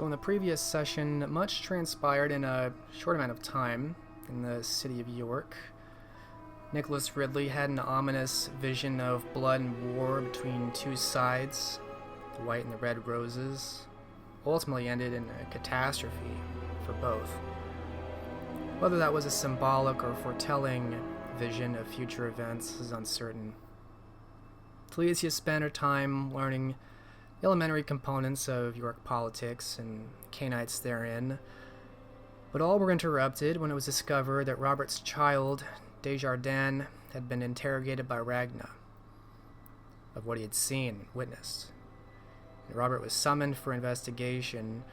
So in the previous session, much transpired in a short amount of time in the city of York. Nicholas Ridley had an ominous vision of blood and war between two sides, the white and the red roses, ultimately ended in a catastrophe for both. Whether that was a symbolic or foretelling vision of future events is uncertain. Felicia spent her time learning the elementary components of York politics and Cainites therein, but all were interrupted when it was discovered that Robert's child, Desjardins, had been interrogated by Ragna of what he had seen and witnessed. And Robert was summoned for investigation,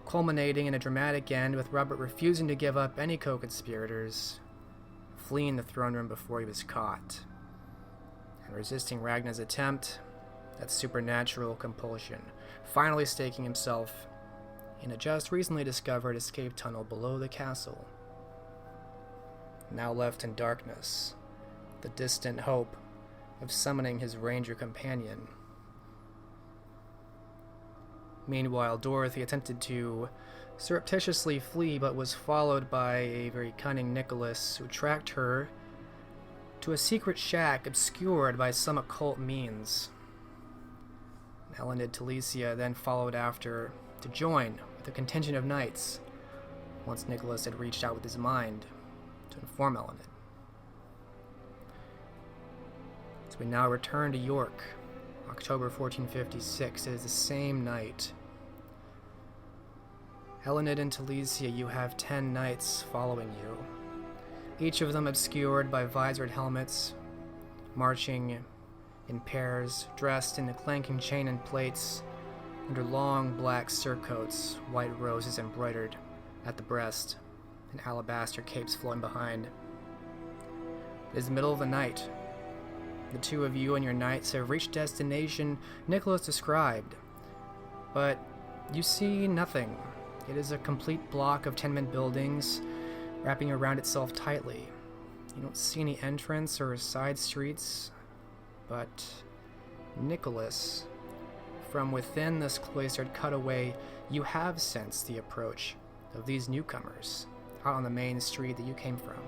culminating in a dramatic end with Robert refusing to give up any co-conspirators, fleeing the throne room before he was caught, and resisting Ragna's attempt at supernatural compulsion, finally staking himself in a just recently discovered escape tunnel below the castle. Now left in darkness, the distant hope of summoning his ranger companion. Meanwhile, Dorothy attempted to surreptitiously flee, but was followed by a very cunning Nicholas, who tracked her to a secret shack obscured by some occult means. Elenid Telesia then followed after to join with a contingent of knights, once Nicholas had reached out with his mind to inform Elenid. So we now return to York, October 1456. It is the same night. Elenid and Telesia, you have 10 knights following you, each of them obscured by visored helmets, marching in pairs, dressed in the clanking chain and plates, under long black surcoats, white roses embroidered at the breast, and alabaster capes flowing behind. It is the middle of the night. The two of you and your knights have reached destination Nicholas described, but you see nothing. It is a complete block of tenement buildings, wrapping around itself tightly. You don't see any entrance or side streets, but Nicholas, from within this cloistered cutaway, you have sensed the approach of these newcomers out on the main street that you came from.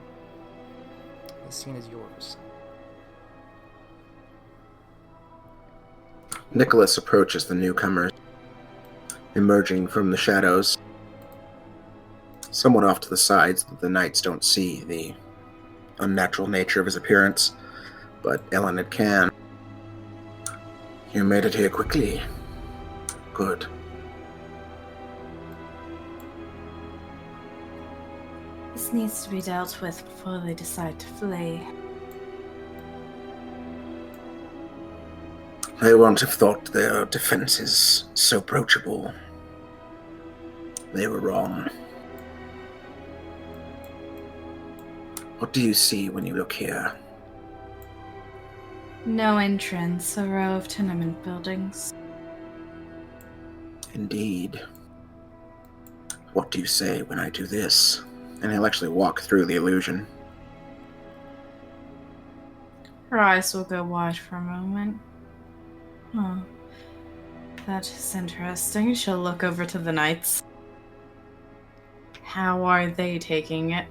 The scene is yours. Nicholas approaches the newcomers, emerging from the shadows, somewhat off to the side so that the knights don't see the unnatural nature of his appearance, but Elenid can. You made it here quickly. Good. This needs to be dealt with before they decide to flee. They won't have thought their defenses so approachable. They were wrong. What do you see when you look here? No entrance, a row of tenement buildings. Indeed. What do you say when I do this? And he'll actually walk through the illusion. Her eyes will go wide for a moment. Oh, that is interesting. She'll look over to the knights. How are they taking it?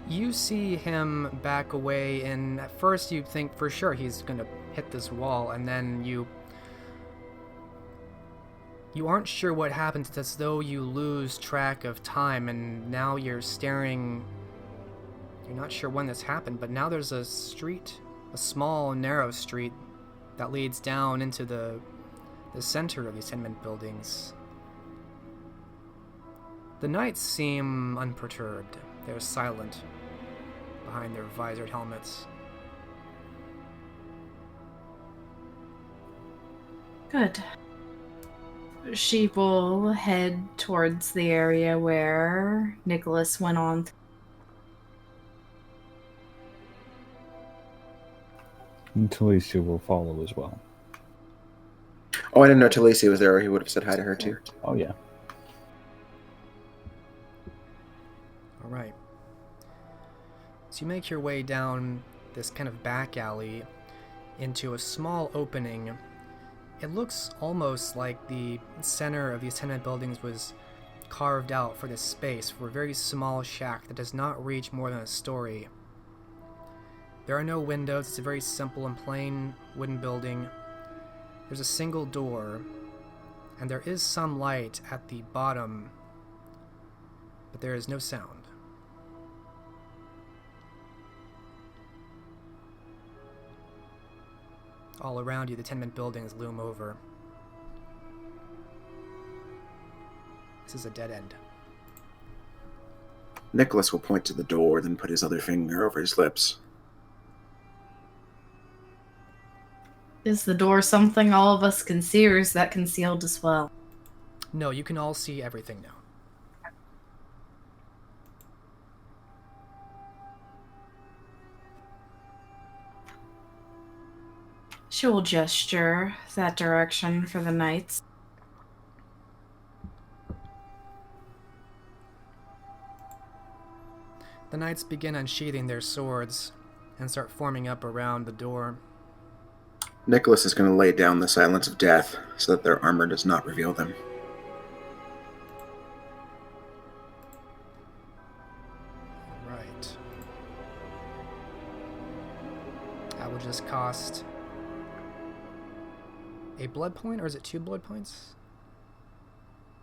You see him back away, and at first you think for sure he's going to hit this wall, and then you aren't sure what happens. It's as though you lose track of time, and now you're staring. You're not sure when this happened, but now there's a street, a small, narrow street that leads down into the center of these tenement buildings. The knights seem unperturbed. They're silent behind their visored helmets. Good. She will head towards the area where Nicholas went on. And Talisia will follow as well. Oh, I didn't know Talisia was there, or he would have said hi to her too. Oh, yeah. All right. So you make your way down this kind of back alley into a small opening It looks almost like the center of these tenement buildings was carved out for this space, for a very small shack that does not reach more than a story. There are no windows, it's a very simple and plain wooden building. There's a single door, and there is some light at the bottom, but there is no sound. All around you, the tenement buildings loom over. This is a dead end. Nicholas will point to the door, then put his other finger over his lips. Is the door something all of us can see, or is that concealed as well? No, you can all see everything now. She will gesture that direction for the knights. The knights begin unsheathing their swords and start forming up around the door. Nicholas is going to lay down the silence of death so that their armor does not reveal them. Alright. That will just cost a blood point, or is it 2 blood points?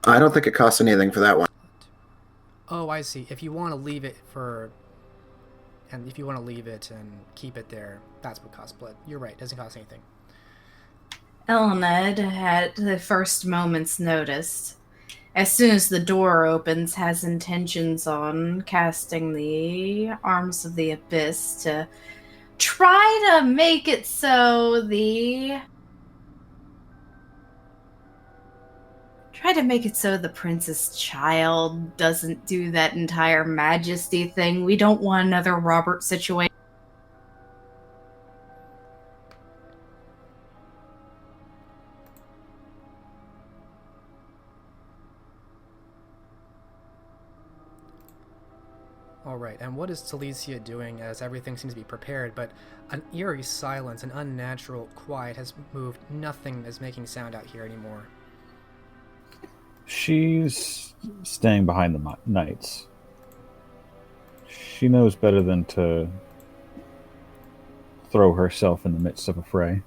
I don't think it costs anything for that one. Oh, I see. If you want to leave it and keep it there, that's what costs blood. You're right, it doesn't cost anything. Elned, at the first moment's notice, as soon as the door opens, has intentions on casting the Arms of the Abyss to try to make it so the Princess Childe doesn't do that entire majesty thing. We don't want another Robert situation. Alright, and what is Talicia doing as everything seems to be prepared, but an eerie silence, an unnatural quiet has moved. Nothing is making sound out here anymore. She's staying behind the knights. She knows better than to throw herself in the midst of a fray.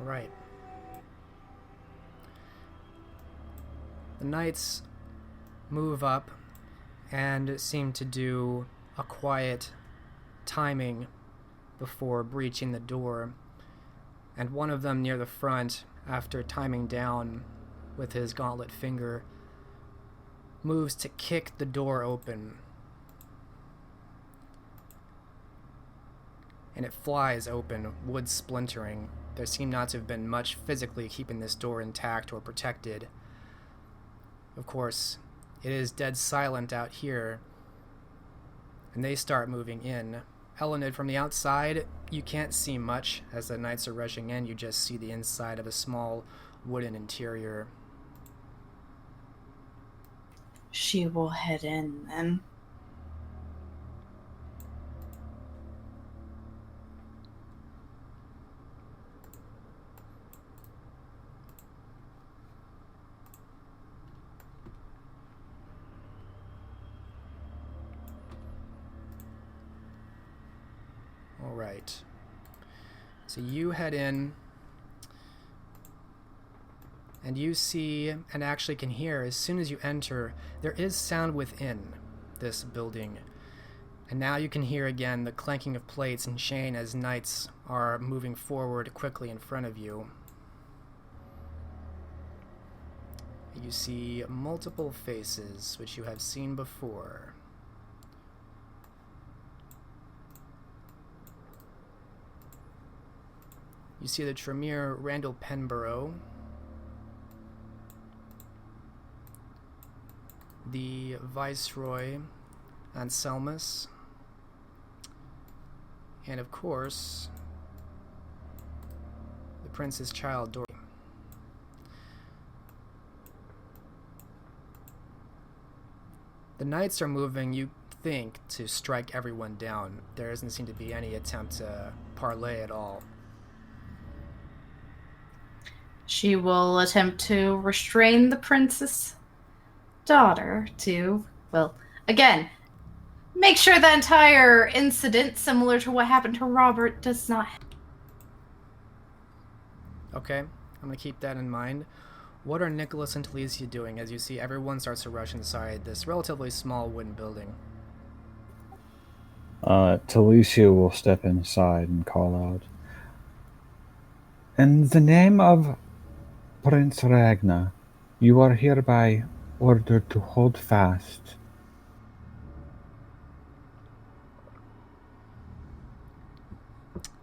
Alright. The knights move up and seem to do a quiet timing before breaching the door, and one of them near the front, after timing down with his gauntlet finger, moves to kick the door open, and it flies open, wood splintering. There seemed not to have been much physically keeping this door intact or protected. Of course, it is dead silent out here, and they start moving in. Elenid, from the outside, you can't see much. As the knights are rushing in, you just see the inside of a small wooden interior. She will head in then. Alright. So you head in, and you see, and actually can hear, as soon as you enter, there is sound within this building. And now you can hear again the clanking of plates and chain as knights are moving forward quickly in front of you. You see multiple faces, which you have seen before. You see the Tremere Randall Penborough, the Viceroy Anselmus, and of course, the Princess Childe Dorothy. The knights are moving, you think, to strike everyone down. There doesn't seem to be any attempt to parley at all. She will attempt to restrain the prince's daughter to, well, again, make sure the entire incident, similar to what happened to Robert, does not happen. Okay, I'm going to keep that in mind. What are Nicholas and Talicia doing as you see everyone starts to rush inside this relatively small wooden building? Talicia will step inside and call out, "In the name of Prince Ragnar, you are hereby ordered to hold fast."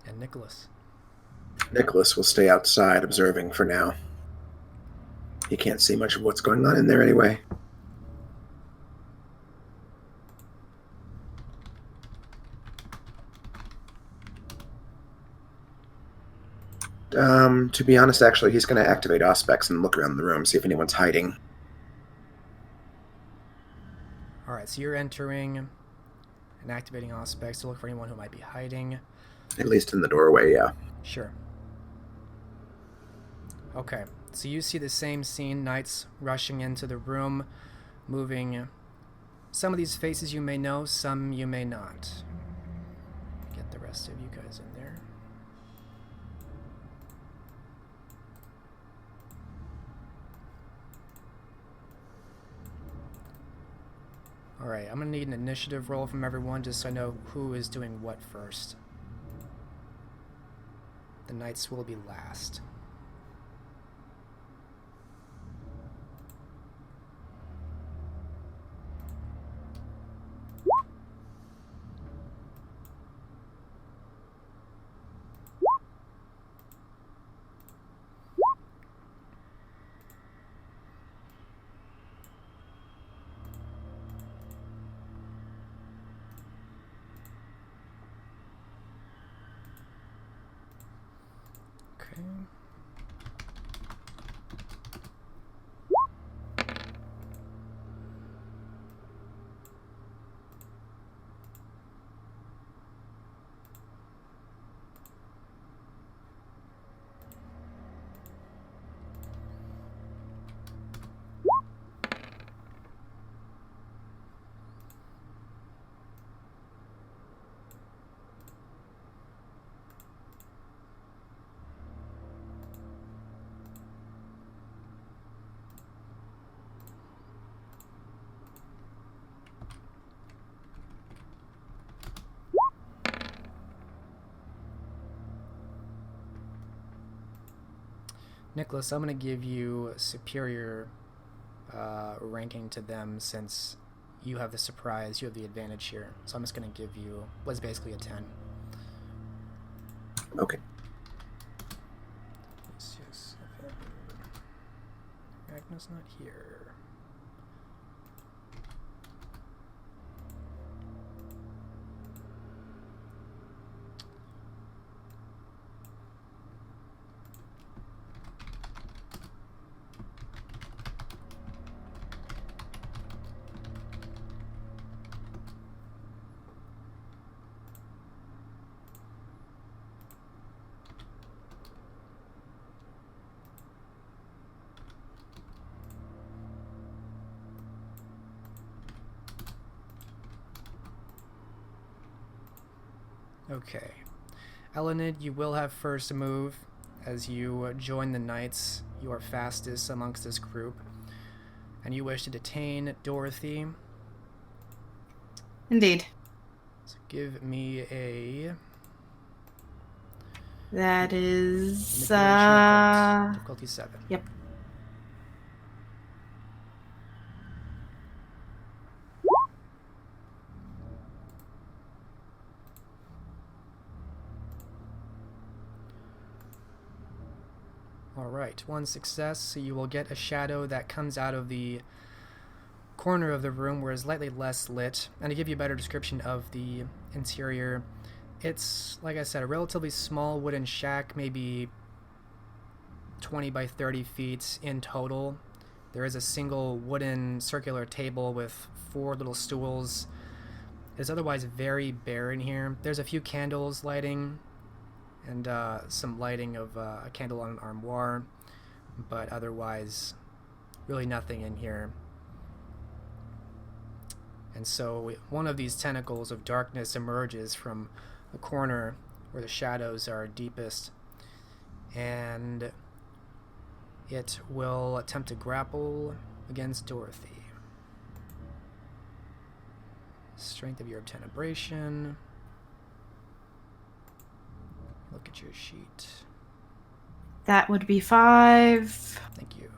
And Nicholas? Nicholas will stay outside observing for now. He can't see much of what's going on in there anyway. To be honest, actually, he's going to activate Auspex and look around the room, see if anyone's hiding. Alright, so you're entering and activating Auspex to look for anyone who might be hiding. At least in the doorway, yeah. Sure. Okay, so you see the same scene, knights rushing into the room, moving. Some of these faces you may know, some you may not. Get the rest of you guys in there. Alright, I'm going to need an initiative roll from everyone just so I know who is doing what first. The knights will be last. Okay. Nicholas, I'm going to give you superior ranking to them since you have the surprise, you have the advantage here. So I'm just going to give you what's basically a 10. Okay. 6, 7. Ragnar's not here. Okay. Elenid, you will have first move as you join the knights. You are fastest amongst this group. And you wish to detain Dorothy. Indeed. So give me a... That is, difficulty 7. Yep. Alright, one success, so you will get a shadow that comes out of the corner of the room where it's slightly less lit. And to give you a better description of the interior, it's, like I said, a relatively small wooden shack, maybe 20 by 30 feet in total. There is a single wooden circular table with 4 little stools. It's otherwise very bare in here. There's a few candles lighting, and some lighting of a candle on an armoire, but otherwise really nothing in here. And so one of these tentacles of darkness emerges from the corner where the shadows are deepest, and it will attempt to grapple against Dorothy. Strength of your obtenebration. Look at your sheet. That would be 5. Thank you.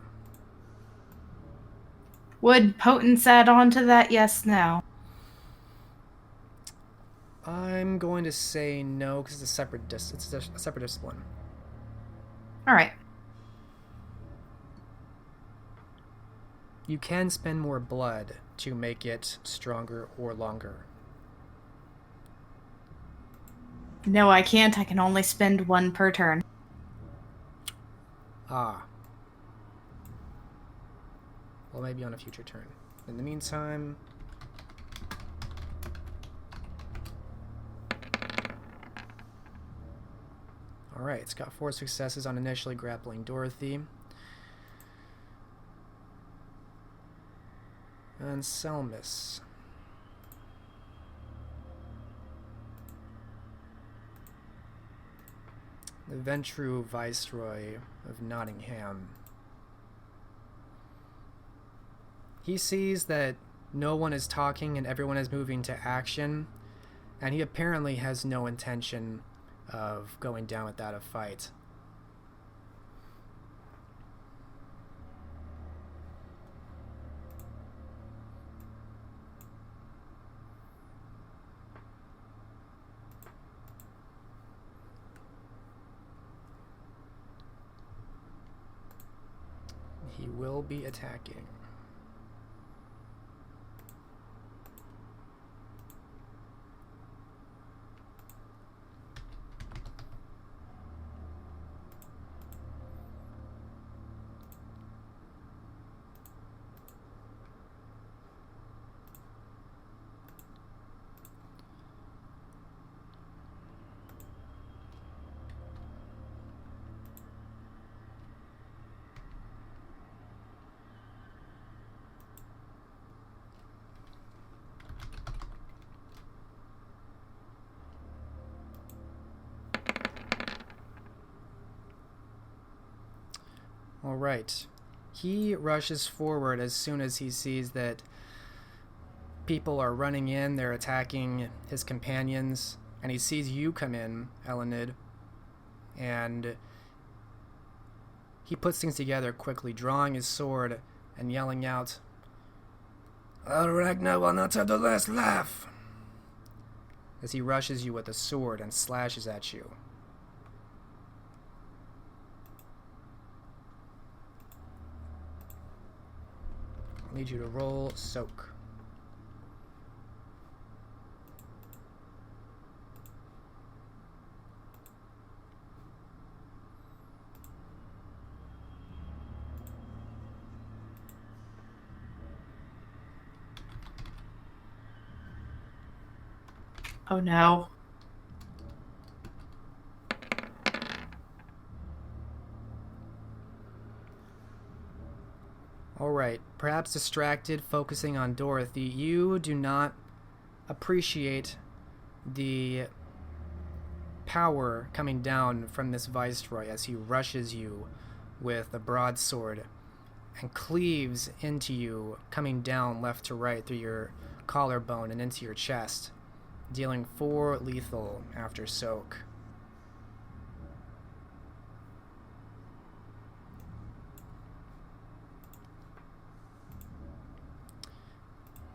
Would potence add on to that? Yes, no. I'm going to say no because it's a separate discipline. All right. You can spend more blood to make it stronger or longer. No, I can't. I can only spend 1 per turn. Ah. Well, maybe on a future turn. In the meantime... Alright, it's got 4 successes on initially grappling Dorothy. And Selmis. The Ventru Viceroy of Nottingham. He sees that no one is talking and everyone is moving to action, and he apparently has no intention of going down without a fight. He will be attacking. Alright. He rushes forward as soon as he sees that people are running in, they're attacking his companions, and he sees you come in, Elenid, and he puts things together quickly, drawing his sword and yelling out, Ragnar will not have the last laugh, as he rushes you with a sword and slashes at you. I need you to roll Soak. Oh no. Alright, perhaps distracted, focusing on Dorothy, you do not appreciate the power coming down from this Viceroy as he rushes you with a broadsword and cleaves into you, coming down left to right through your collarbone and into your chest, dealing 4 lethal after Soak.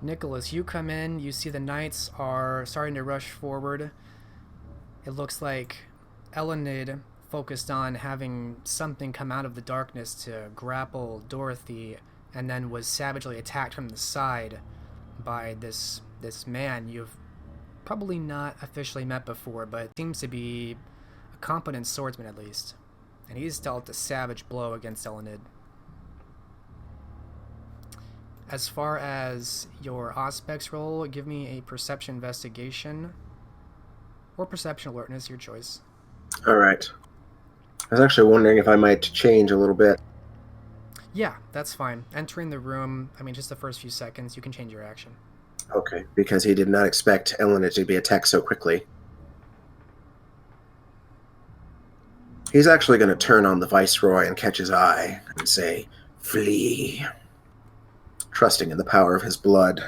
Nicholas, you come in, you see the knights are starting to rush forward. It looks like Elenid focused on having something come out of the darkness to grapple Dorothy, and then was savagely attacked from the side by this man you've probably not officially met before, but seems to be a competent swordsman at least. And he's dealt a savage blow against Elenid. As far as your Auspex roll, give me a perception investigation or perception alertness, your choice. All right. I was actually wondering if I might change a little bit. Yeah, that's fine. Entering the room, I mean, just the first few seconds, you can change your action. Okay, because he did not expect Elena to be attacked so quickly. He's actually going to turn on the Viceroy and catch his eye and say, "Flee," trusting in the power of his blood.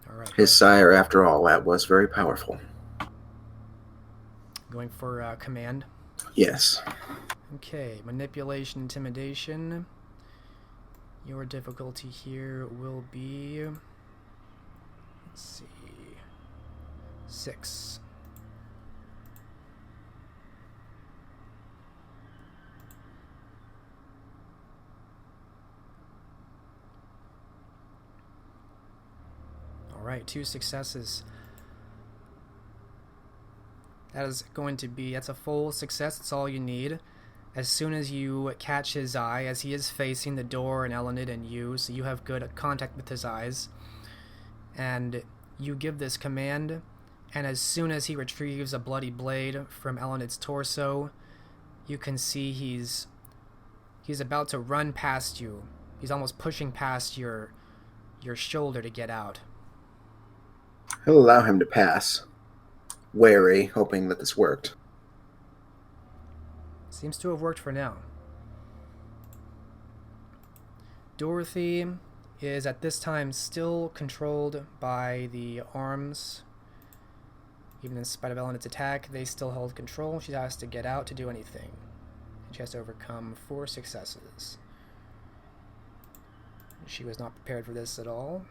All right. His sire, after all, that was very powerful. Going for command. Yes. Okay, manipulation, intimidation. Your difficulty here will be, let's see, 6. All right, 2 successes. That's a full success. That's all you need. As soon as you catch his eye, as he is facing the door and Elenid and you, so you have good contact with his eyes, and you give this command, and as soon as he retrieves a bloody blade from Elenid's torso, you can see he's about to run past you. He's almost pushing past your shoulder to get out. He'll allow him to pass, wary, hoping that this worked. Seems to have worked for now. Dorothy is at this time still controlled by the arms. Even in spite of Elenid's attack, they still hold control. She has to get out to do anything. She has to overcome 4 successes. She was not prepared for this at all.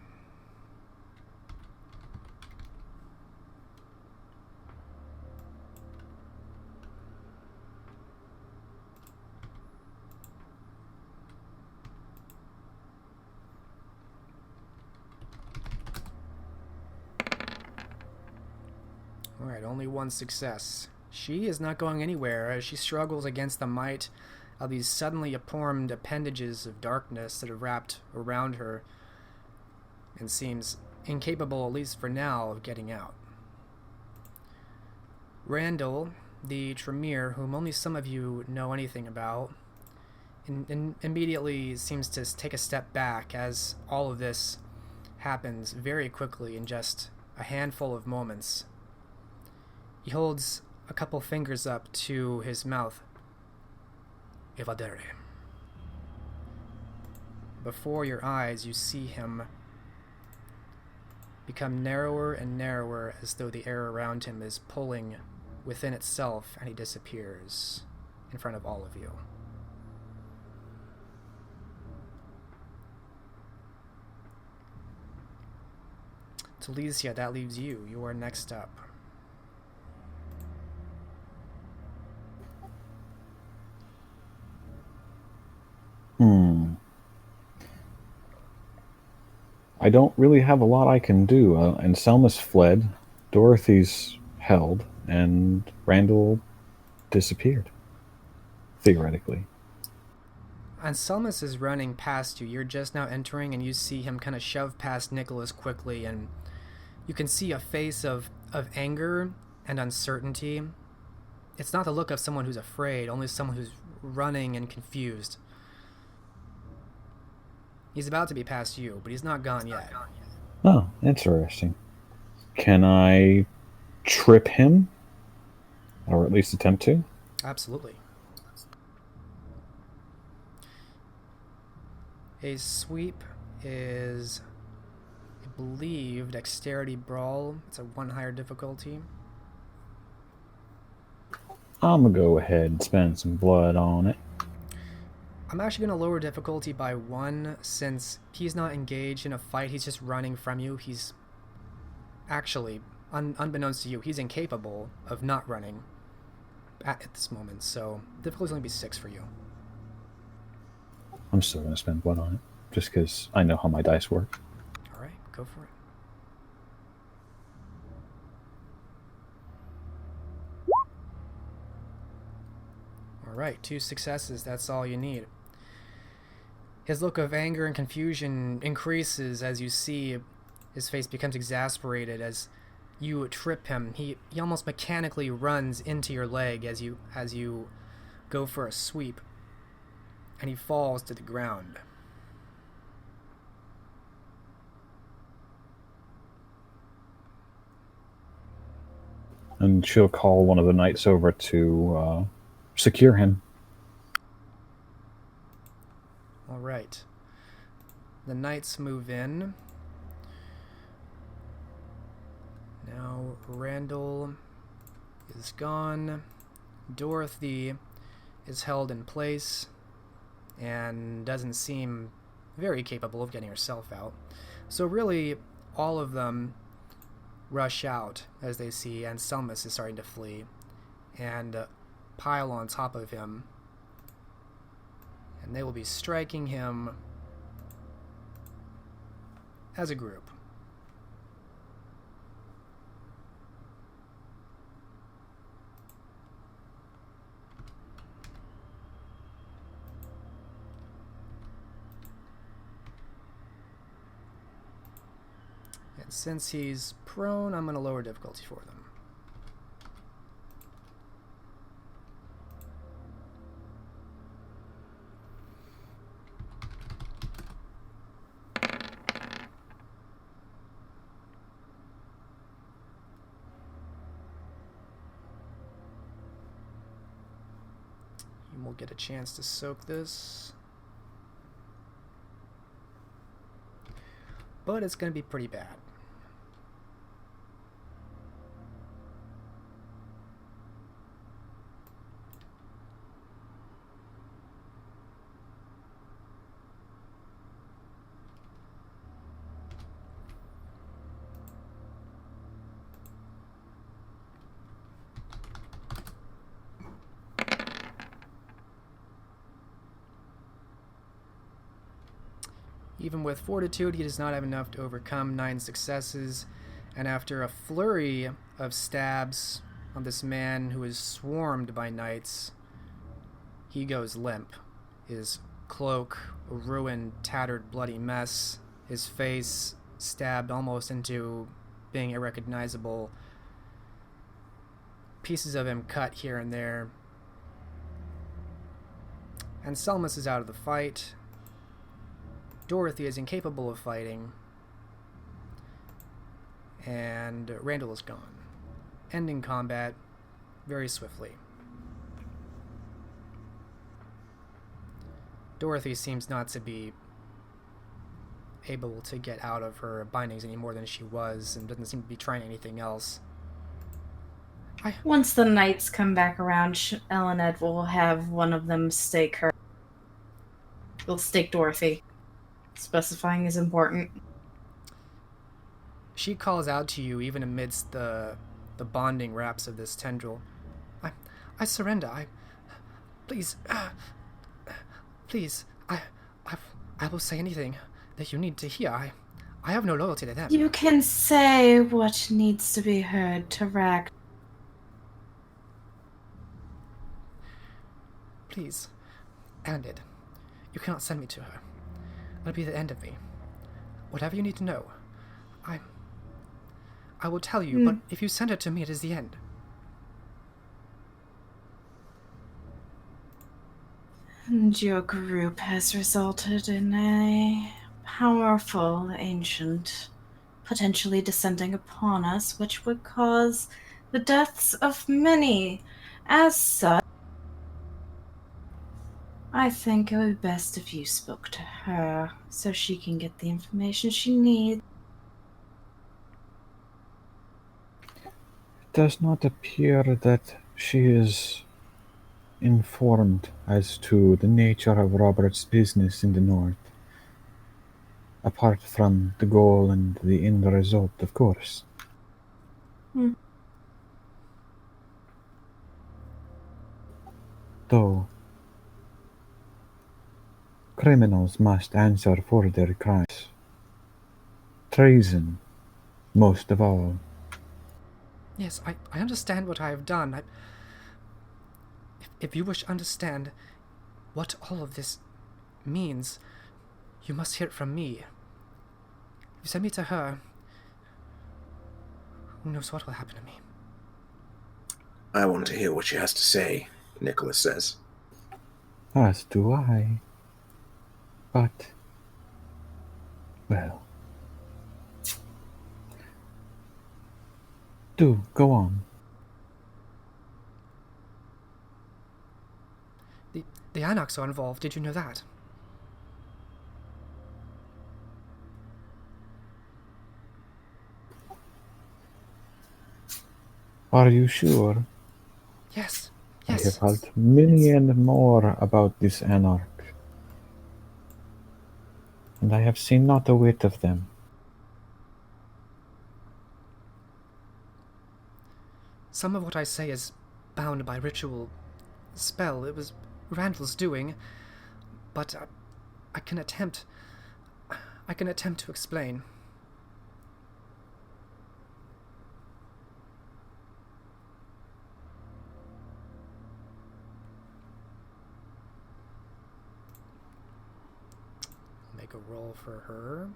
Alright, only 1 success. She is not going anywhere as she struggles against the might of these suddenly formed appendages of darkness that have wrapped around her and seems incapable, at least for now, of getting out. Randall, the Tremere, whom only some of you know anything about, immediately seems to take a step back as all of this happens very quickly in just a handful of moments. He holds a couple fingers up to his mouth. Evadere. Before your eyes, you see him become narrower and narrower as though the air around him is pulling within itself, and he disappears in front of all of you. Telesia, that leaves you. You are next up. I don't really have a lot I can do. Anselmus fled, Dorothy's held, and Randall disappeared. Theoretically. Anselmus is running past you. You're just now entering, and you see him kind of shove past Nicholas quickly, and you can see a face of anger and uncertainty. It's not the look of someone who's afraid, only someone who's running and confused. He's about to be past you, but he's not gone yet. Oh, interesting. Can I trip him? Or at least attempt to? Absolutely. A sweep is, I believe, Dexterity Brawl. It's a 1 higher difficulty. I'm gonna go ahead and spend some blood on it. I'm actually going to lower difficulty by 1 since he's not engaged in a fight. He's just running from you. He's actually, unbeknownst to you, he's incapable of not running at this moment. So difficulty's only be 6 for you. I'm still gonna spend blood on it, just because I know how my dice work. All right, go for it. All right, 2 successes. That's all you need. His look of anger and confusion increases as you see his face becomes exasperated as you trip him. He almost mechanically runs into your leg as you go for a sweep, and he falls to the ground. And she'll call one of the knights over to secure him. All right. The knights move in. Now Randall is gone. Dorothy is held in place and doesn't seem very capable of getting herself out. So really, all of them rush out as they see Anselmus is starting to flee and pile on top of him. And they will be striking him as a group. And since he's prone, I'm going to lower difficulty for them. You will get a chance to soak this. But it's going to be pretty bad. Even with fortitude, he does not have enough to overcome 9 successes, and after a flurry of stabs on this man who is swarmed by knights, he goes limp. His cloak a ruined, tattered, bloody mess, his face stabbed almost into being irrecognizable, pieces of him cut here and there. Anselmus is out of the fight. Dorothy is incapable of fighting, and Randall is gone, ending combat very swiftly. Dorothy seems not to be able to get out of her bindings any more than she was, and doesn't seem to be trying anything else. Once the knights come back around, Elened will have one of them stake her. They'll stake Dorothy. Specifying is important. She calls out to you even amidst the bonding wraps of this tendril. I surrender. Please, I will say anything that you need to hear. I have no loyalty to them. You can say what needs to be heard to Rag. Please, Andid, you cannot send me to her. That'll be the end of me. Whatever you need to know, I will tell you, but if you send her to me, it is the end. And your group has resulted in a powerful ancient potentially descending upon us, which would cause the deaths of many. As such, I think it would be best if you spoke to her so she can get the information she needs. It does not appear that she is informed as to the nature of Robert's business in the north, apart from the goal and the end result, of course. Though criminals must answer for their crimes. Treason, most of all. Yes, I understand what I have done. If you wish to understand what all of this means, You must hear it from me. You send me to her. Who knows what will happen to me? I want to hear what she has to say, Nicholas says. As do I. But, well. Do, go on. The Anarchs are involved, did you know that? Are you sure? Yes. I have Yes. heard many and more about this Anarch, and I have seen not a whit of them. Some of what I say is bound by ritual, spell. It was Randall's doing, but I can attempt to explain. Make a roll for her.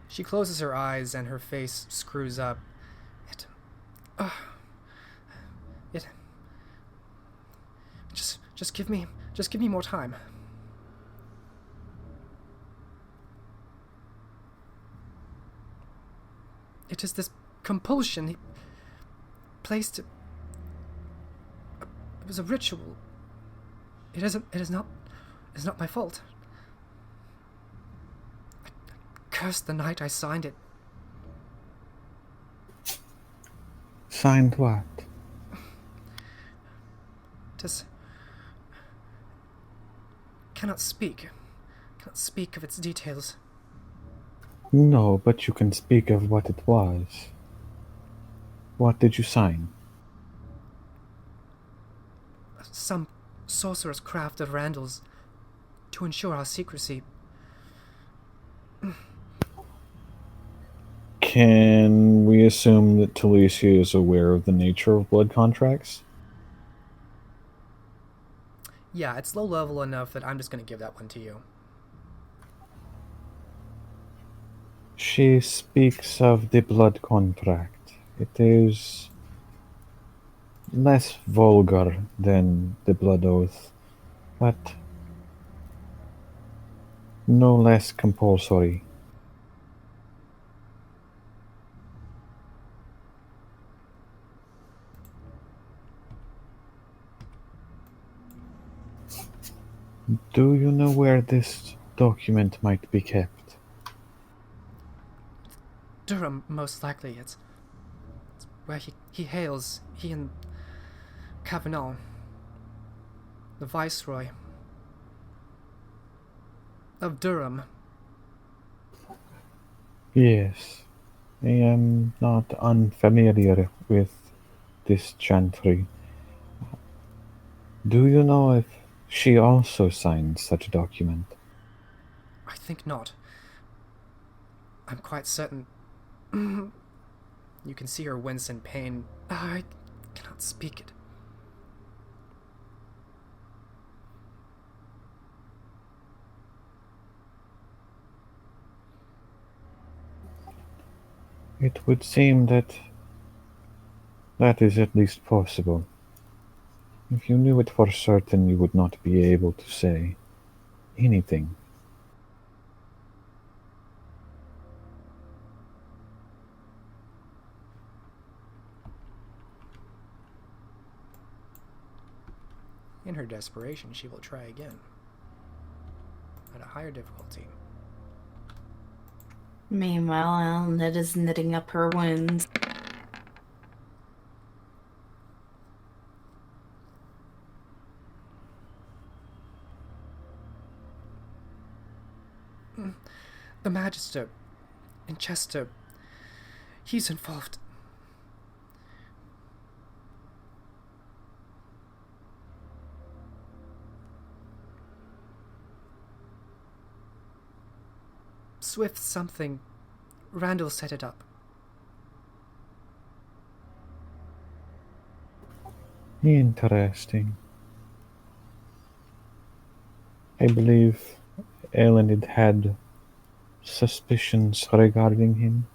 She closes her eyes and her face screws up. It just give me more time. It is this compulsion he placed. It was a ritual. It is not my fault. I cursed the night I signed it. Signed what? Just cannot speak of its details. No, but you can speak of what it was. What did you sign? Some sorcerer's craft of Randall's to ensure our secrecy. Can we assume that Talicia is aware of the nature of blood contracts? Yeah, it's low level enough that I'm just going to give that one to you. She speaks of the blood contract. It is less vulgar than the blood oath, but no less compulsory. Do you know where this document might be kept? Durham, most likely. It's where he hails. He and Cavanaugh, the Viceroy of Durham. Yes, I am not unfamiliar with this chantry. Do you know if she also signed such a document? I think not. I'm quite certain. You can see her wince in pain. I cannot speak it. It would seem that is at least possible. If you knew it for certain, you would not be able to say anything. In her desperation, she will try again. At a higher difficulty. Meanwhile, Elnett is knitting up her wounds. The Magister in Chester, he's involved. swift something. Randall set it up. Interesting. I believe Elenid had suspicions regarding him.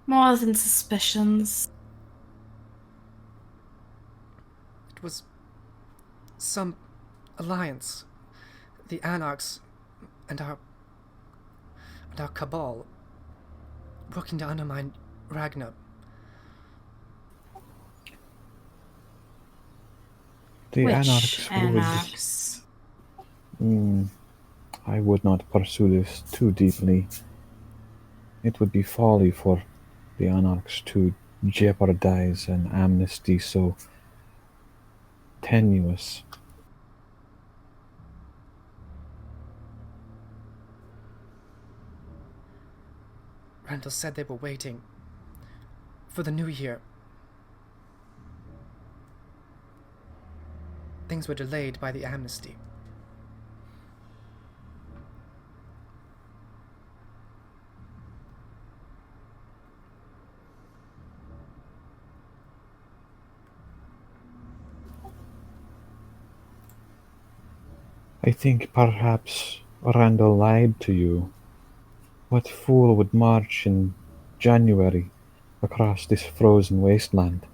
More than suspicions. It was some alliance. The Anarchs and our cabal working to undermine Ragnar. The Which Anarchs Anarchs? I would not pursue this too deeply. It would be folly for the Anarchs to jeopardize an amnesty so tenuous. Randall said they were waiting for the new year. Things were delayed by the amnesty. I think perhaps Randall lied to you. What fool would march in January across this frozen wasteland?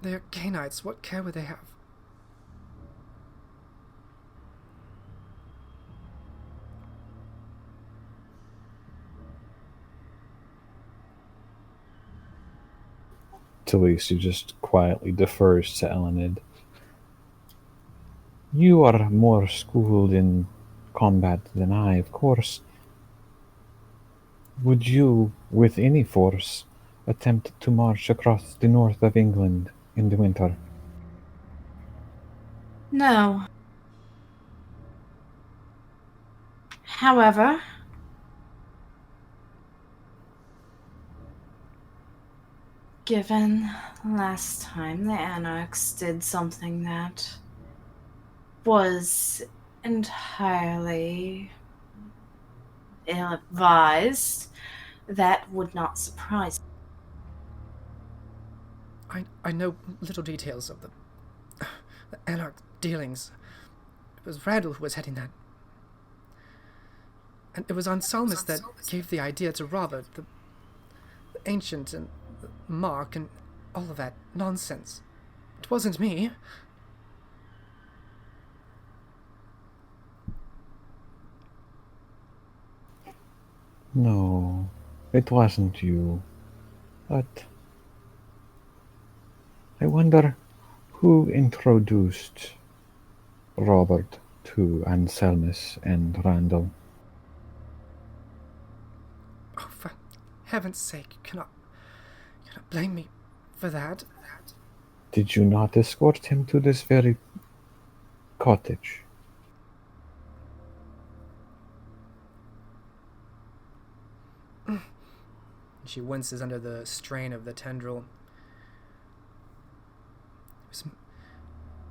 They're Cainites. What care would they have? Talisi just quietly defers to Elenid. You are more schooled in combat than I, of course. Would you, with any force, attempt to march across the north of England in the winter? No. However, given last time the Anarchs did something that was entirely ill-advised, that would not surprise me. I know little details of the Anarch dealings. It was Randall who was heading that. And it was Anselmus that gave the idea to Robert, the Ancient and Mark and all of that nonsense. It wasn't me. No, it wasn't you. But I wonder who introduced Robert to Anselmus and Randall. Oh, for heaven's sake, you cannot blame me for that. Did you not escort him to this very cottage? She winces under the strain of the tendril. It was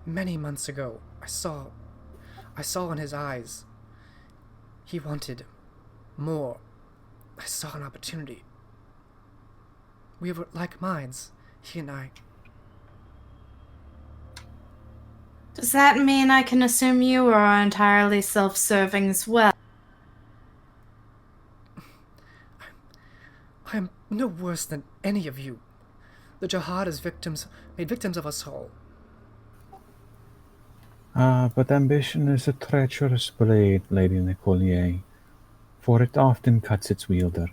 many months ago. I saw in his eyes. He wanted more. I saw an opportunity. We were like minds, he and I. Does that mean I can assume you are entirely self-serving as well? I am no worse than any of you. The Jihad is made victims of us all. But ambition is a treacherous blade, Lady Nicolier, for it often cuts its wielder.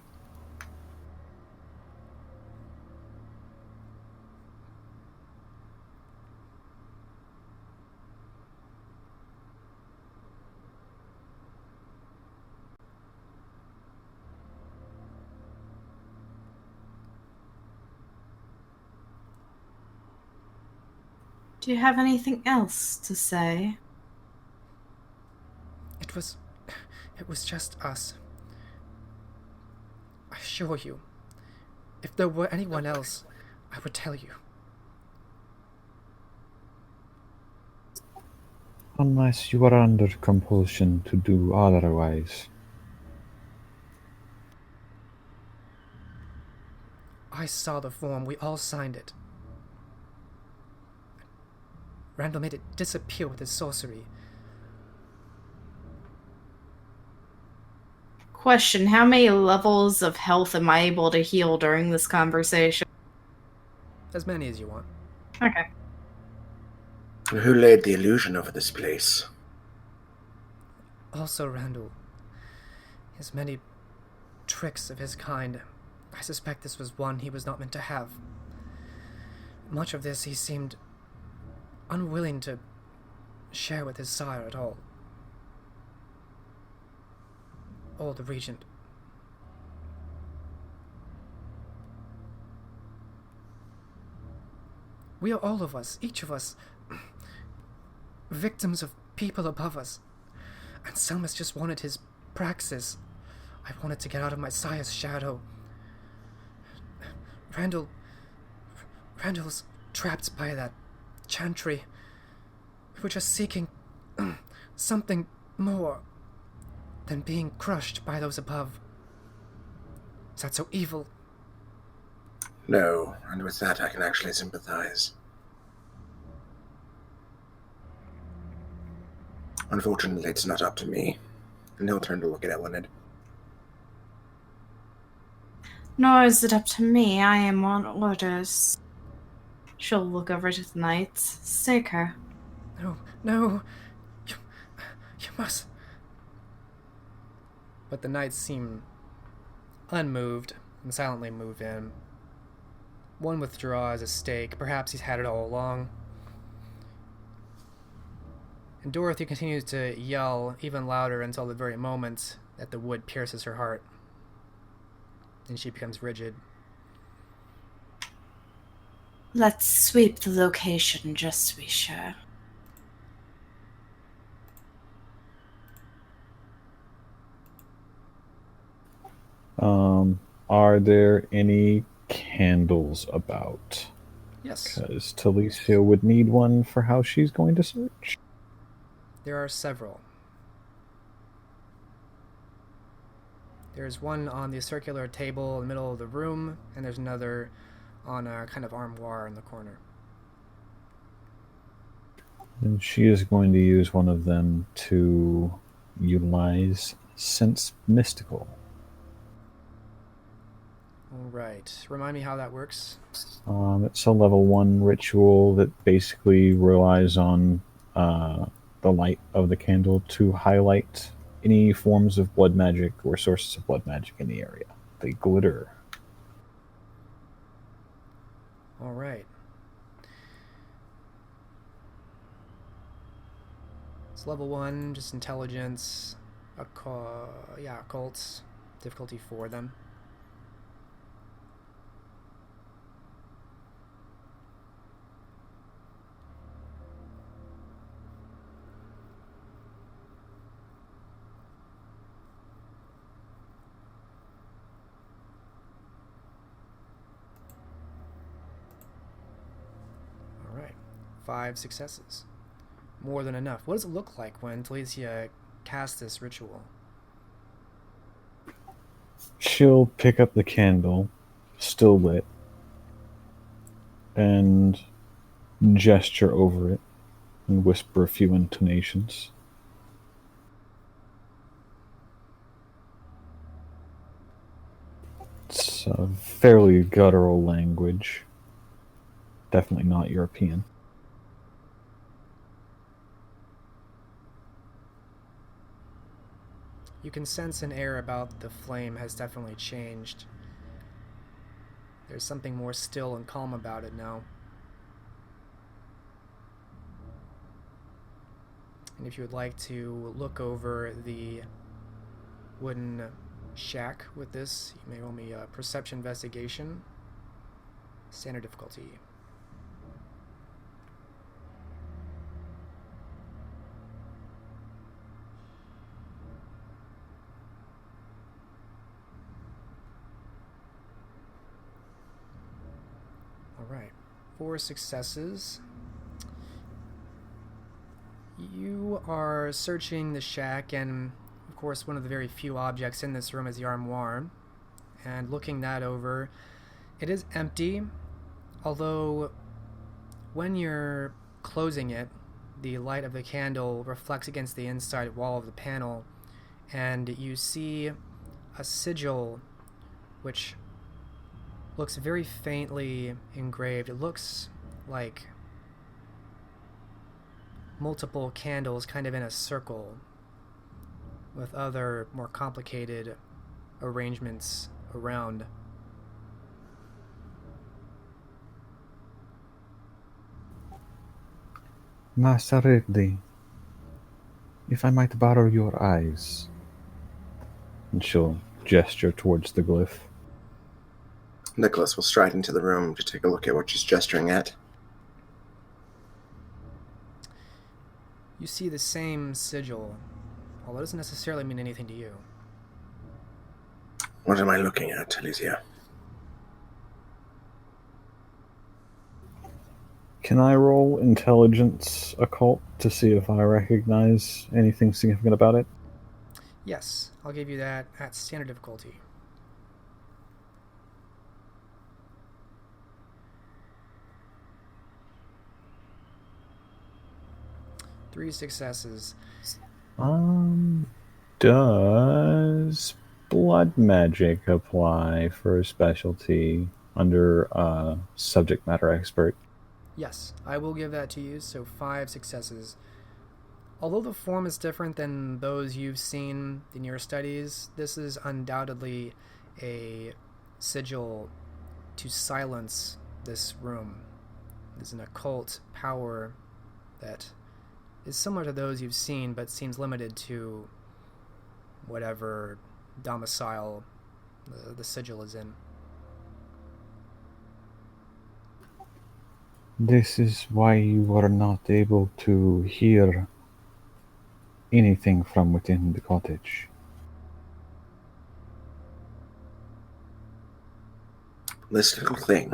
Do you have anything else to say? It was just us. I assure you, if there were anyone else, I would tell you. Unless you are under compulsion to do otherwise. I saw the form. We all signed it. Randall made it disappear with his sorcery. Question: how many levels of health am I able to heal during this conversation? As many as you want. Okay. And who laid the illusion over this place? Also, Randall. His many tricks of his kind. I suspect this was one he was not meant to have. Much of this he seemed unwilling to share with his sire at all. Or the regent. We are all of us, each of us, victims of people above us. And Selmas just wanted his praxis. I wanted to get out of my sire's shadow. Randall's trapped by that chantry. We were just seeking something more than being crushed by those above. Is that so evil? No, and with that I can actually sympathize. Unfortunately, it's not up to me. And he'll turn to look at Elenid. Nor is it up to me. I am on orders. She'll look over to the knights. Stake her. No. You must. But the knights seem unmoved and silently move in. One withdraws a stake. Perhaps he's had it all along. And Dorothy continues to yell even louder until the very moment that the wood pierces her heart. And she becomes rigid. Let's sweep the location just to be sure. Are there any candles about? Yes, Because Talicia would need one for how she's going to search. there are several. There's one on the circular table in the middle of the room, and there's another on a kind of armoire in the corner. And she is going to use one of them to utilize Sense Mystical. Alright, remind me how that works. It's a level 1 ritual that basically relies on the light of the candle to highlight any forms of blood magic or sources of blood magic in the area. They glitter. Alright. It's level 1, just intelligence, occults, difficulty 4 then. Alright, 5 successes. More than enough. What does it look like when Talicia casts this ritual? She'll pick up the candle, still lit, and gesture over it and whisper a few intonations. It's a fairly guttural language. Definitely not European. You can sense an air about the flame has definitely changed. There's something more still and calm about it now. And if you would like to look over the wooden shack with this, you may roll me a perception investigation. Standard difficulty. Alright, 4 successes. You are searching the shack, and of course one of the very few objects in this room is the armoire. And looking that over, it is empty, although when you're closing it, the light of the candle reflects against the inside wall of the panel, and you see a sigil which looks very faintly engraved. It looks like multiple candles kind of in a circle with other more complicated arrangements around. Masquerade, if I might borrow your eyes. And she'll gesture towards the glyph. Nicholas will stride into the room to take a look at what she's gesturing at. You see the same sigil, although it doesn't necessarily mean anything to you. What am I looking at, Alicia? Can I roll intelligence occult to see if I recognize anything significant about it? Yes, I'll give you that at standard difficulty. Three successes. Does blood magic apply for a specialty under subject matter expert? Yes, I will give that to you, so 5 successes. Although the form is different than those you've seen in your studies, this is undoubtedly a sigil to silence this room. There's an occult power that is similar to those you've seen, but seems limited to whatever domicile the sigil is in. This is why you were not able to hear anything from within the cottage. This little thing.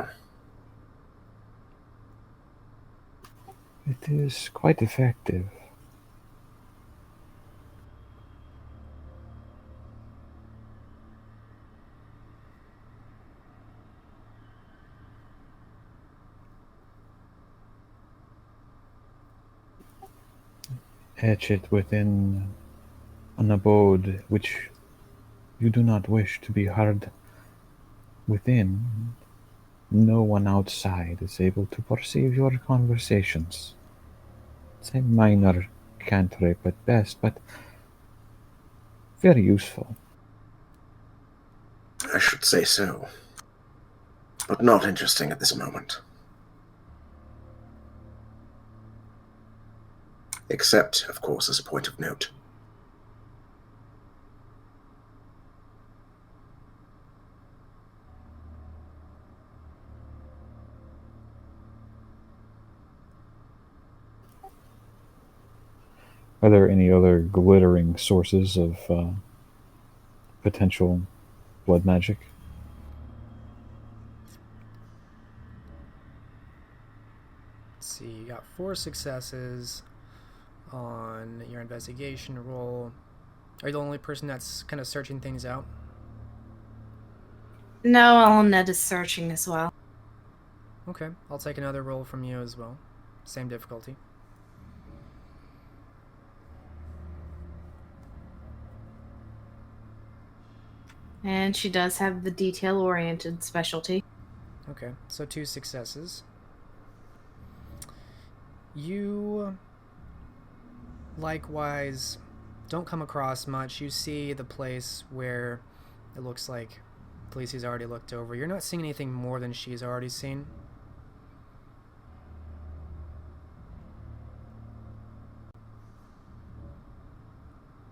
It is quite effective. Etch it within an abode which you do not wish to be heard within. No one outside is able to perceive your conversations. It's a minor cantrip at best, but very useful. I should say so. But not interesting at this moment. Except, of course, as a point of note. Are there any other glittering sources of potential blood magic? Let's see, you got 4 successes on your investigation roll. Are you the only person that's kind of searching things out? No, Alned is searching as well. Okay, I'll take another roll from you as well. Same difficulty. And she does have the detail-oriented specialty. Okay, so 2 successes. You likewise don't come across much. You see the place where it looks like Felicia's already looked over. You're not seeing anything more than she's already seen.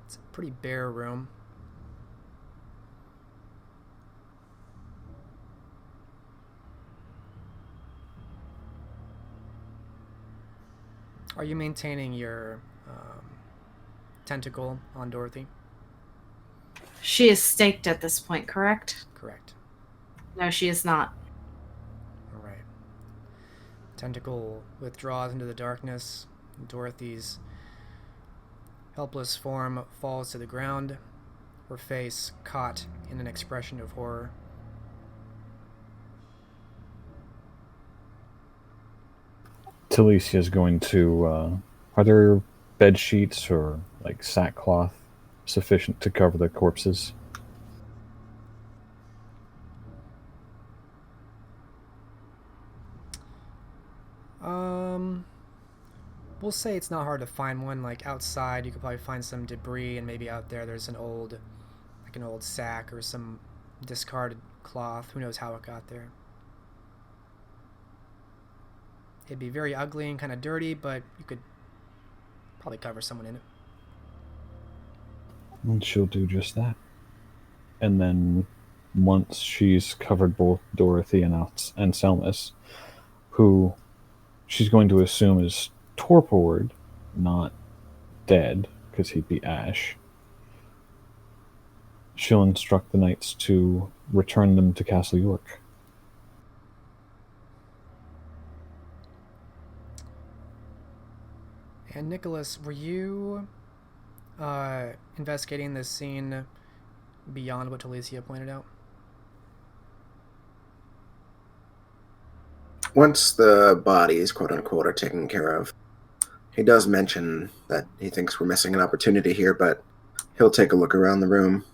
It's a pretty bare room. Are you maintaining your tentacle on Dorothy? She is staked at this point, correct? Correct. No, she is not. Alright. Tentacle withdraws into the darkness. Dorothy's helpless form falls to the ground, her face caught in an expression of horror. Talisia's going to. Are there bed sheets or like sackcloth sufficient to cover the corpses? We'll say it's not hard to find one. Like outside, you could probably find some debris, and maybe out there there's an old sack or some discarded cloth. Who knows how it got there? It'd be very ugly and kind of dirty, but you could probably cover someone in it. And she'll do just that. And then, once she's covered both Dorothy and Anselmus, who she's going to assume is torpored, not dead, because he'd be Ash, she'll instruct the knights to return them to Castle York. And Nicholas, were you investigating this scene beyond what Talicia pointed out? Once the bodies, quote unquote, are taken care of, he does mention that he thinks we're missing an opportunity here, but he'll take a look around the room.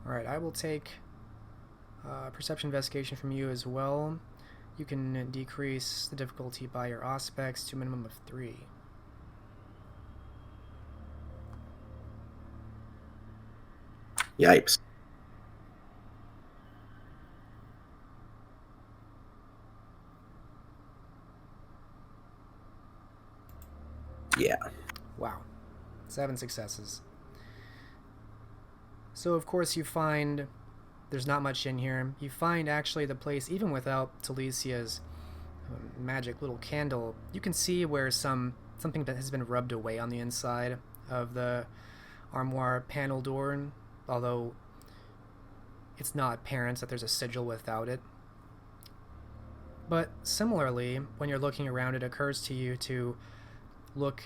Alright, I will take perception investigation from you as well. You can decrease the difficulty by your aspects to a minimum of 3. Yipes. Yeah. Wow. 7 successes. So of course you find there's not much in here. You find actually the place, even without Talicia's magic little candle, you can see where something that has been rubbed away on the inside of the armoire panel door, although it's not apparent that there's a sigil without it. But similarly, when you're looking around, it occurs to you to look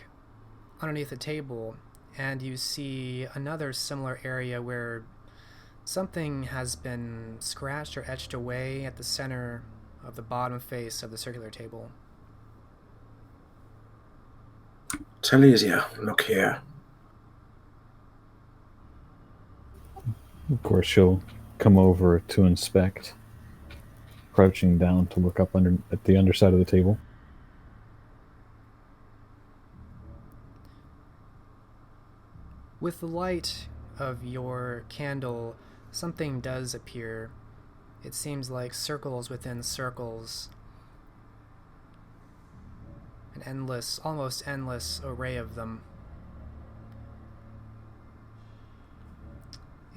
underneath the table, and you see another similar area where something has been scratched or etched away at the center of the bottom face of the circular table. Talicia, look here. Of course, she'll come over to inspect, crouching down to look up at the underside of the table. With the light of your candle, something does appear. It seems like circles within circles. An endless, almost endless array of them.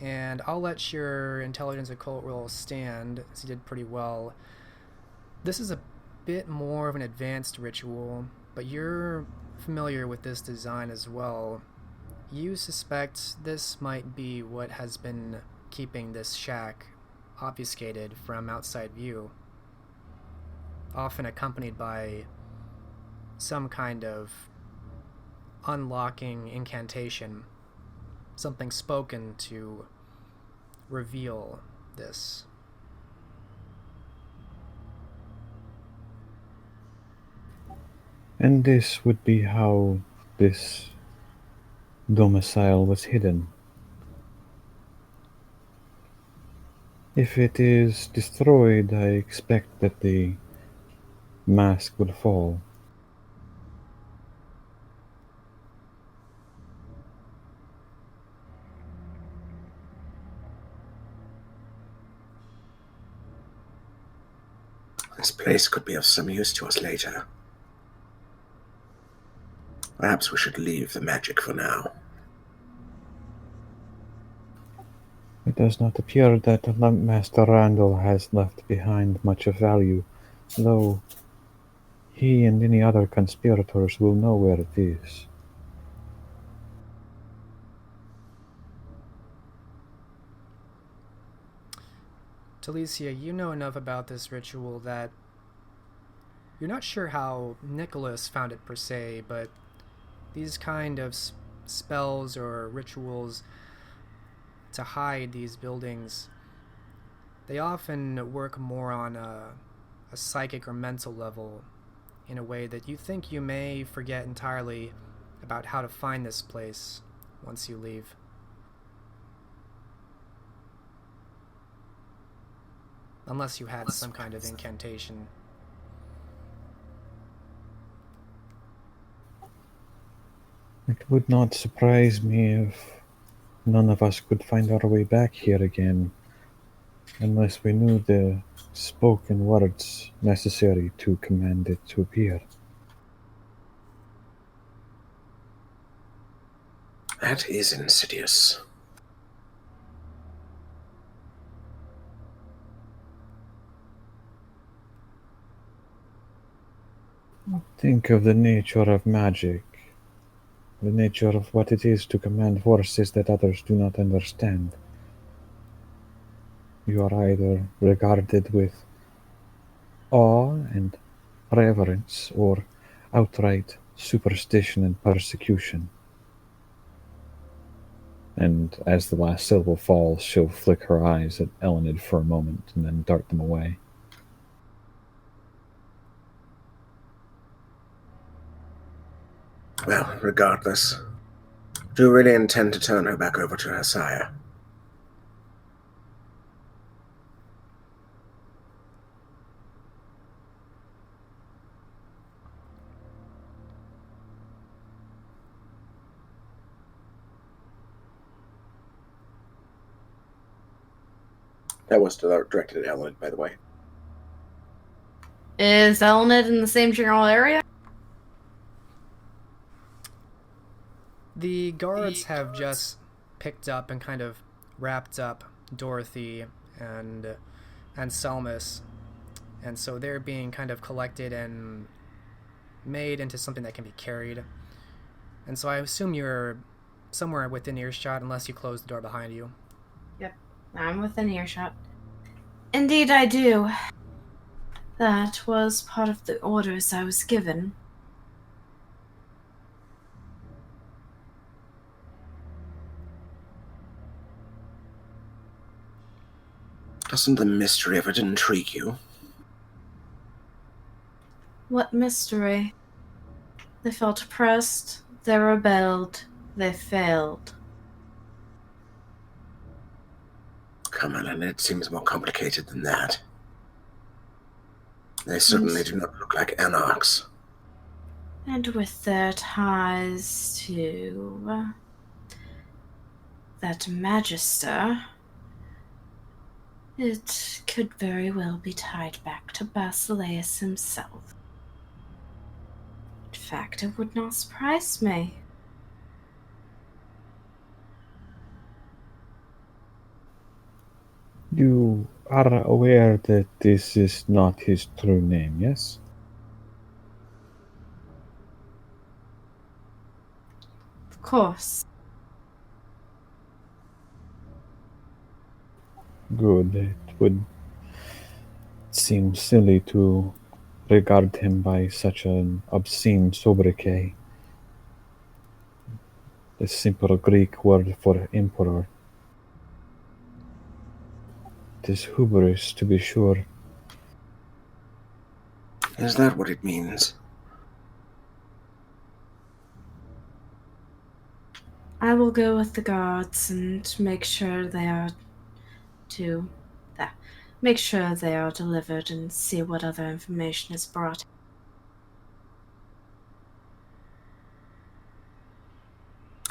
And I'll let your intelligence occult roll stand, as you did pretty well. This is a bit more of an advanced ritual, but you're familiar with this design as well. You suspect this might be what has been keeping this shack obfuscated from outside view, often accompanied by some kind of unlocking incantation, something spoken to reveal this. And this would be how this domicile was hidden. If it is destroyed, I expect that the mask will fall. This place could be of some use to us later. Perhaps we should leave the magic for now. It does not appear that Master Randall has left behind much of value, though he and any other conspirators will know where it is. Talicia, you know enough about this ritual that You're not sure how Nicholas found it per se, but these kind of spells or rituals to hide these buildings, they often work more on a psychic or mental level in a way that you think you may forget entirely about how to find this place once you leave. Unless you had some kind of incantation. It would not surprise me if none of us could find our way back here again, unless we knew the spoken words necessary to command it to appear. That is insidious. Think of the nature of magic, the nature of what it is to command forces that others do not understand. You are either regarded with awe and reverence, or outright superstition and persecution. And as the last syllable falls, she'll flick her eyes at Elenid for a moment and then dart them away. Well, regardless, do you really intend to turn her back over to her sire? That was directed at Ellen, by the way. Is Elned in the same general area? The guards have just picked up and kind of wrapped up Dorothy and Selmus, and so they're being kind of collected and made into something that can be carried. And so I assume you're somewhere within earshot unless you close the door behind you. Yep, I'm within earshot. Indeed I do. That was part of the orders I was given. Doesn't the mystery of it intrigue you? What mystery? They felt oppressed, they rebelled, they failed. Come on, and it seems more complicated than that. They certainly do not look like anarchs. And with their ties to that magister, it could very well be tied back to Basileus himself. In fact, it would not surprise me. You are aware that this is not his true name, yes? Of course. Good. It would seem silly to regard him by such an obscene sobriquet. The simple Greek word for emperor. It is hubris, to be sure. Is that what it means? I will go with the guards and make sure they are delivered and see what other information is brought.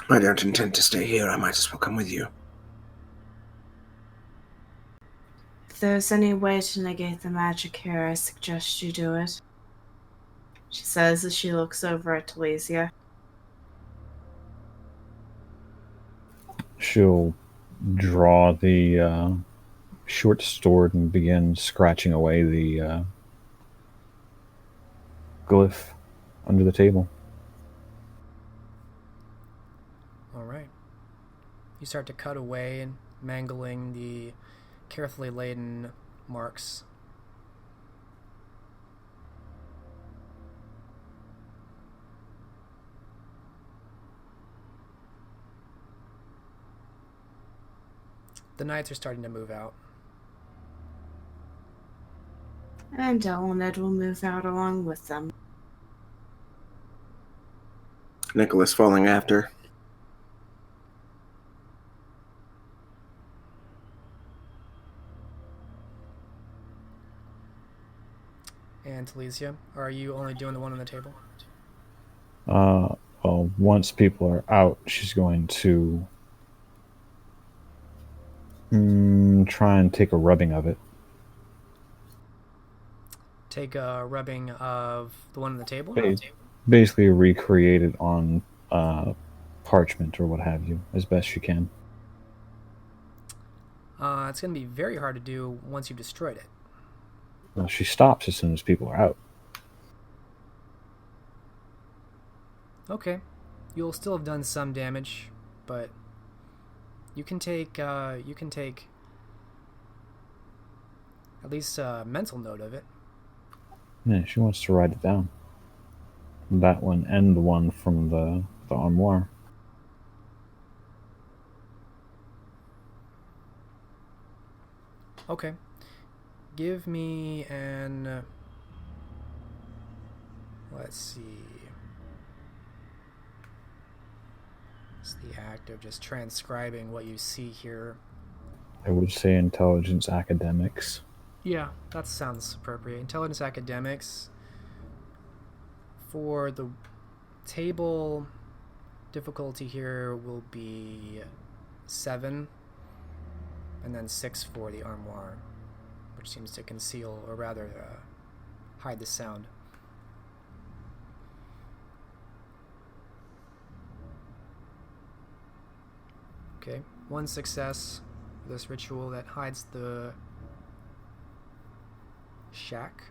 I don't intend to stay here. I might as well come with you. If there's any way to negate the magic here, I suggest you do it. She says as she looks over at Telesia. She'll draw the short sword and begin scratching away the glyph under the table. Alright. You start to cut away and mangling the carefully laden marks. the knights are starting to move out. And Elned will move out along with them. Nicholas falling after. And Talicia, are you only doing the one on the table? Well, once people are out, she's going to try and take a rubbing of it. Take a rubbing of the one on the table? Basically recreate it on parchment or what have you, as best you can. It's going to be very hard to do once you've destroyed it. Well, she stops as soon as people are out. Okay. You'll still have done some damage, but you can take at least a mental note of it. Yeah, she wants to write it down. That one and the one from the armoire. Okay. Give me an... let's see. It's the act of just transcribing what you see here. I would say intelligence academics. Yeah, that sounds appropriate. Intelligence academics. For the table, difficulty here will be 7, and then 6 for the armoire, which seems to conceal, or rather hide the sound. Okay, 1 success for this ritual that hides the shack.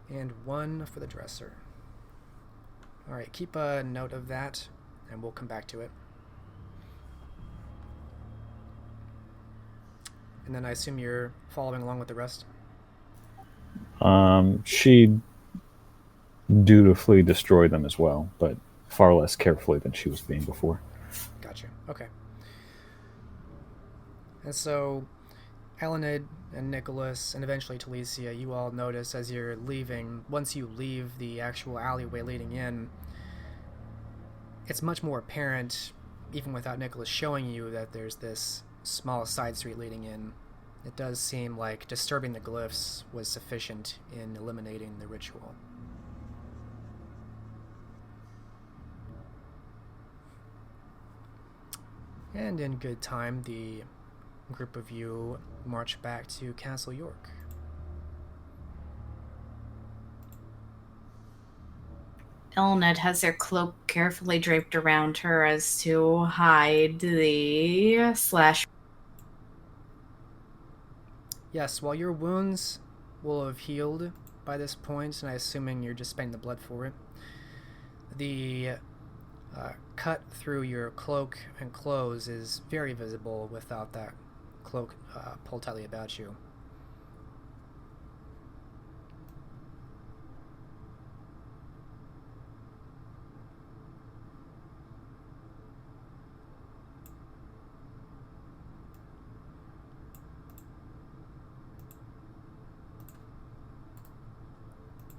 And 1 for the dresser. Alright, keep a note of that, and we'll come back to it. And then I assume you're following along with the rest? She dutifully destroyed them as well, but far less carefully than she was being before. Gotcha. Okay. And so, Elenid and Nicholas, and eventually Talicia, you all notice as you're leaving, once you leave the actual alleyway leading in, it's much more apparent, even without Nicholas showing you, that there's this small side street leading in. It does seem like disturbing the glyphs was sufficient in eliminating the ritual. And in good time, the group of you march back to Castle York. Elned has her cloak carefully draped around her as to hide the slash. Yes, while your wounds will have healed by this point, and I'm assuming you're just spending the blood for it, the cut through your cloak and clothes is very visible without that cloak pulled tightly about you.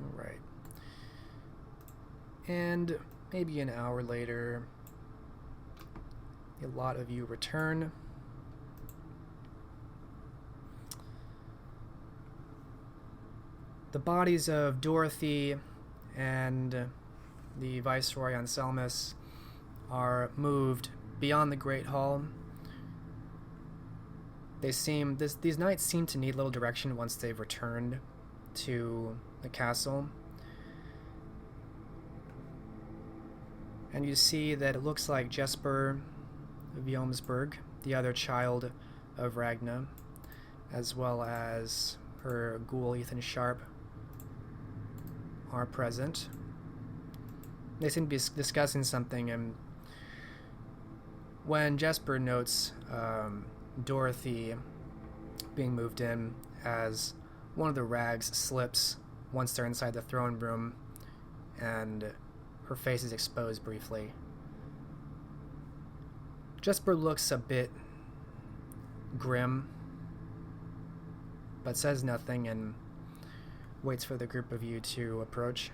Alright. And maybe an hour later, a lot of you return. The bodies of Dorothy and the Viceroy Anselmus are moved beyond the Great Hall. These knights seem to need little direction once they've returned to the castle. And you see that it looks like Jesper of Jomsburg, the other child of Ragna, as well as her ghoul Ethan Sharp, are present. They seem to be discussing something, and when Jesper notes Dorothy being moved in as one of the rags slips once they're inside the throne room, and her face is exposed briefly. Jesper looks a bit grim, but says nothing and waits for the group of you to approach.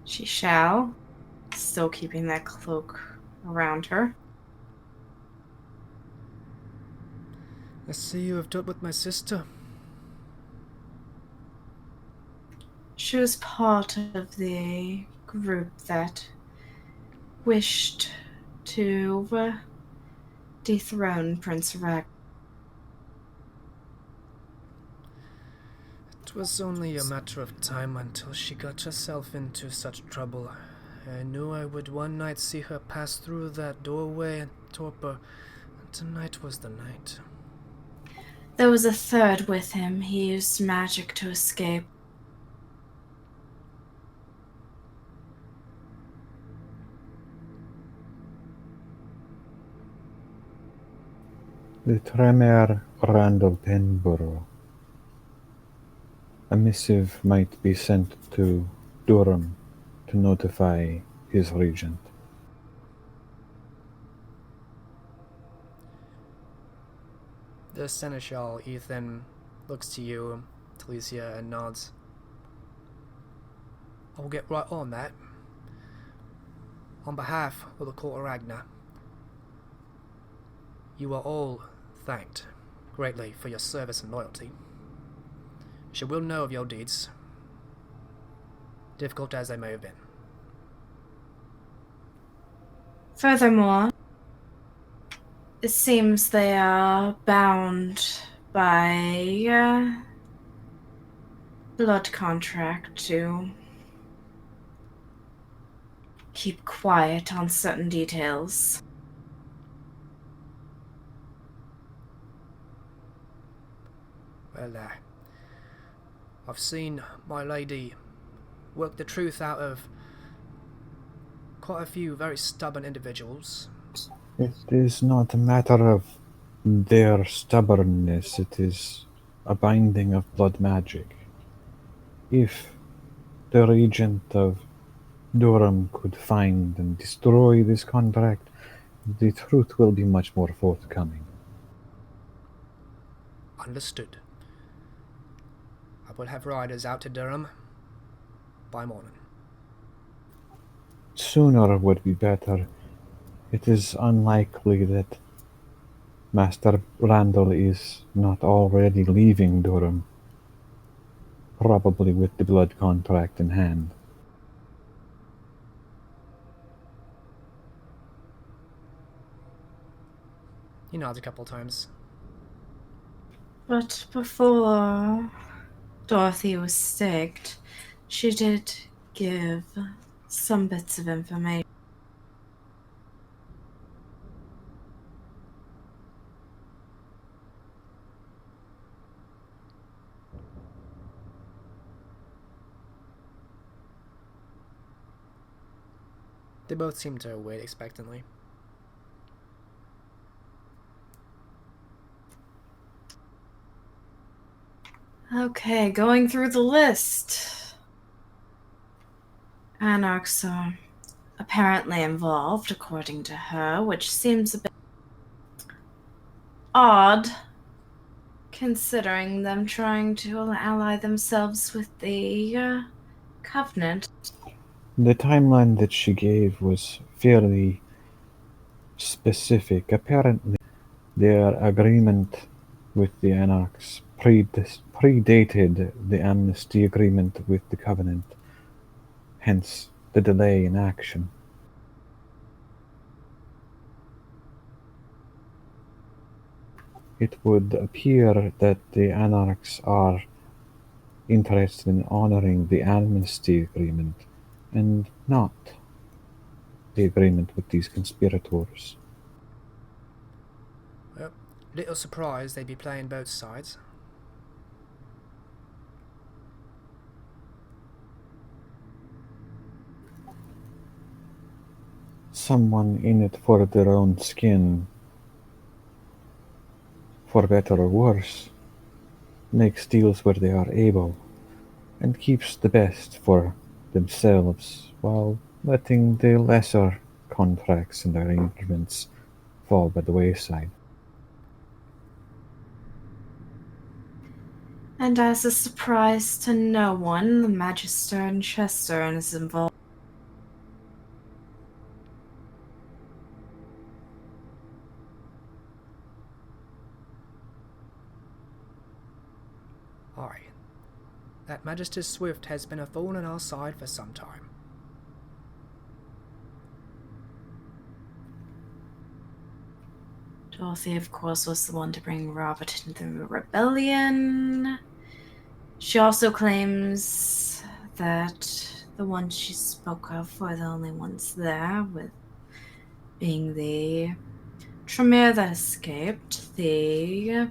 She shall, still keeping that cloak around her. I see you have dealt with my sister. She was part of the group that wished to dethrone Prince Rag. It was only a matter of time until she got herself into such trouble. I knew I would one night see her pass through that doorway in torpor, and tonight was the night. There was a third with him. He used magic to escape. The Tremere Randall Penborough. A missive might be sent to Durham to notify his regent. The Seneschal, Ethan, looks to you, Talicia, and nods. I will get right on that. On behalf of the court of Ragnar, you are all thanked greatly for your service and loyalty. She will know of your deeds, difficult as they may have been. Furthermore, it seems they are bound by blood contract to keep quiet on certain details. Well, I've seen my lady work the truth out of quite a few very stubborn individuals. It is not a matter of their stubbornness, it is a binding of blood magic. If the regent of Durham could find and destroy this contract, the truth will be much more forthcoming. Understood. I will have riders out to Durham by morning. Sooner would be better. It is unlikely that Master Randall is not already leaving Durham, probably with the blood contract in hand. He nods a couple times. But before Dorothy was staked, she did give some bits of information. They both seem to wait expectantly. Okay, going through the list. Anarchs are apparently involved, according to her, which seems a bit odd, considering them trying to ally themselves with the Covenant. The timeline that she gave was fairly specific. Apparently, their agreement with the Anarchs predated the amnesty agreement with the Covenant, hence the delay in action. It would appear that the Anarchs are interested in honoring the amnesty agreement and not the agreement with these conspirators. Well, little surprised they'd be playing both sides. Someone in it for their own skin for better or worse, makes deals where they are able, and keeps the best for themselves, while letting the lesser contracts and arrangements fall by the wayside. And as a surprise to no one, the Magister and Chester is involved. Aye. That Magister Swift has been a thorn on our side for some time. Dorothy, of course, was the one to bring Robert into the rebellion. She also claims that the ones she spoke of were the only ones there, with being the Tremere that escaped, the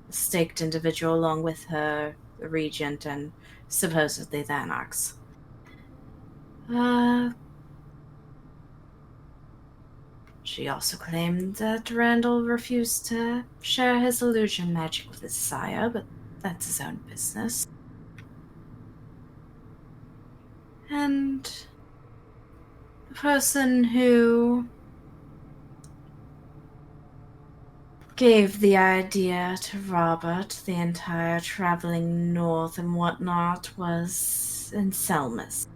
staked individual along with her, the regent, and supposedly the anarchs. She also claimed that Randall refused to share his illusion magic with his sire, but that's his own business. And the person who gave the idea to Robert, the entire traveling north and whatnot, was Anselmus.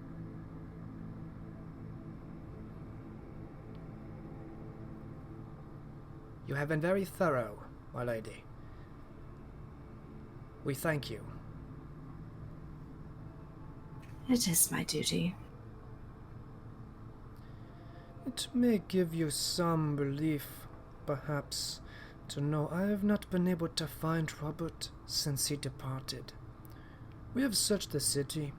You have been very thorough, my lady. We thank you. It is my duty. It may give you some relief, perhaps, to know I have not been able to find Robert since he departed. We have searched the city.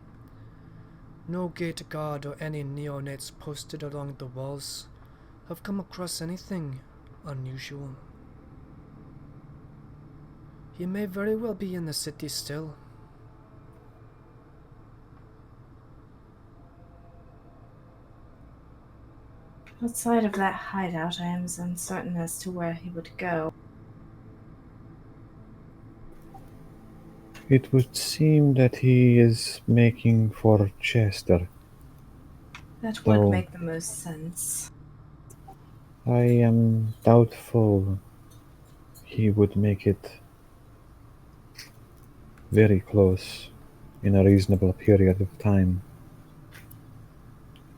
No gate guard or any neonates posted along the walls have come across anything unusual. He may very well be in the city still. Outside of that hideout, I am uncertain as to where he would go. It would seem that he is making for Chester. That would So- make the most sense. I am doubtful he would make it very close in a reasonable period of time.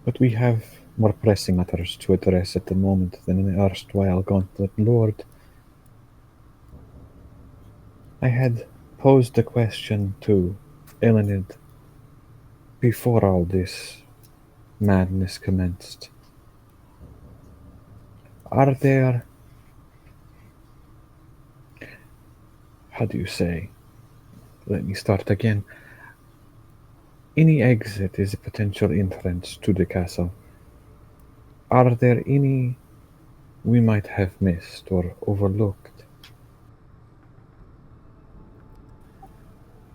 But we have more pressing matters to address at the moment than an erstwhile Gauntlet Lord. I had posed the question to Elenid before all this madness commenced. Are there, how do you say? Let me start again. Any exit is a potential entrance to the castle. Are there any we might have missed or overlooked?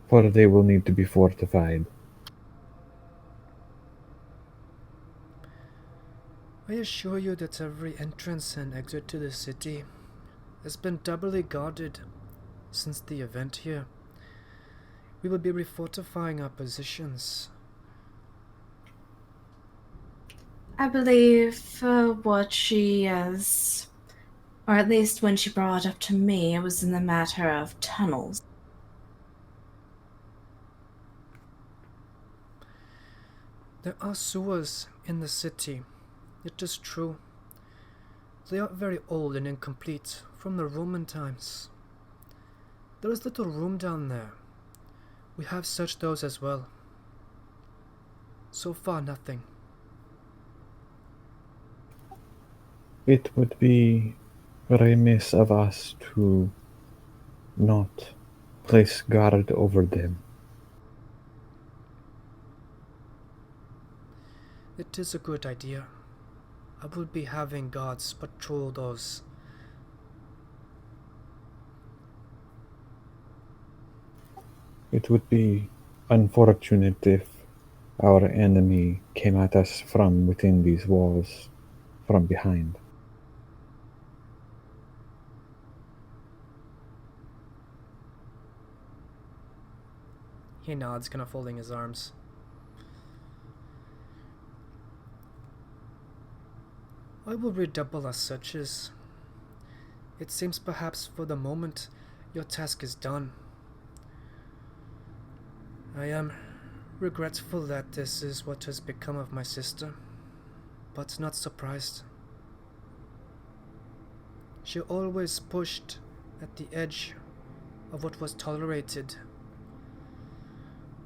For they will need to be fortified. I assure you that every entrance and exit to the city has been doubly guarded since the event here. We will be refortifying our positions. I believe what she is, or at least when she brought it up to me, it was in the matter of tunnels. There are sewers in the city, it is true. They are very old and incomplete from the Roman times. There is little room down there. We have searched those as well. So far, nothing. It would be remiss of us to not place guard over them. It is a good idea. I will be having guards patrol those. It would be unfortunate if our enemy came at us from within these walls, from behind. He nods, kind of folding his arms. I will redouble our searches. It seems perhaps for the moment your task is done. I am regretful that this is what has become of my sister, but not surprised. She always pushed at the edge of what was tolerated.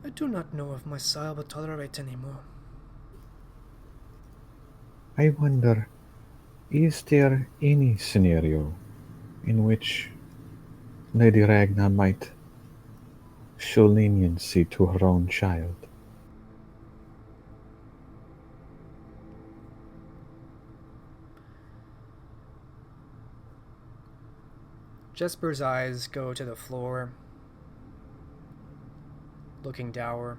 I do not know if my sire will tolerate anymore. I wonder, is there any scenario in which Lady Ragnar might show leniency to her own child? Jesper's eyes go to the floor, looking dour.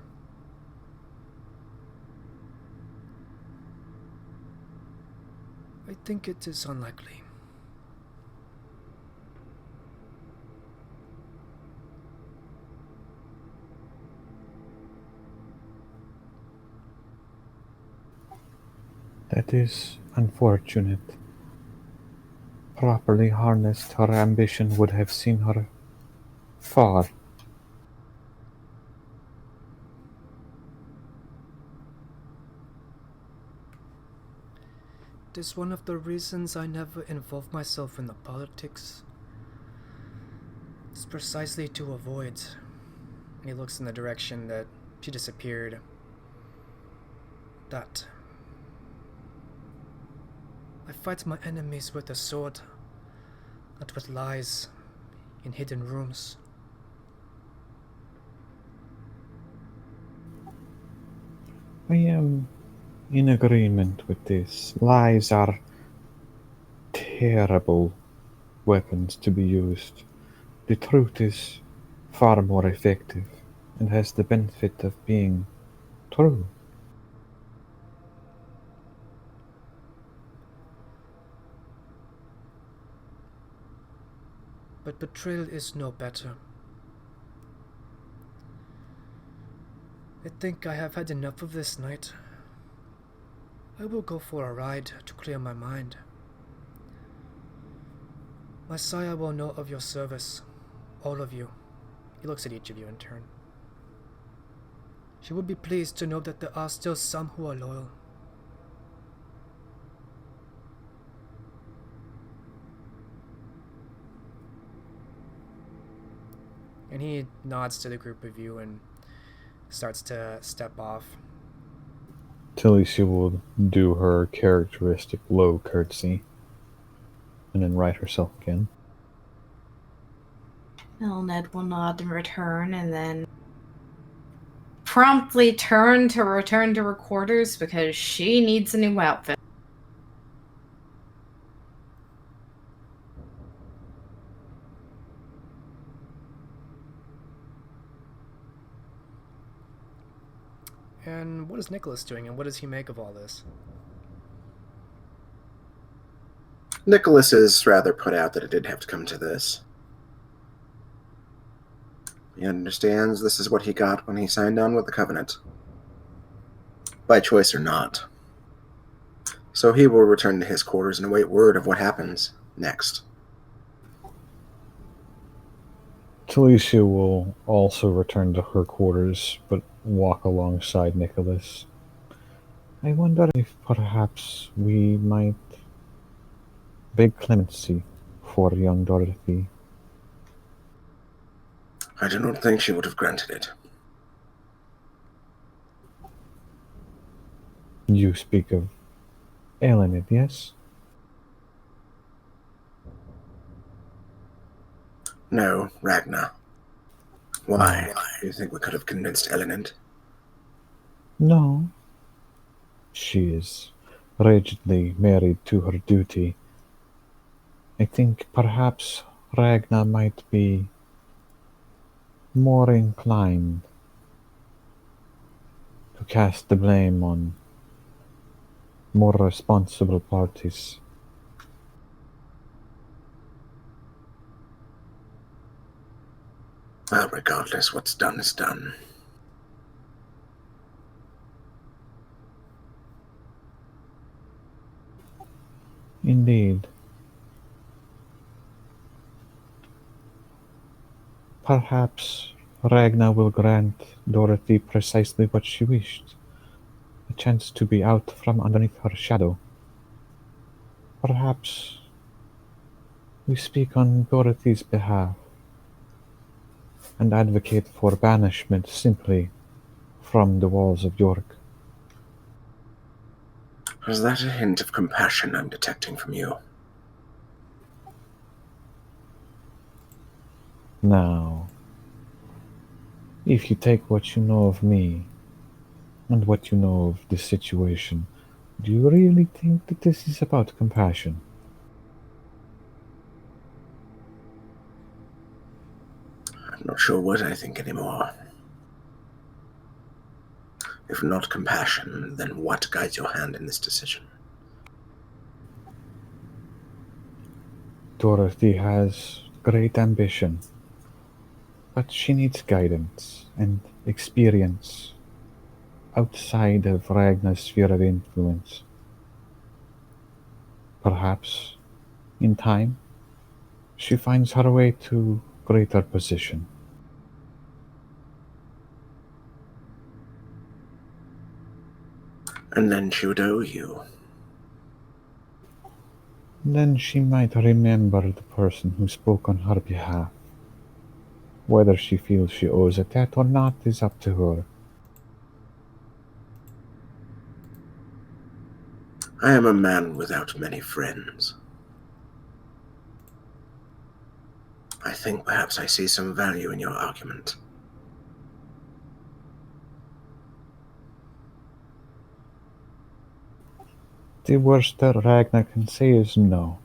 I think it is unlikely. That is unfortunate. Properly harnessed, her ambition would have seen her far. It is one of the reasons I never involve myself in the politics. It's precisely to avoid. And he looks in the direction that she disappeared. That. I fight my enemies with a sword, not with lies in hidden rooms. I am in agreement with this. Lies are terrible weapons to be used. The truth is far more effective and has the benefit of being true. But betrayal is no better. I think I have had enough of this night. I will go for a ride to clear my mind. My sire will know of your service, all of you. He looks at each of you in turn. She will be pleased to know that there are still some who are loyal. And he nods to the group of you and starts to step off. Talicia will do her characteristic low curtsy and then right herself again. Ned will nod in return and then promptly return to her quarters because she needs a new outfit. And what is Nicholas doing, and what does he make of all this? Nicholas is rather put out that it did have to come to this. He understands this is what he got when he signed on with the Covenant. By choice or not. So he will return to his quarters and await word of what happens next. Talicia will also return to her quarters, but walk alongside Nicholas. I wonder if perhaps we might beg clemency for young Dorothy. I do not think she would have granted it. You speak of Elenid, yes? No, Ragnar. Why? Do you think we could have convinced Elenid? No. She is rigidly married to her duty. I think perhaps Ragnar might be more inclined to cast the blame on more responsible parties. Well, regardless, what's done is done. Indeed. Perhaps Ragna will grant Dorothy precisely what she wished, a chance to be out from underneath her shadow. Perhaps we speak on Dorothy's behalf and advocate for banishment simply from the walls of York. Is that a hint of compassion I'm detecting from you? Now, if you take what you know of me and what you know of this situation, do you really think that this is about compassion? I'm not sure what I think anymore. If not compassion, then what guides your hand in this decision? Dorothy has great ambition, but she needs guidance and experience outside of Ragnar's sphere of influence. Perhaps, in time, she finds her way to greater position. And then she would owe you. Then she might remember the person who spoke on her behalf. Whether she feels she owes a debt or not is up to her. I am a man without many friends. I think perhaps I see some value in your argument. The worst that Ragnar can say is no.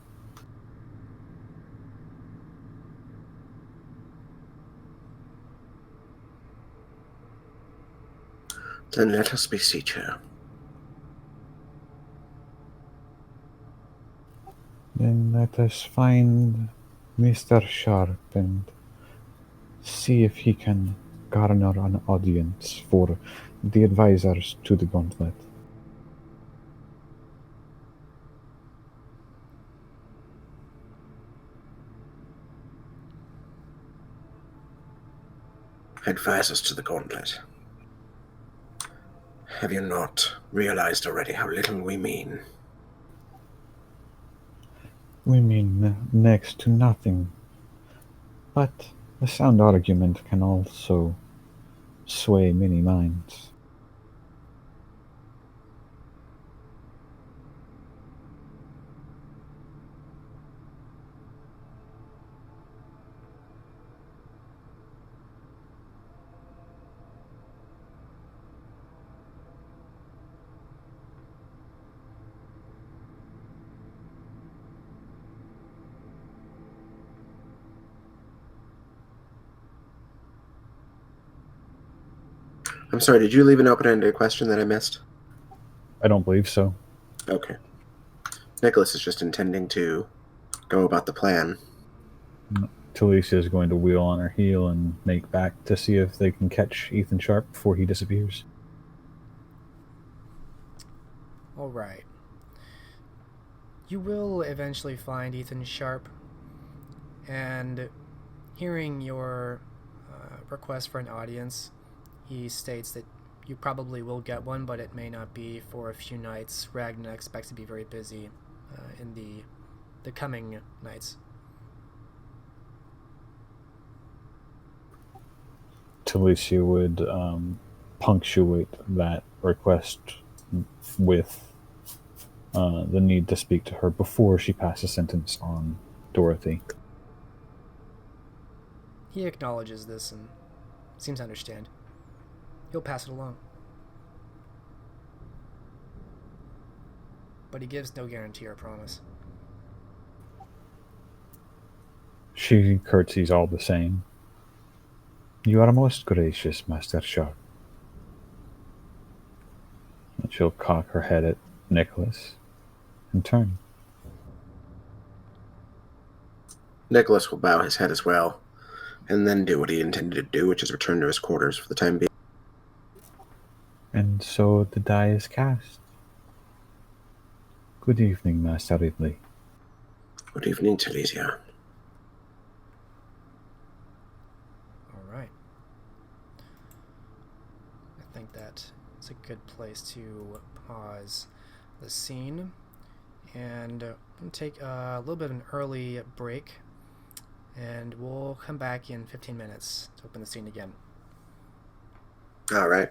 Then let us beseech her. Then let us find Mr. Sharp and see if he can garner an audience for the advisors to the gauntlet. Advise us to the gauntlet. Have you not realized already how little we mean? We mean next to nothing, but a sound argument can also sway many minds. I'm sorry, did you leave an open-ended question that I missed? I don't believe so. Okay. Nicholas is just intending to go about the plan. Talisa is going to wheel on her heel and make back to see if they can catch Ethan Sharp before he disappears. All right. You will eventually find Ethan Sharp, and hearing your request for an audience, he states that you probably will get one, but it may not be for a few nights. Ragnar expects to be very busy in the coming nights. Talisa would punctuate that request with the need to speak to her before she passes sentence on Dorothy. He acknowledges this and seems to understand. He'll pass it along. But he gives no guarantee or promise. She curtsies all the same. You are most gracious, Master Sharp. And she'll cock her head at Nicholas and turn. Nicholas will bow his head as well, and then do what he intended to do, which is return to his quarters for the time being. And so the die is cast. Good evening, Master Ridley. Good evening, Telesia. All right. I think that is a good place to pause the scene and take a little bit of an early break, and we'll come back in 15 minutes to open the scene again. All right.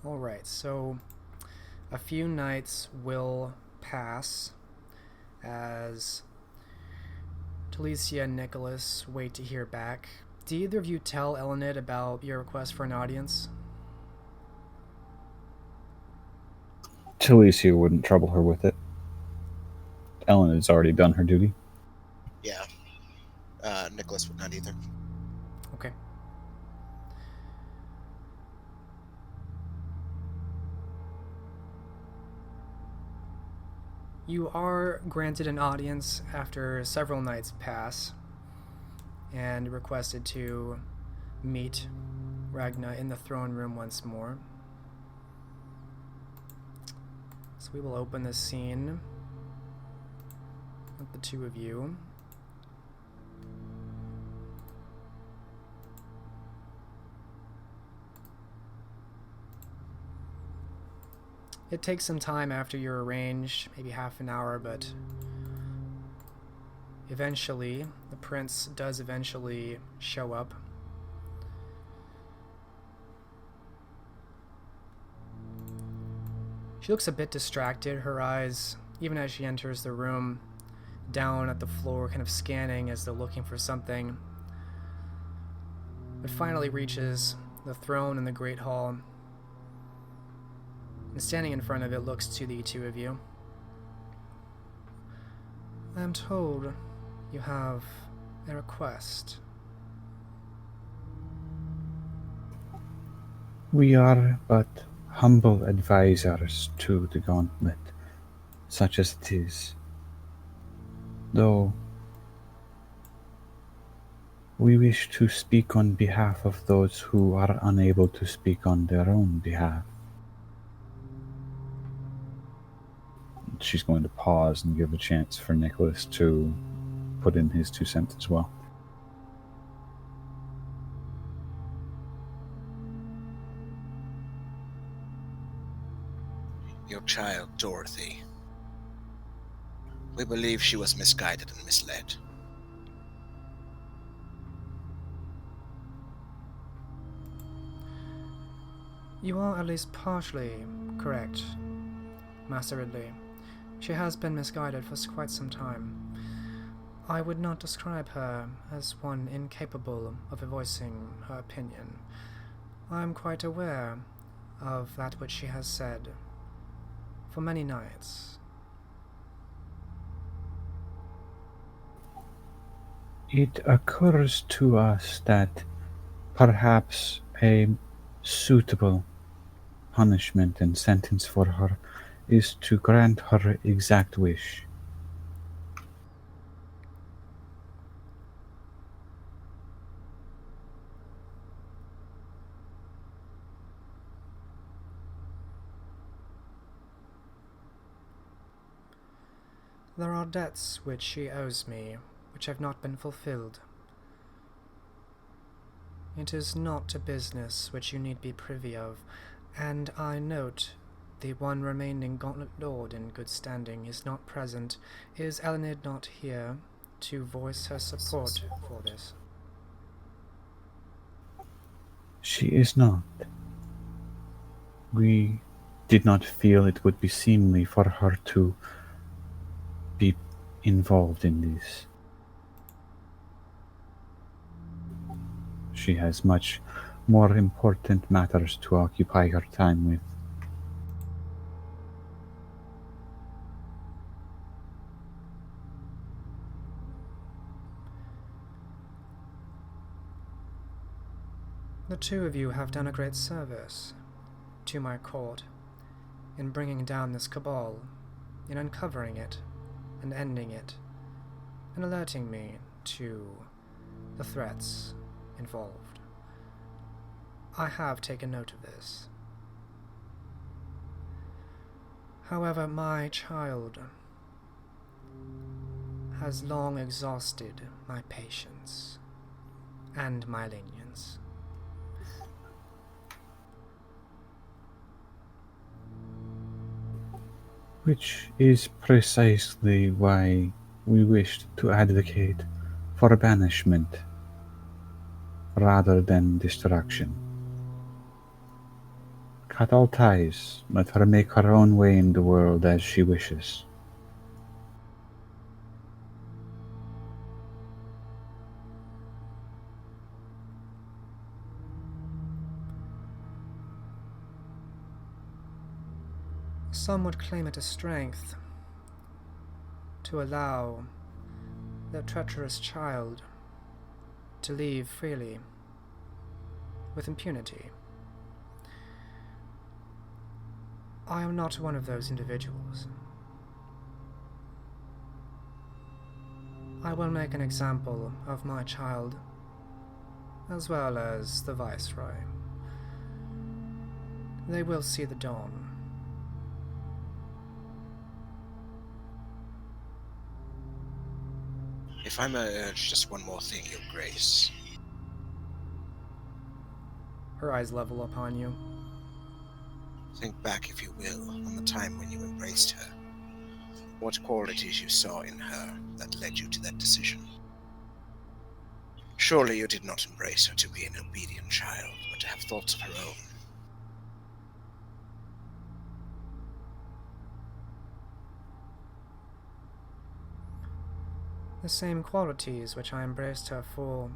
Alright, so a few nights will pass as Telesia and Nicholas wait to hear back. Do either of you tell Elenid about your request for an audience? Telesia wouldn't trouble her with it. Ellen has already done her duty. Yeah. Nicholas would not either. Okay. You are granted an audience after several nights pass and requested to meet Ragna in the throne room once more. So we will open this scene with the two of you. It takes some time after you're arranged, maybe half an hour, but eventually, the prince does eventually show up. She looks a bit distracted, her eyes, even as she enters the room, down at the floor, kind of scanning as though looking for something. But finally reaches the throne in the Great Hall, and standing in front of it looks to the two of you. I am told you have a request. We are but humble advisors to the gauntlet, such as it is. Though we wish to speak on behalf of those who are unable to speak on their own behalf. She's going to pause and give a chance for Nicholas to put in his 2 cents as well. Your child, Dorothy. We believe she was misguided and misled. You are at least partially correct, Master Ridley. She has been misguided for quite some time. I would not describe her as one incapable of voicing her opinion. I am quite aware of that which she has said for many nights. It occurs to us that perhaps a suitable punishment and sentence for her is to grant her exact wish. There are debts which she owes me, which have not been fulfilled. It is not a business which you need be privy of, and I note the one remaining Gauntlet Lord in good standing is not present. Is Elenid not here to voice her support for this? She is not. We did not feel it would be seemly for her to be involved in this. She has much more important matters to occupy her time with. The two of you have done a great service to my court in bringing down this cabal, in uncovering it and ending it, and alerting me to the threats involved. I have taken note of this. However, my child has long exhausted my patience and my lenience. Which is precisely why we wished to advocate for banishment rather than destruction. Cut all ties, let her make her own way in the world as she wishes. Some would claim it a strength to allow their treacherous child to leave freely with impunity. I am not one of those individuals. I will make an example of my child, as well as the Viceroy. They will see the dawn. If I may urge just one more thing, Your Grace. Her eyes level upon you. Think back, if you will, on the time when you embraced her. What qualities you saw in her that led you to that decision. Surely you did not embrace her to be an obedient child, but to have thoughts of her own. The same qualities which I embraced her for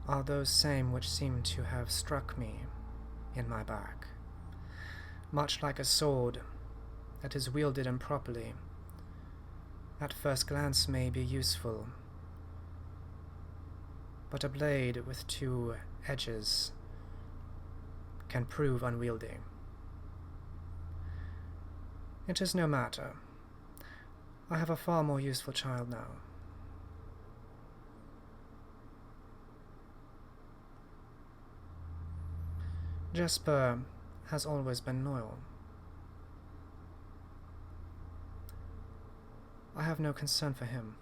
are those same which seem to have struck me in my back. Much like a sword that is wielded improperly, at first glance may be useful, but a blade with two edges can prove unwieldy. It is no matter. I have a far more useful child now. Jesper has always been loyal. I have no concern for him.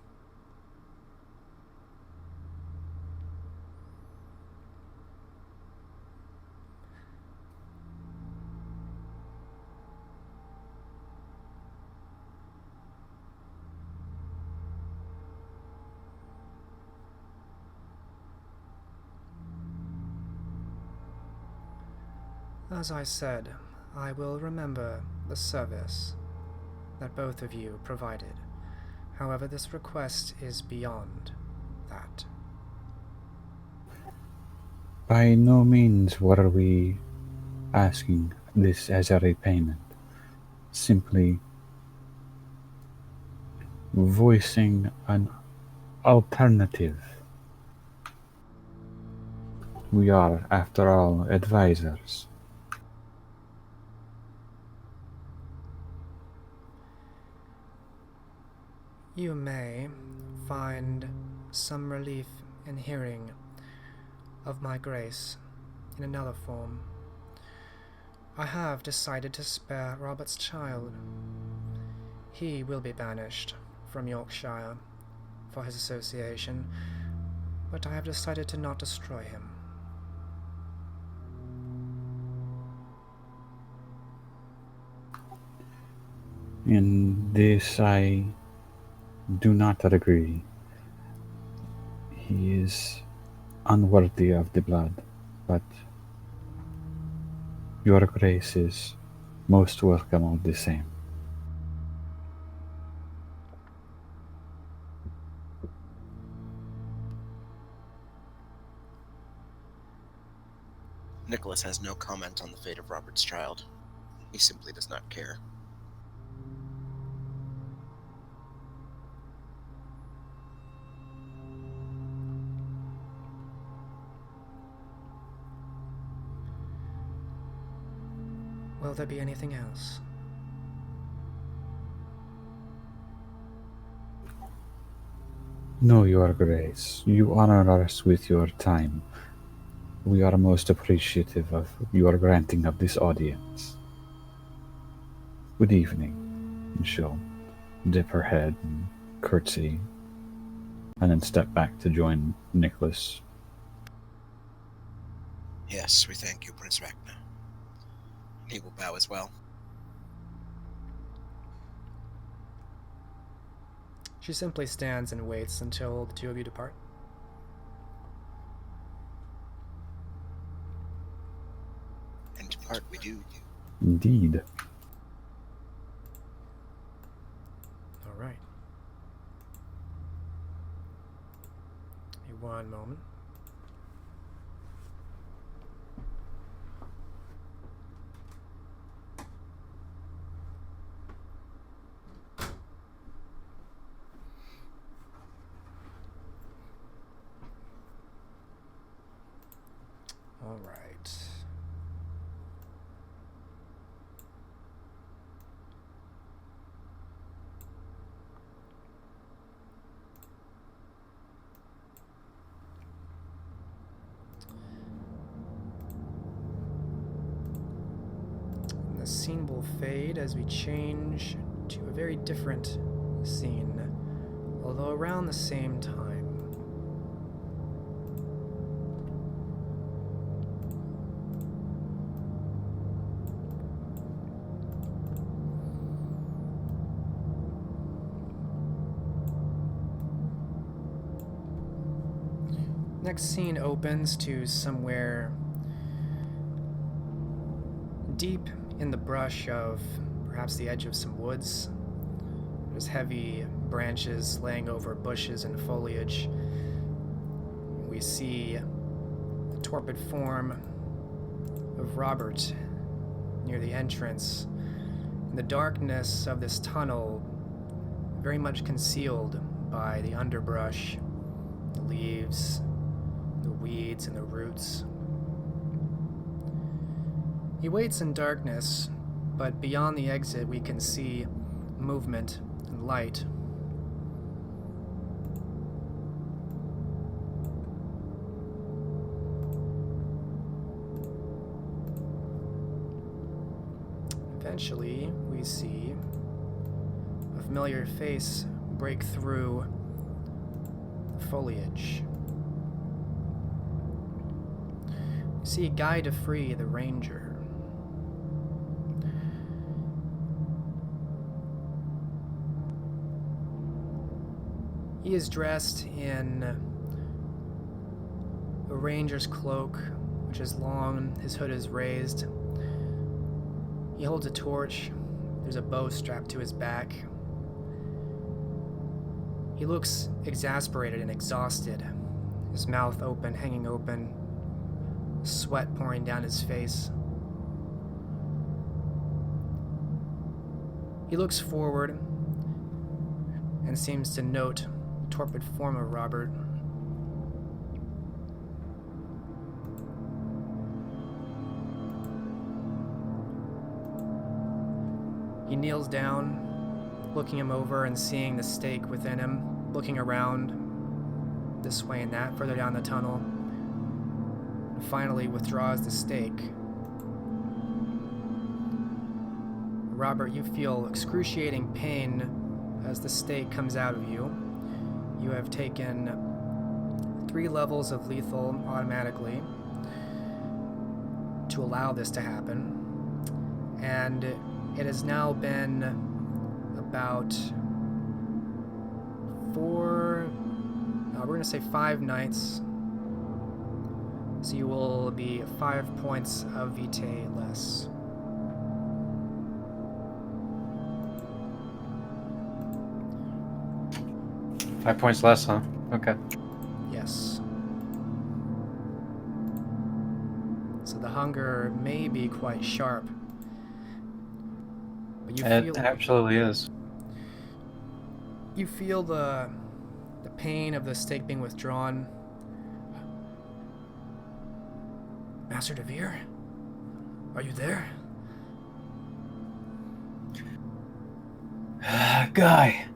As I said, I will remember the service that both of you provided. However, this request is beyond that. By no means were we asking this as a repayment, simply voicing an alternative. We are, after all, advisors. You may find some relief in hearing of my grace in another form. I have decided to spare Robert's child. He will be banished from Yorkshire for his association, but I have decided to not destroy him. In this I do not agree. He is unworthy of the blood, but your grace is most welcome all the same. Nicholas has no comment on the fate of Robert's child. He simply does not care. Will there be anything else? No, Your Grace. You honor us with your time. We are most appreciative of your granting of this audience. Good evening. And she'll dip her head and curtsy, and then step back to join Nicholas. Yes, we thank you, Prince Ragnar. He will bow as well. She simply stands and waits until the two of you depart. And depart we do. Indeed. All right. Give me one moment. All right. And the scene will fade as we change to a very different scene, although around the same time. Next scene opens to somewhere deep in the brush of perhaps the edge of some woods. There's heavy branches laying over bushes and foliage. We see the torpid form of Robert near the entrance. In the darkness of this tunnel, very much concealed by the underbrush, the leaves, the weeds, and the roots. He waits in darkness, but beyond the exit we can see movement and light. Eventually, we see a familiar face break through the foliage. We see Guy DeFree, the ranger. He is dressed in a ranger's cloak, which is long, his hood is raised. He holds a torch. There's a bow strapped to his back. He looks exasperated and exhausted, his mouth open, hanging open, sweat pouring down his face. He looks forward and seems to note the torpid form of Robert. He kneels down, looking him over and seeing the stake within him, looking around this way and that, further down the tunnel, and finally withdraws the stake. Robert, you feel excruciating pain as the stake comes out of you. You have taken 3 levels of lethal automatically to allow this to happen, and it has now been about 5 nights, so you will be 5 points of vitae less. Five points less, huh? Okay. Yes. So the hunger may be quite sharp, but you It feel absolutely is. you feel the pain of the stake being withdrawn. Master DeVere, are you there? Guy.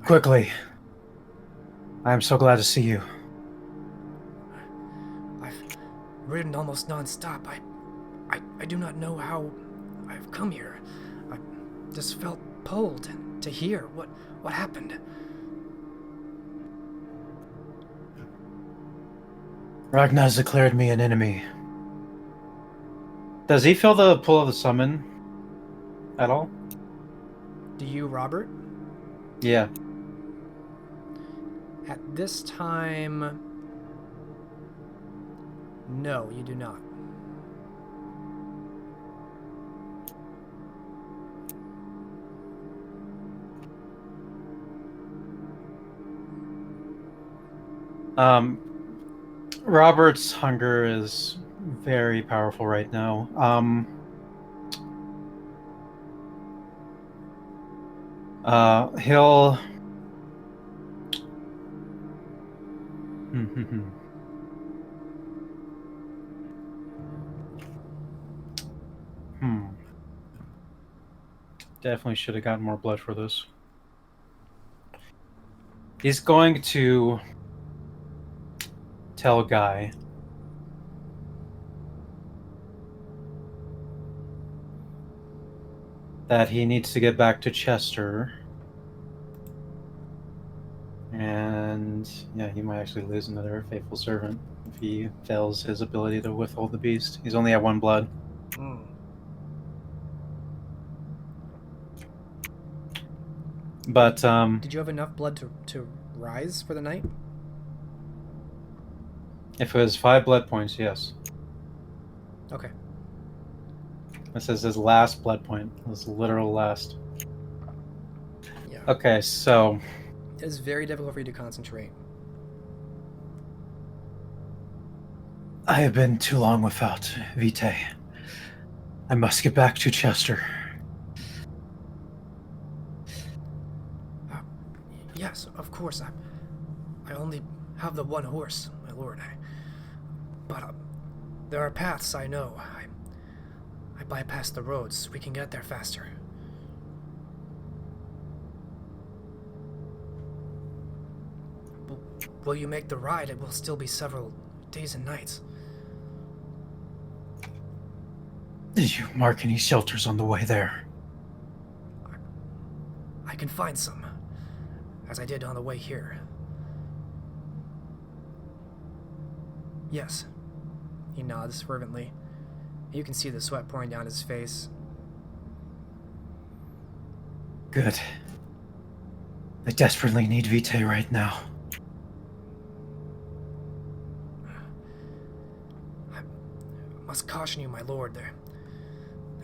Quickly. I am so glad to see you. I've ridden almost non-stop. I do not know how I've come here. I just felt pulled to hear what happened. Ragnar's declared me an enemy. Does he feel the pull of the summon at all? Do you, Robert? Yeah. At this time, no, you do not. Robert's hunger is very powerful right now. He'll... Definitely should have gotten more blood for this. He's going to tell Guy that he needs to get back to Chester. And yeah, he might actually lose another faithful servant if he fails his ability to withhold the beast. He's only at 1 blood. But Did you have enough blood to rise for the night? if it was 5 blood points, yes. Okay. This is his last blood point. His literal last. Yeah. Okay, so It is very difficult for you to concentrate. I have been too long without Vitae. I must get back to Chester. Yes, of course. I only have the 1 horse, my lord. But there are paths I know. I bypass the roads. We can get there faster. Will you make the ride? It will still be several days and nights. Did you mark any shelters on the way there? I can find some, as I did on the way here. Yes. He nods fervently. You can see the sweat pouring down his face. Good. I desperately need Vitae right now. I must caution you, my lord. There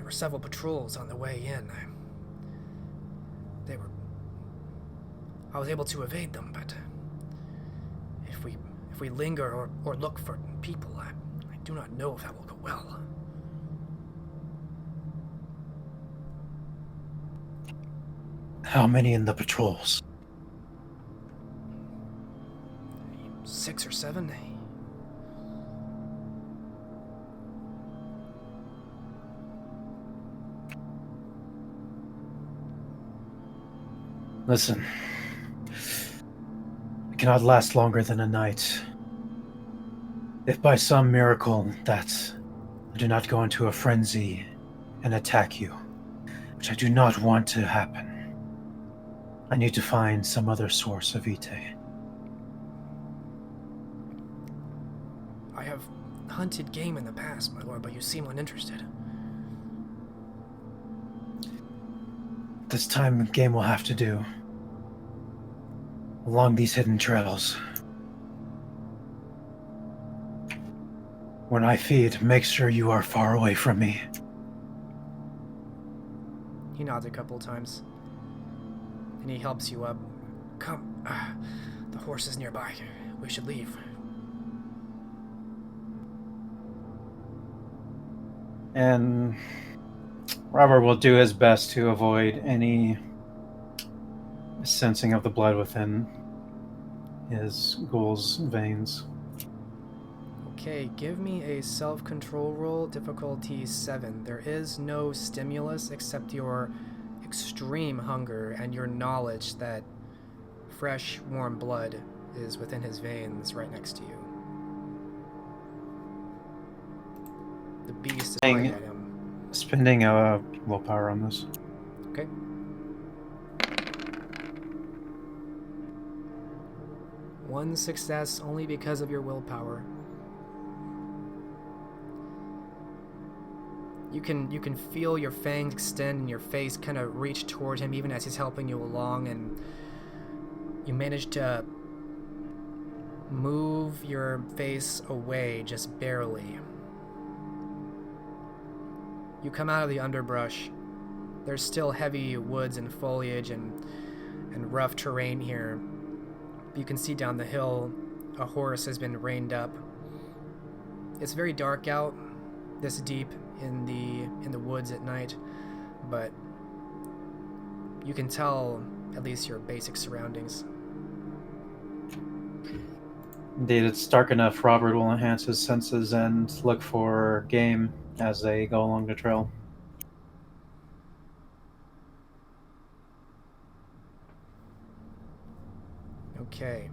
were several patrols on the way in. I was able to evade them, but if we linger or look for people, I do not know if that will go well. How many in the patrols? 6 or 7? Listen. I cannot last longer than a night. If by some miracle that I do not go into a frenzy and attack you, which I do not want to happen, I need to find some other source of Vitae. I have hunted game in the past, my lord, but you seem uninterested. This time, game will have to do. Along these hidden trails. When I feed, make sure you are far away from me. He nods a couple times. And he helps you up. Come. The horse is nearby. We should leave. And Robert will do his best to avoid any sensing of the blood within his ghoul's veins. Okay, give me a self-control roll, difficulty 7. There is no stimulus except your extreme hunger and your knowledge that fresh, warm blood is within his veins right next to you. The beast is biting at him. Spending willpower on this. Okay. One success only because of your willpower. You can feel your fangs extend and your face kind of reach toward him even as he's helping you along, and you manage to move your face away just barely. You come out of the underbrush. There's still heavy woods and foliage and rough terrain here. You can see down the hill a horse has been reined up. It's very dark out, this deep in the woods at night, but you can tell at least your basic surroundings. Indeed, it's dark enough. Robert will enhance his senses and look for game as they go along the trail. Okay.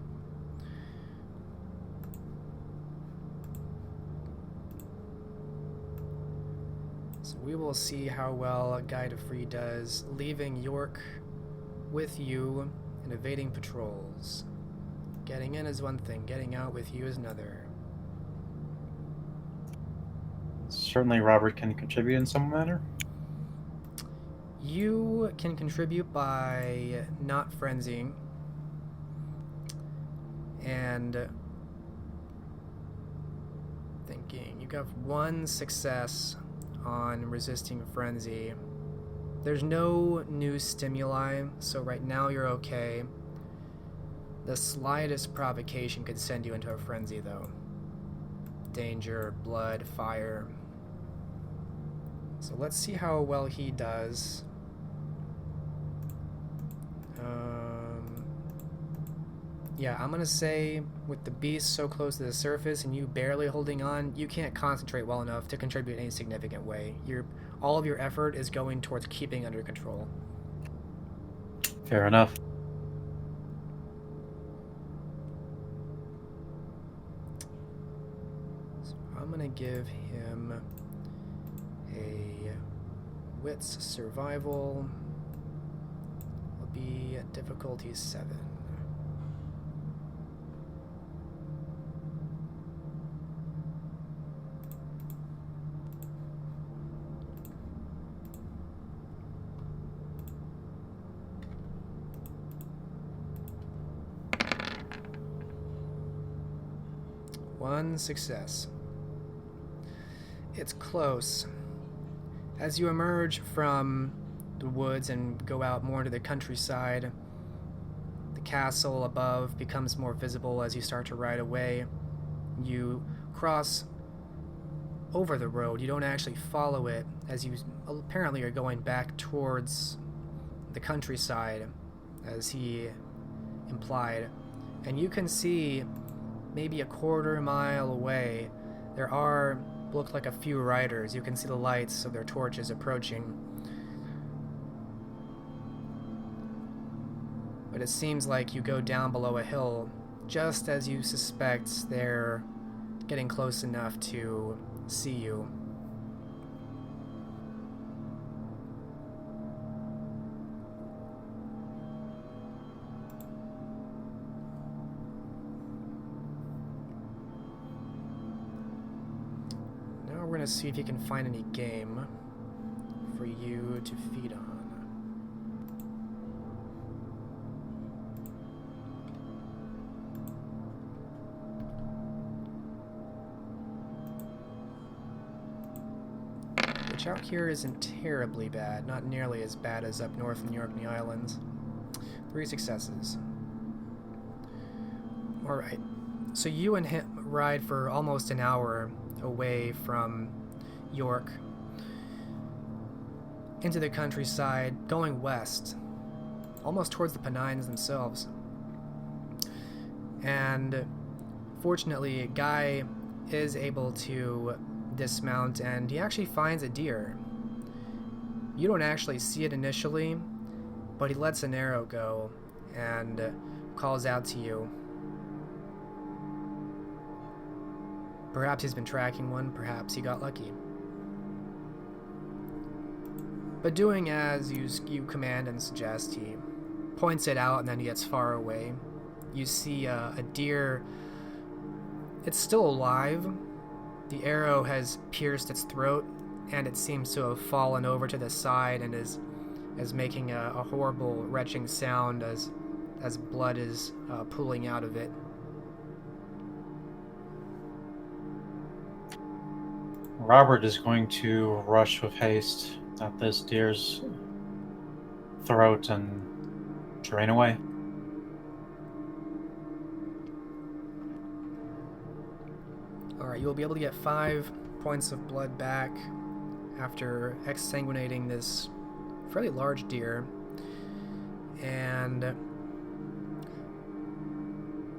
So we will see how well Guy de Free does, leaving York with you and evading patrols. Getting in is one thing, getting out with you is another. Certainly Robert can contribute in some manner. You can contribute by not frenzying and thinking. You got one success on resisting frenzy. There's no new stimuli, so right now you're okay. The slightest provocation could send you into a frenzy, though. Danger, blood, fire. So let's see how well he does. Yeah, I'm gonna say with the beast so close to the surface and you barely holding on, you can't concentrate well enough to contribute in any significant way. All of your effort is going towards keeping under control. Fair enough. So I'm gonna give him a wits survival. Will be at difficulty 7. One success. It's close. As you emerge from the woods and go out more into the countryside, the castle above becomes more visible as you start to ride away. You cross over the road. You don't actually follow it as you apparently are going back towards the countryside, as he implied. And you can see maybe a quarter mile away, there look like a few riders. You can see the lights of their torches approaching. But it seems like you go down below a hill just as you suspect they're getting close enough to see you. We're going to see if you can find any game for you to feed on. Which out here isn't terribly bad, not nearly as bad as up north in the Orkney Islands. 3 successes. Alright, so you and him ride for almost an hour away from York into the countryside, going west, almost towards the Pennines themselves. And fortunately, Guy is able to dismount, and he actually finds a deer. You don't actually see it initially, but he lets an arrow go and calls out to you. Perhaps he's been tracking one, perhaps he got lucky. But doing as you command and suggest, he points it out and then he gets far away. You see a deer. It's still alive. The arrow has pierced its throat, and it seems to have fallen over to the side and is making a horrible retching sound as blood is pooling out of it. Robert is going to rush with haste at this deer's throat and drain away. Alright, you will be able to get 5 points of blood back after exsanguinating this fairly large deer. And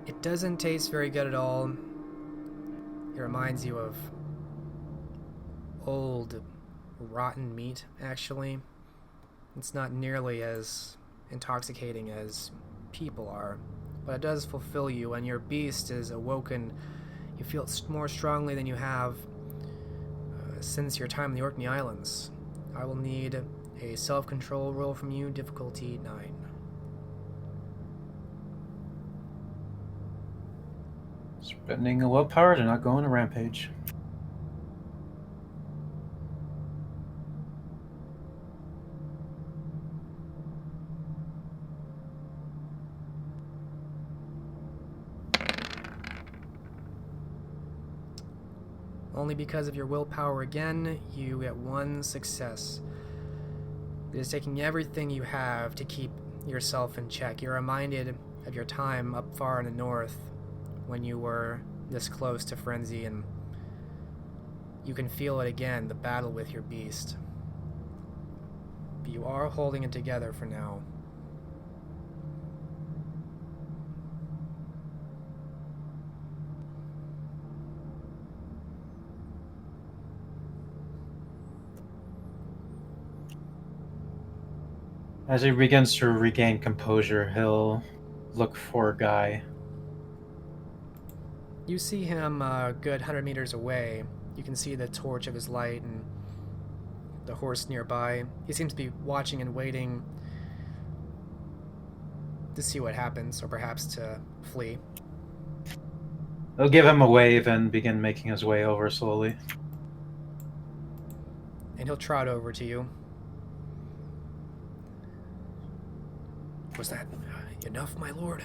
it doesn't taste very good at all. It reminds you of old, rotten meat, actually. It's not nearly as intoxicating as people are, but it does fulfill you, and your beast is awoken. You feel it more strongly than you have since your time in the Orkney Islands. I will need a self-control roll from you, difficulty 9. Spending a willpower to not go on a rampage. Only because of your willpower again, you get 1 success. It is taking everything you have to keep yourself in check. You're reminded of your time up far in the north when you were this close to frenzy, and you can feel it again, the battle with your beast. But you are holding it together for now. As he begins to regain composure, he'll look for a guy. You see him a good 100 meters away. You can see the torch of his light and the horse nearby. He seems to be watching and waiting to see what happens, or perhaps to flee. He'll give him a wave and begin making his way over slowly. And he'll trot over to you. Was that enough, my lord?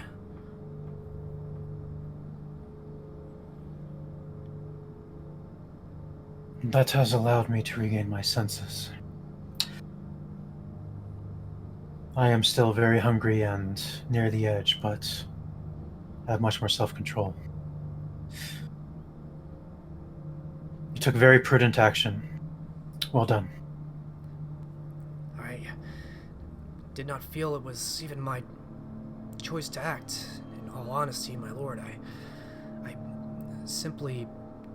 That has allowed me to regain my senses. I am still very hungry and near the edge, but I have much more self-control. You took very prudent action. Well done. I did not feel it was even my choice to act. In all honesty, my lord, I simply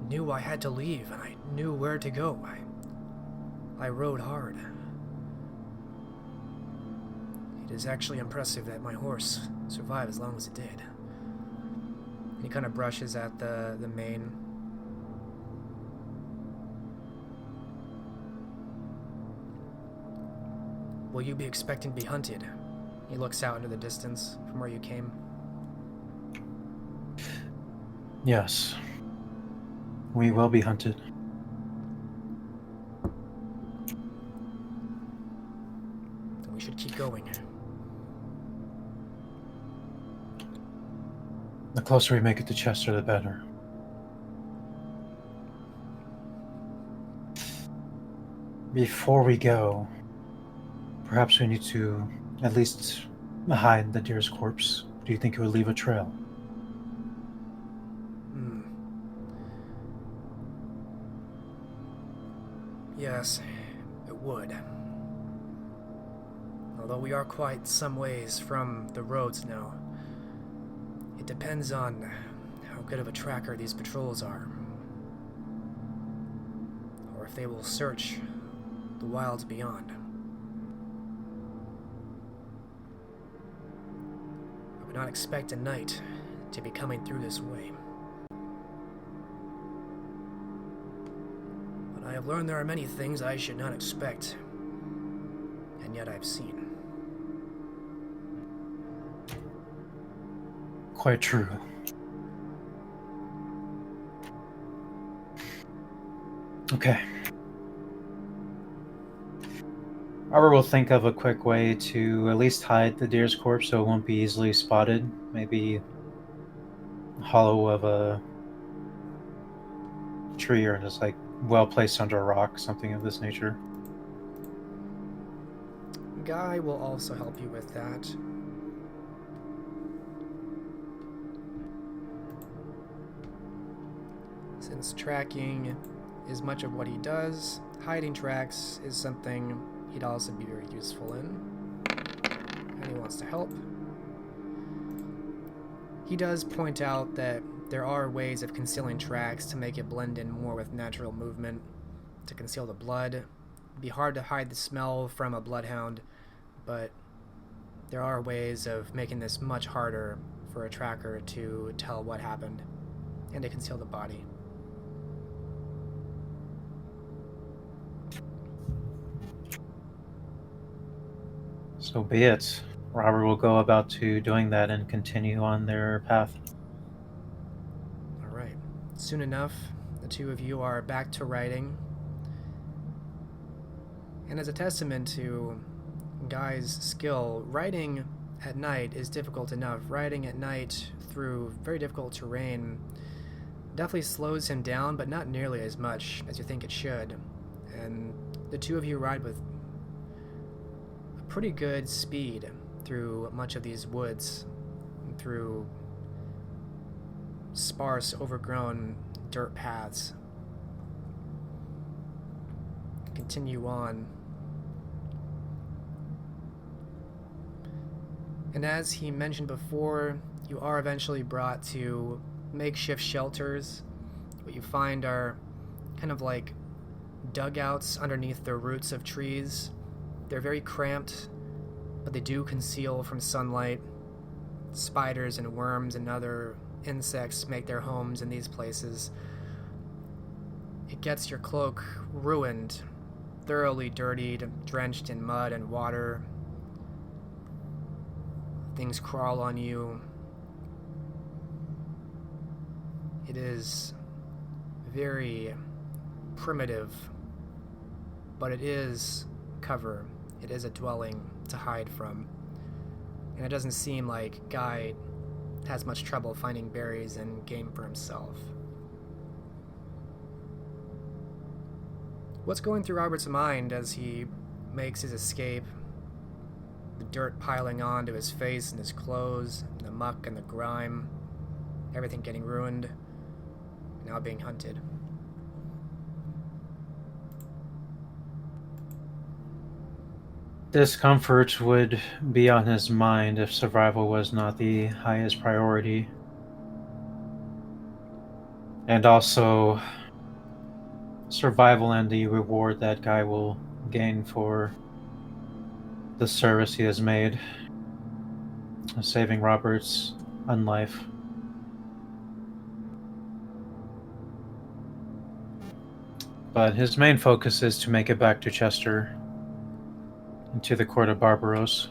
knew I had to leave, and I knew where to go. I rode hard. It is actually impressive that my horse survived as long as it did. And he kind of brushes at the mane. Will you be expecting to be hunted? He looks out into the distance from where you came. Yes. We will be hunted. Then we should keep going. The closer we make it to Chester, the better. Before we go, perhaps we need to at least hide the deer's corpse. Do you think it would leave a trail? Yes, it would. Although we are quite some ways from the roads now. It depends on how good of a tracker these patrols are. or if they will search the wilds beyond. I would not expect a knight to be coming through this way. But I have learned there are many things I should not expect, and yet I've seen. Quite true. Okay. Robert will think of a quick way to at least hide the deer's corpse so it won't be easily spotted. Maybe a hollow of a tree or just like well placed under a rock, something of this nature. Guy will also help you with that. Since tracking is much of what he does, hiding tracks is something he'd also be very useful in. And he wants to help. He does point out that there are ways of concealing tracks to make it blend in more with natural movement, to conceal the blood. It'd be hard to hide the smell from a bloodhound, but there are ways of making this much harder for a tracker to tell what happened and to conceal the body. So be it. Robert will go about to doing that and continue on their path. Alright. Soon enough, the two of you are back to writing. And as a testament to Guy's skill, writing at night is difficult enough. Riding at night through very difficult terrain definitely slows him down, but not nearly as much as you think it should. And the two of you ride with a pretty good speed through much of these woods, through sparse, overgrown dirt paths. Continue on. And as he mentioned before, you are eventually brought to makeshift shelters. What you find are kind of like dugouts underneath the roots of trees. They're very cramped, but they do conceal from sunlight. Spiders and worms and other insects make their homes in these places. It gets your cloak ruined, thoroughly dirtied, drenched in mud and water. Things crawl on you. It is very primitive, but it is cover. It is a dwelling to hide from. And it doesn't seem like Guy has much trouble finding berries and game for himself. What's going through Robert's mind as he makes his escape? The dirt piling onto his face and his clothes, the muck and the grime, everything getting ruined, now being hunted. Discomfort would be on his mind if survival was not the highest priority. And also survival and the reward that Guy will gain for the service he has made, saving Robert's unlife. But his main focus is to make it back to Chester and to the court of Barbaros.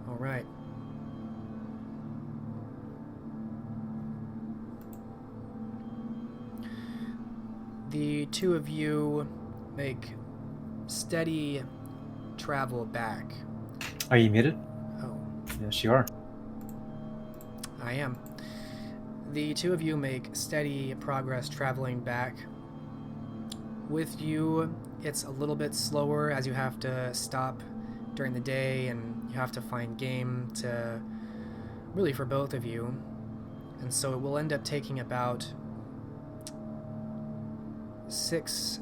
All right. The two of you make steady travel back. Are you muted? Oh, Yes, you are. I am. The two of you make steady progress traveling back. With you, it's a little bit slower as you have to stop during the day and you have to find game to really for both of you. And so it will end up taking about 6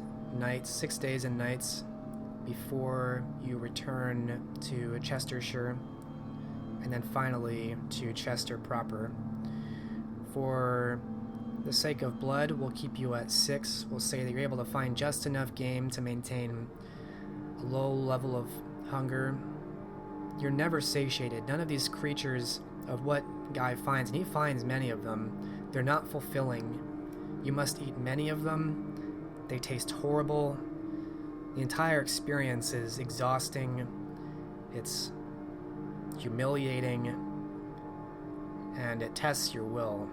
days and nights before you return to Chestershire and then finally to Chester proper. For the sake of blood, we'll keep you at 6. We'll say that you're able to find just enough game to maintain a low level of hunger. You're never satiated. None of these creatures of what Guy finds, and he finds many of them, they're not fulfilling. You must eat many of them. They taste horrible. The entire experience is exhausting. It's humiliating. And it tests your will.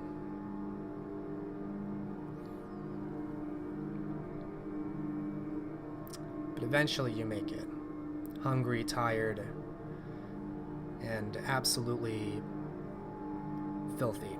But eventually you make it. Hungry, tired, and absolutely filthy.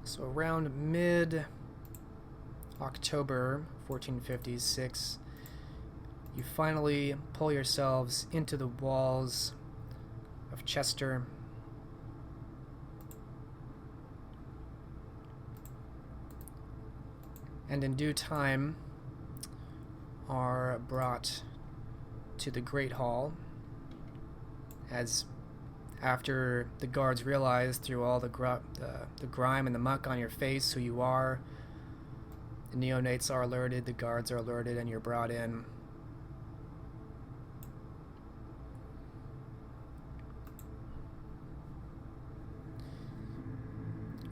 So around mid-October 1456, you finally pull yourselves into the walls of Chester. And in due time are brought to the Great Hall, as after the guards realize through all the grime and the muck on your face who you are, the neonates are alerted, the guards are alerted, and you're brought in.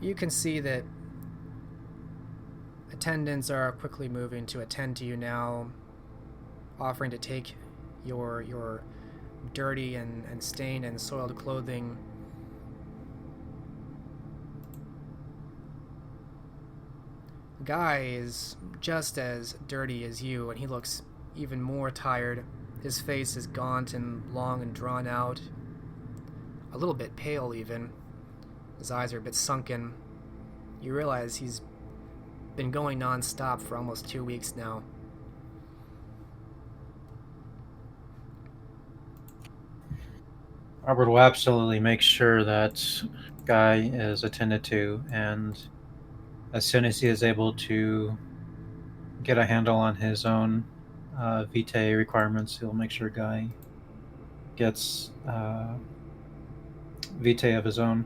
You can see that attendants are quickly moving to attend to you now, offering to take your dirty and stained and soiled clothing. Guy is just as dirty as you, and he looks even more tired. His face is gaunt and long and drawn out, a little bit pale even. His eyes are a bit sunken. You realize he's been going non-stop for almost 2 weeks now. Robert will absolutely make sure that Guy is attended to, and as soon as he is able to get a handle on his own vitae requirements, he'll make sure Guy gets vitae of his own.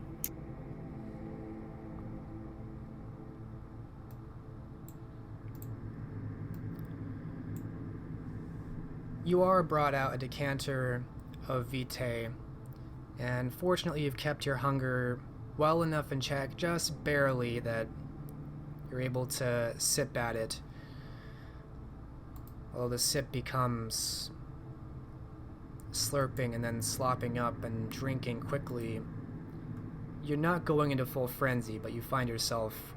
You are brought out a decanter of vitae, and fortunately you've kept your hunger well enough in check, just barely, that you're able to sip at it. Although the sip becomes slurping and then slopping up and drinking quickly. You're not going into full frenzy, but you find yourself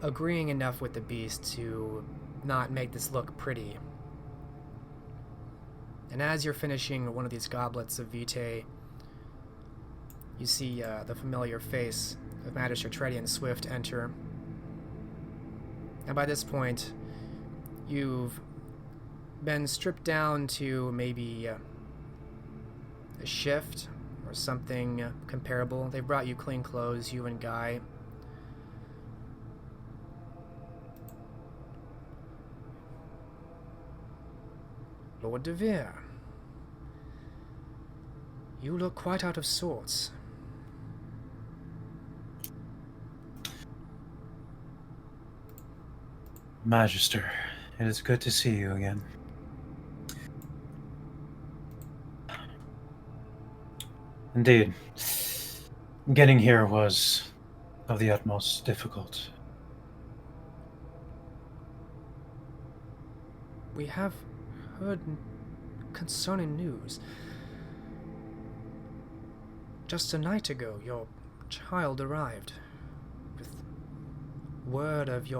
agreeing enough with the beast to not make this look pretty. And as you're finishing one of these goblets of vitae, you see the familiar face of Magister Tredian Swift enter. And by this point, you've been stripped down to maybe a shift or something comparable. They've brought you clean clothes, you and Guy. Lord de Vere, you look quite out of sorts. Magister, it is good to see you again. Indeed. Getting here was of the utmost difficult. We have heard concerning news. Just a night ago, your child arrived with word of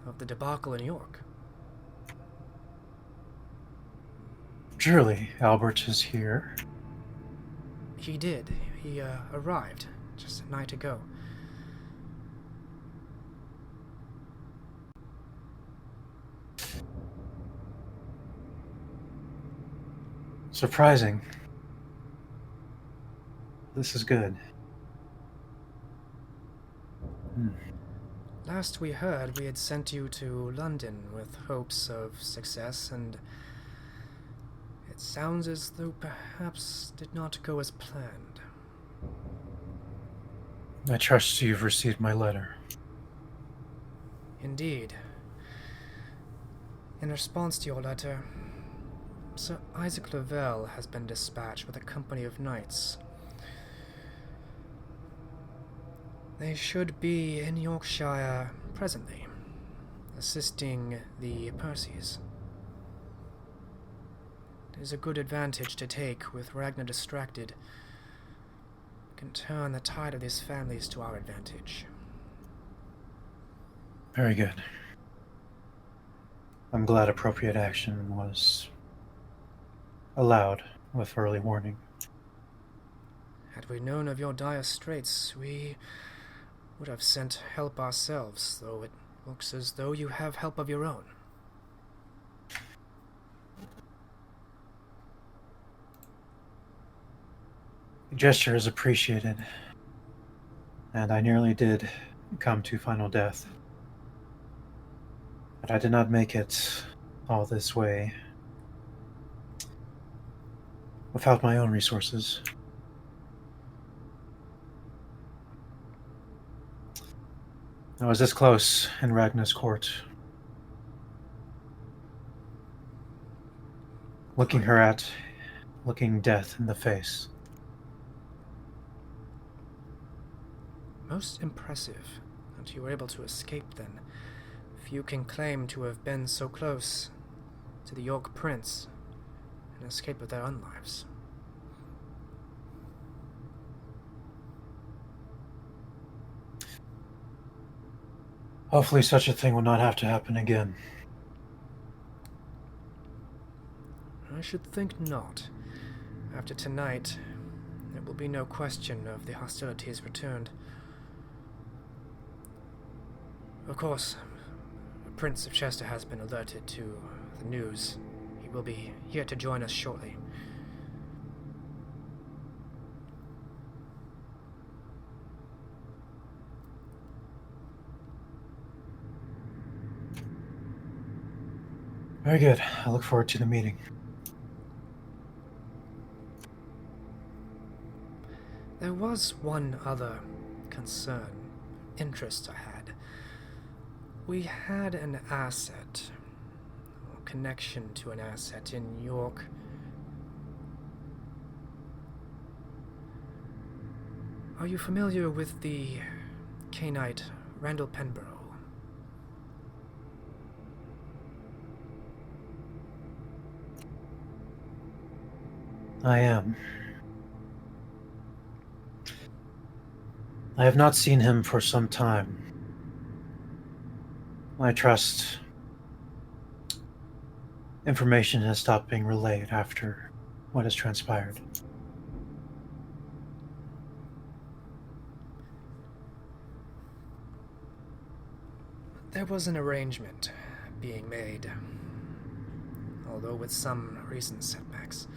of the debacle in York. Surely Albert is here. He did. He arrived just a night ago. Surprising. This is good. Last we heard, we had sent you to London with hopes of success, and it sounds as though perhaps did not go as planned. I trust you've received my letter. Indeed. In response to your letter, Sir Isaac Lavelle has been dispatched with a company of knights. They should be in Yorkshire presently, assisting the Percys. It is a good advantage to take with Ragnar distracted. We can turn the tide of these families to our advantage. Very good. I'm glad appropriate action was allowed with early warning. Had we known of your dire straits, we would have sent help ourselves, though it looks as though you have help of your own. The gesture is appreciated, and I nearly did come to final death. But I did not make it all this way without my own resources. I was this close in Ragnar's court, looking death in the face. Most impressive that you were able to escape then. Few can claim to have been so close to the York Prince and escape with their own lives. Hopefully such a thing will not have to happen again. I should think not. After tonight, there will be no question of the hostilities returned. Of course, the Prince of Chester has been alerted to the news. He will be here to join us shortly. Very good. I look forward to the meeting. There was one other interest I had. We had an asset, or connection to an asset in York. Are you familiar with the Cainite Randall Penborough? I am. I have not seen him for some time. I trust information has stopped being relayed after what has transpired. There was an arrangement being made, although with some recent setbacks.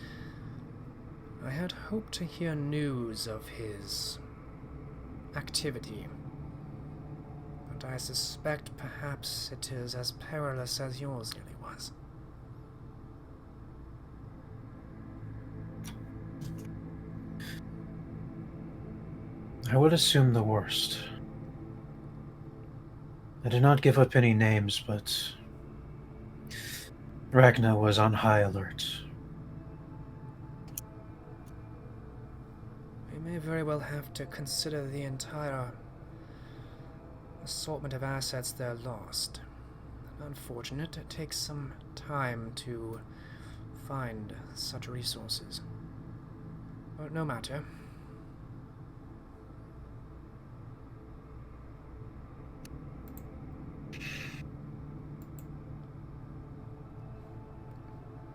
I had hoped to hear news of his activity, but I suspect perhaps it is as perilous as yours nearly was. I would assume the worst. I did not give up any names, but Ragnar was on high alert. We may very well have to consider the entire assortment of assets there lost. Unfortunate, it takes some time to find such resources. But no matter.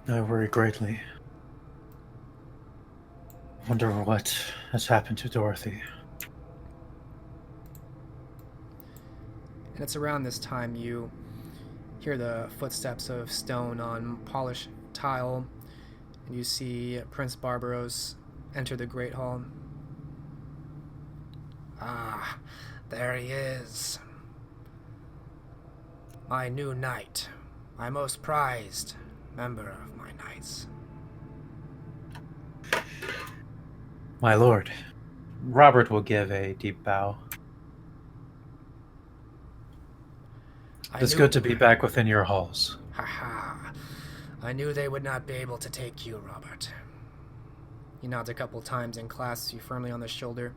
I worry greatly. Wonder what has happened to Dorothy. And it's around this time you hear the footsteps of stone on polished tile, and you see Prince Barbaros enter the Great Hall. Ah, there he is. My new knight, my most prized member of my knights. My lord, Robert will give a deep bow. It's good to be back within your halls. Haha. I knew they would not be able to take you, Robert. He nods a couple times and clasps you firmly on the shoulder.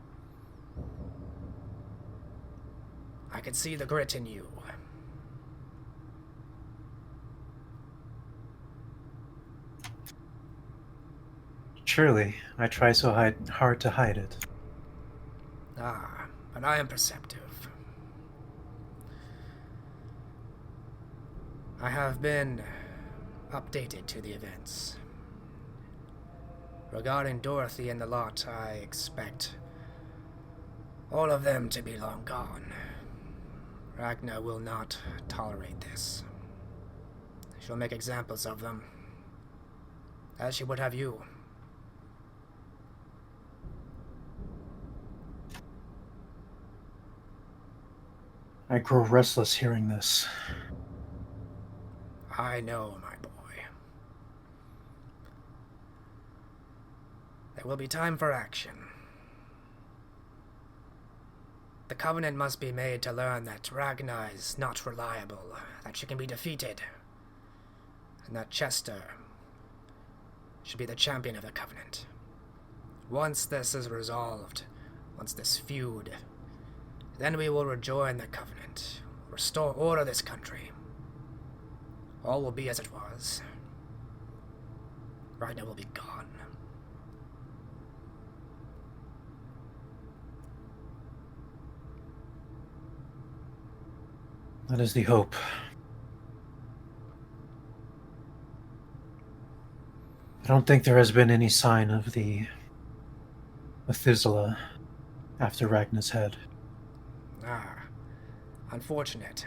I could see the grit in you. Truly, I try so hard to hide it. Ah, but I am perceptive. I have been updated to the events. Regarding Dorothy and the lot, I expect all of them to be long gone. Ragnar will not tolerate this. She'll make examples of them, as she would have you. I grow restless hearing this. I know, my boy. There will be time for action. The Covenant must be made to learn that Ragnar is not reliable, that she can be defeated, and that Chester should be the champion of the Covenant. Once this is resolved, once this feud, then we will rejoin the Covenant, restore order to this country. All will be as it was. Ragnar will be gone. That is the hope. I don't think there has been any sign of the methuselah after Ragnar's head. Ah, unfortunate.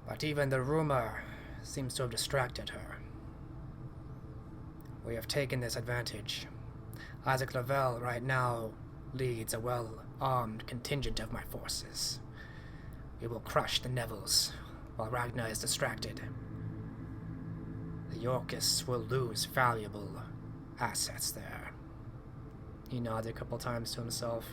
But even the rumor seems to have distracted her. We have taken this advantage. Isaac Lavelle right now leads a well-armed contingent of my forces. We will crush the Nevilles while Ragnar is distracted. The Yorkists will lose valuable assets there. He nods a couple times to himself.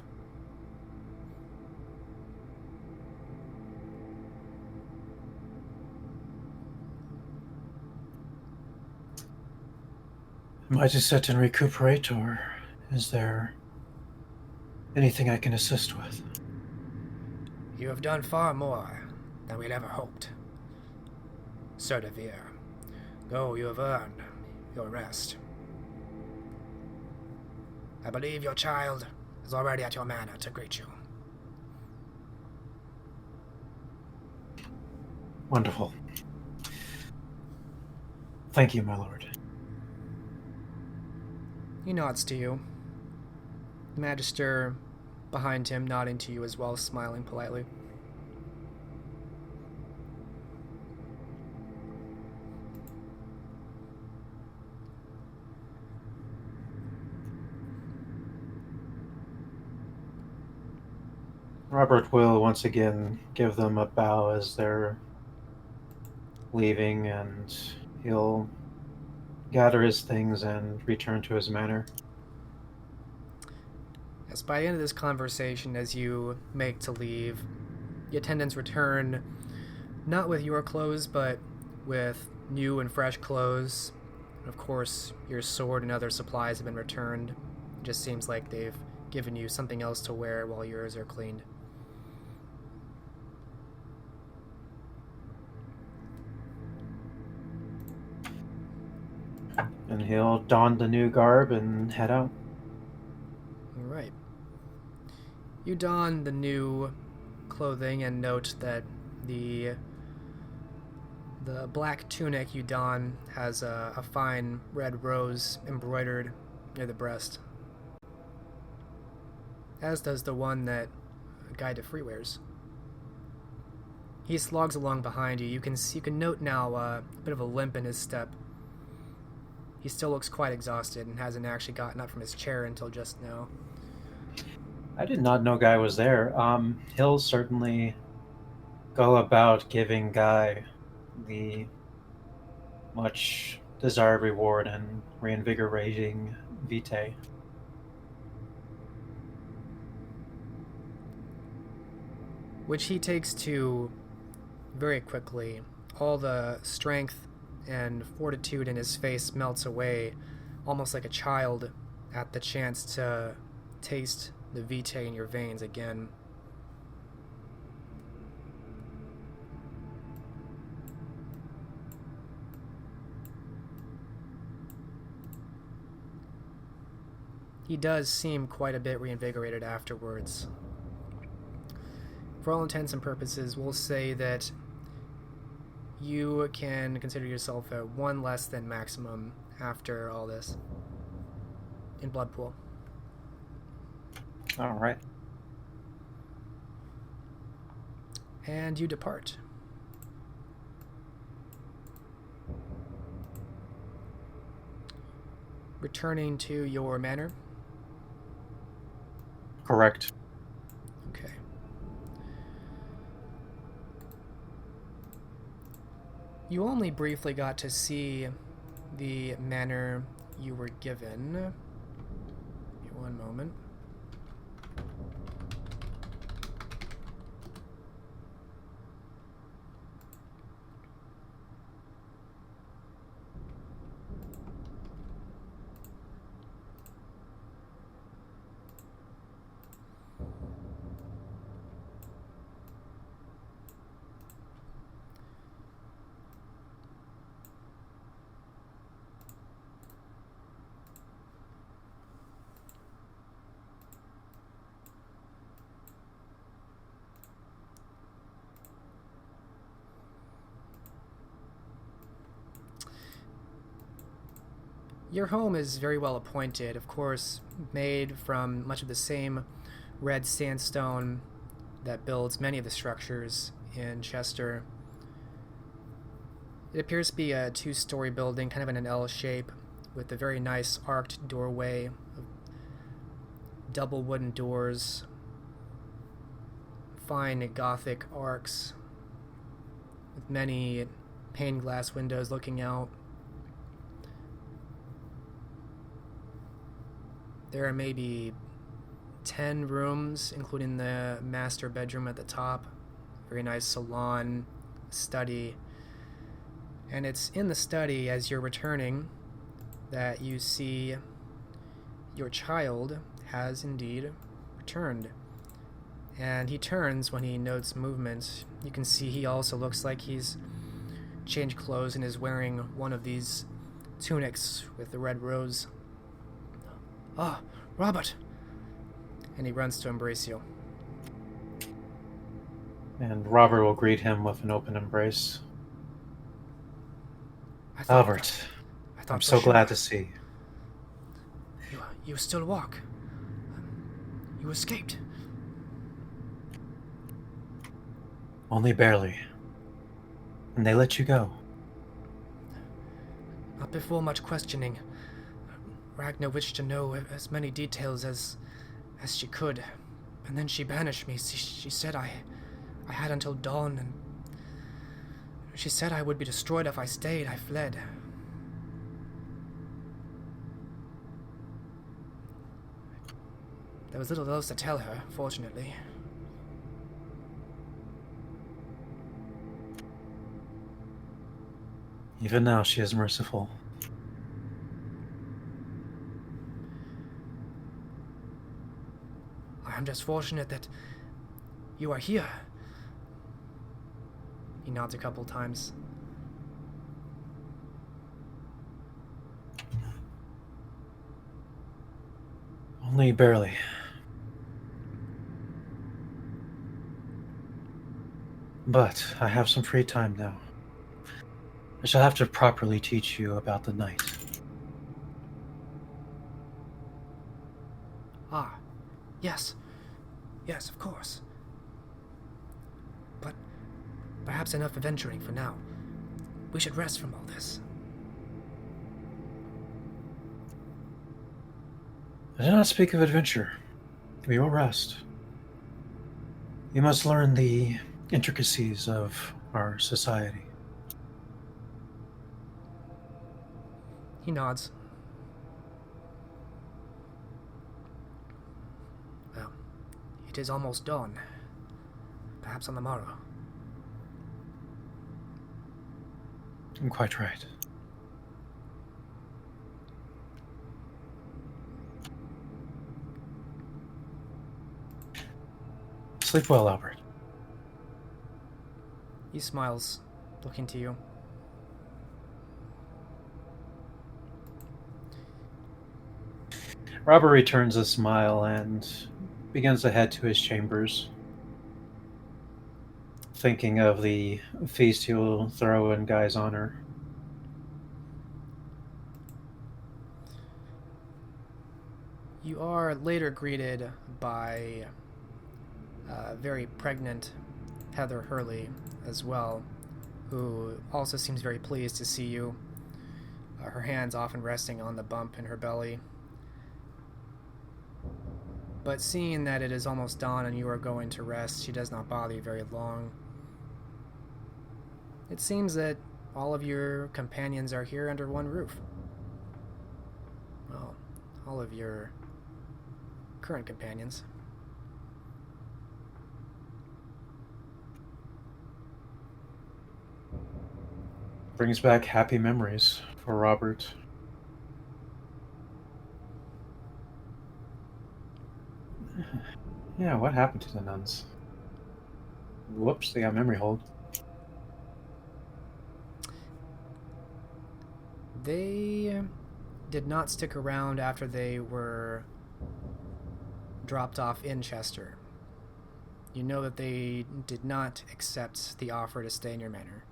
Am I to sit and recuperate, or is there anything I can assist with? You have done far more than we'd ever hoped. Sir de Vere, go, you have earned your rest. I believe your child is already at your manor to greet you. Wonderful. Thank you, my lord. He nods to you. The Magister behind him nodding to you as well, smiling politely. Robert will once again give them a bow as they're leaving, and he'll gather his things and return to his manor. Yes, by the end of this conversation, as you make to leave, the attendants return, not with your clothes, but with new and fresh clothes. Of course, your sword and other supplies have been returned. It just seems like they've given you something else to wear while yours are cleaned. And he'll don the new garb and head out. Alright. You don the new clothing and note that the The black tunic you don has a fine red rose embroidered near the breast, as does the one that Guide to Free wears. He slogs along behind you. You can note now a bit of a limp in his step. He still looks quite exhausted and hasn't actually gotten up from his chair until just now. I did not know Guy was there. He'll certainly go about giving Guy the much desired reward and reinvigorating vitae. Which he takes to very quickly. All the strength and fortitude in his face melts away, almost like a child at the chance to taste the vitae in your veins again. He does seem quite a bit reinvigorated afterwards. For all intents and purposes, we'll say that you can consider yourself at 1 less than maximum after all this in blood pool. All right. And you depart. Returning to your manor. Correct. Okay. You only briefly got to see the manor you were given. Give me 1 moment. Your home is very well appointed, of course, made from much of the same red sandstone that builds many of the structures in Chester. It appears to be a 2-story building, kind of in an L shape, with a very nice arched doorway, double wooden doors, fine Gothic arcs, with many pane glass windows looking out. There are maybe 10 rooms, including the master bedroom at the top. Very nice salon, study. And it's in the study, as you're returning, that you see your child has indeed returned. And he turns when he notes movement. You can see he also looks like he's changed clothes and is wearing one of these tunics with the red rose. "Ah, Robert!" And he runs to embrace you. And Robert will greet him with an open embrace. Albert, I'm so glad to see you. You still walk. You escaped. Only barely. And they let you go. Not before much questioning. Ragnar wished to know as many details as she could, and then she banished me. She said I had until dawn, and she said I would be destroyed if I stayed. I fled. There was little else to tell her, fortunately. Even now, she is merciful. I'm just fortunate that you are here. He nods a couple times. Only barely. But I have some free time now. I shall have to properly teach you about the night. Ah, yes. Yes, of course. But perhaps enough adventuring for now. We should rest from all this. I did not speak of adventure. We will rest. You must learn the intricacies of our society. He nods. Well, it is almost dawn. Perhaps on the morrow. I'm quite right. Sleep well, Albert. He smiles, looking to you. Robert returns a smile and begins to head to his chambers, thinking of the feast he'll throw in Guy's honor. You are later greeted by very pregnant Heather Hurley as well, who also seems very pleased to see you, her hands often resting on the bump in her belly. But seeing that it is almost dawn and you are going to rest, she does not bother you very long. It seems that all of your companions are here under one roof. Well, all of your current companions. Brings back happy memories for Robert. Yeah, what happened to the nuns? Whoops, they got memory hold. They did not stick around after they were dropped off in Chester. You know that they did not accept the offer to stay in your manor.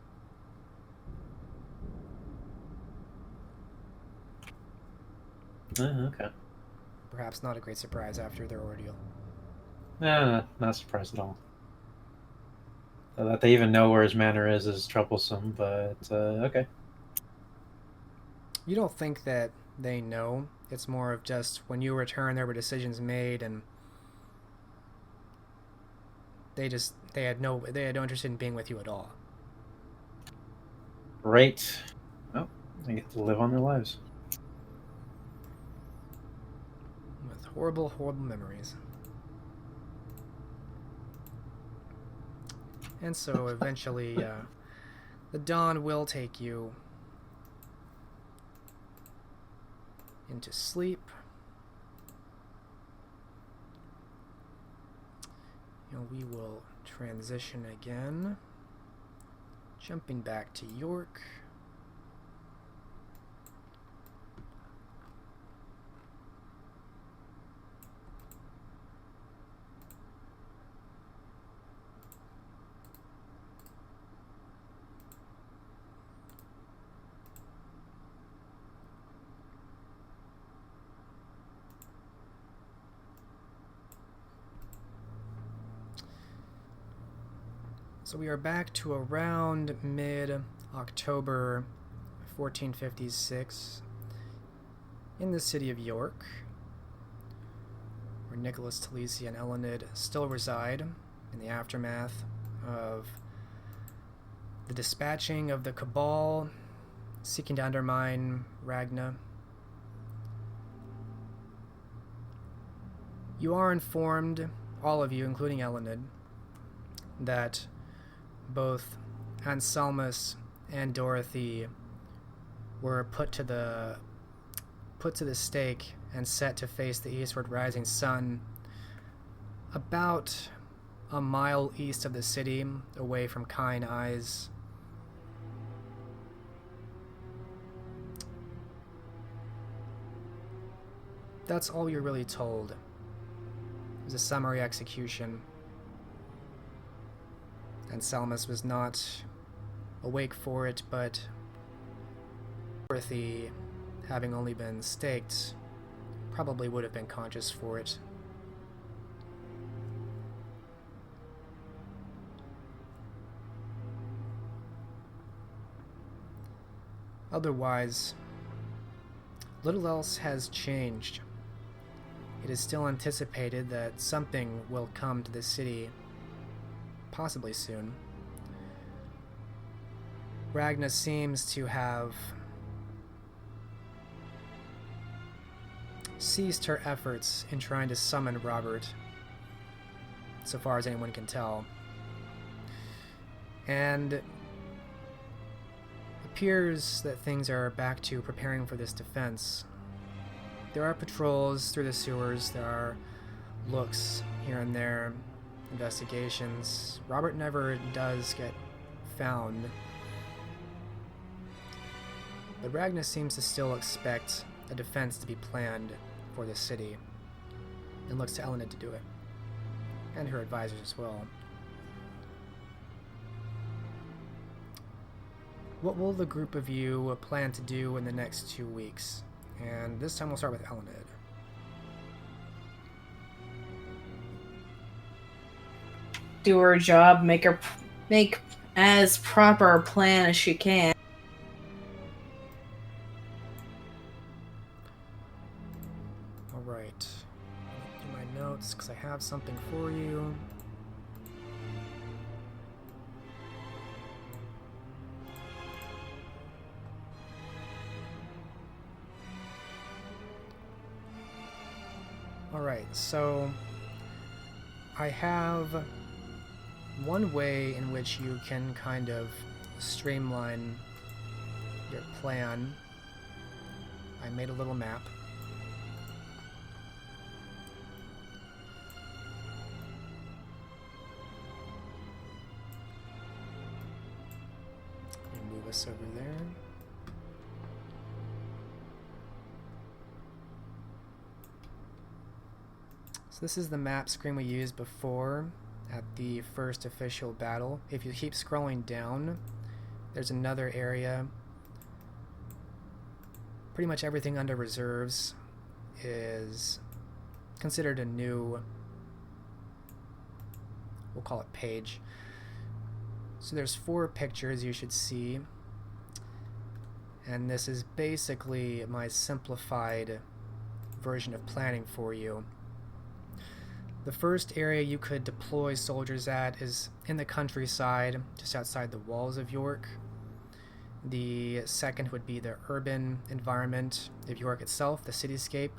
Okay. Perhaps not a great surprise after their ordeal. Not surprised at all. That they even know where his manor is troublesome, but okay. You don't think that they know. It's more of just when you return, there were decisions made, and they had no interest in being with you at all. Great. Well, they get to live on their lives. With horrible, horrible memories. And so eventually, the dawn will take you into sleep. And we will transition again. Jumping back to York. So we are back to around mid-October 1456 in the city of York, where Nicholas Talisi and Elenid still reside in the aftermath of the dispatching of the Cabal seeking to undermine Ragna. You are informed, all of you, including Elenid, that both Anselmus and Dorothy were put to the stake and set to face the eastward rising sun about a mile east of the city, away from Kine Eyes. That's all you're really told. It was a summary execution. Anselmus was not awake for it, but Dorothy, having only been staked, probably would have been conscious for it. Otherwise, little else has changed. It is still anticipated that something will come to the city, possibly soon. Ragna seems to have ceased her efforts in trying to summon Robert, so far as anyone can tell. And appears that things are back to preparing for this defense. There are patrols through the sewers, there are looks here and there, investigations. Robert never does get found. But Ragna seems to still expect a defense to be planned for the city, and looks to Elenid to do it, and her advisors as well. What will the group of you plan to do in the next 2 weeks? And this time we'll start with Elenid. Do her job, make as proper a plan as she can. Alright. Do my notes, because I have something for you. Alright, so I have one way in which you can kind of streamline your plan. I made a little map. Let me move us over there. So this is the map screen we used before at the first official battle. If you keep scrolling down, there's another area. Pretty much everything under reserves is considered a new, we'll call it page. So there's 4 pictures you should see, and this is basically my simplified version of planning for you. The first area you could deploy soldiers at is in the countryside, just outside the walls of York. The second would be the urban environment of York itself, the cityscape.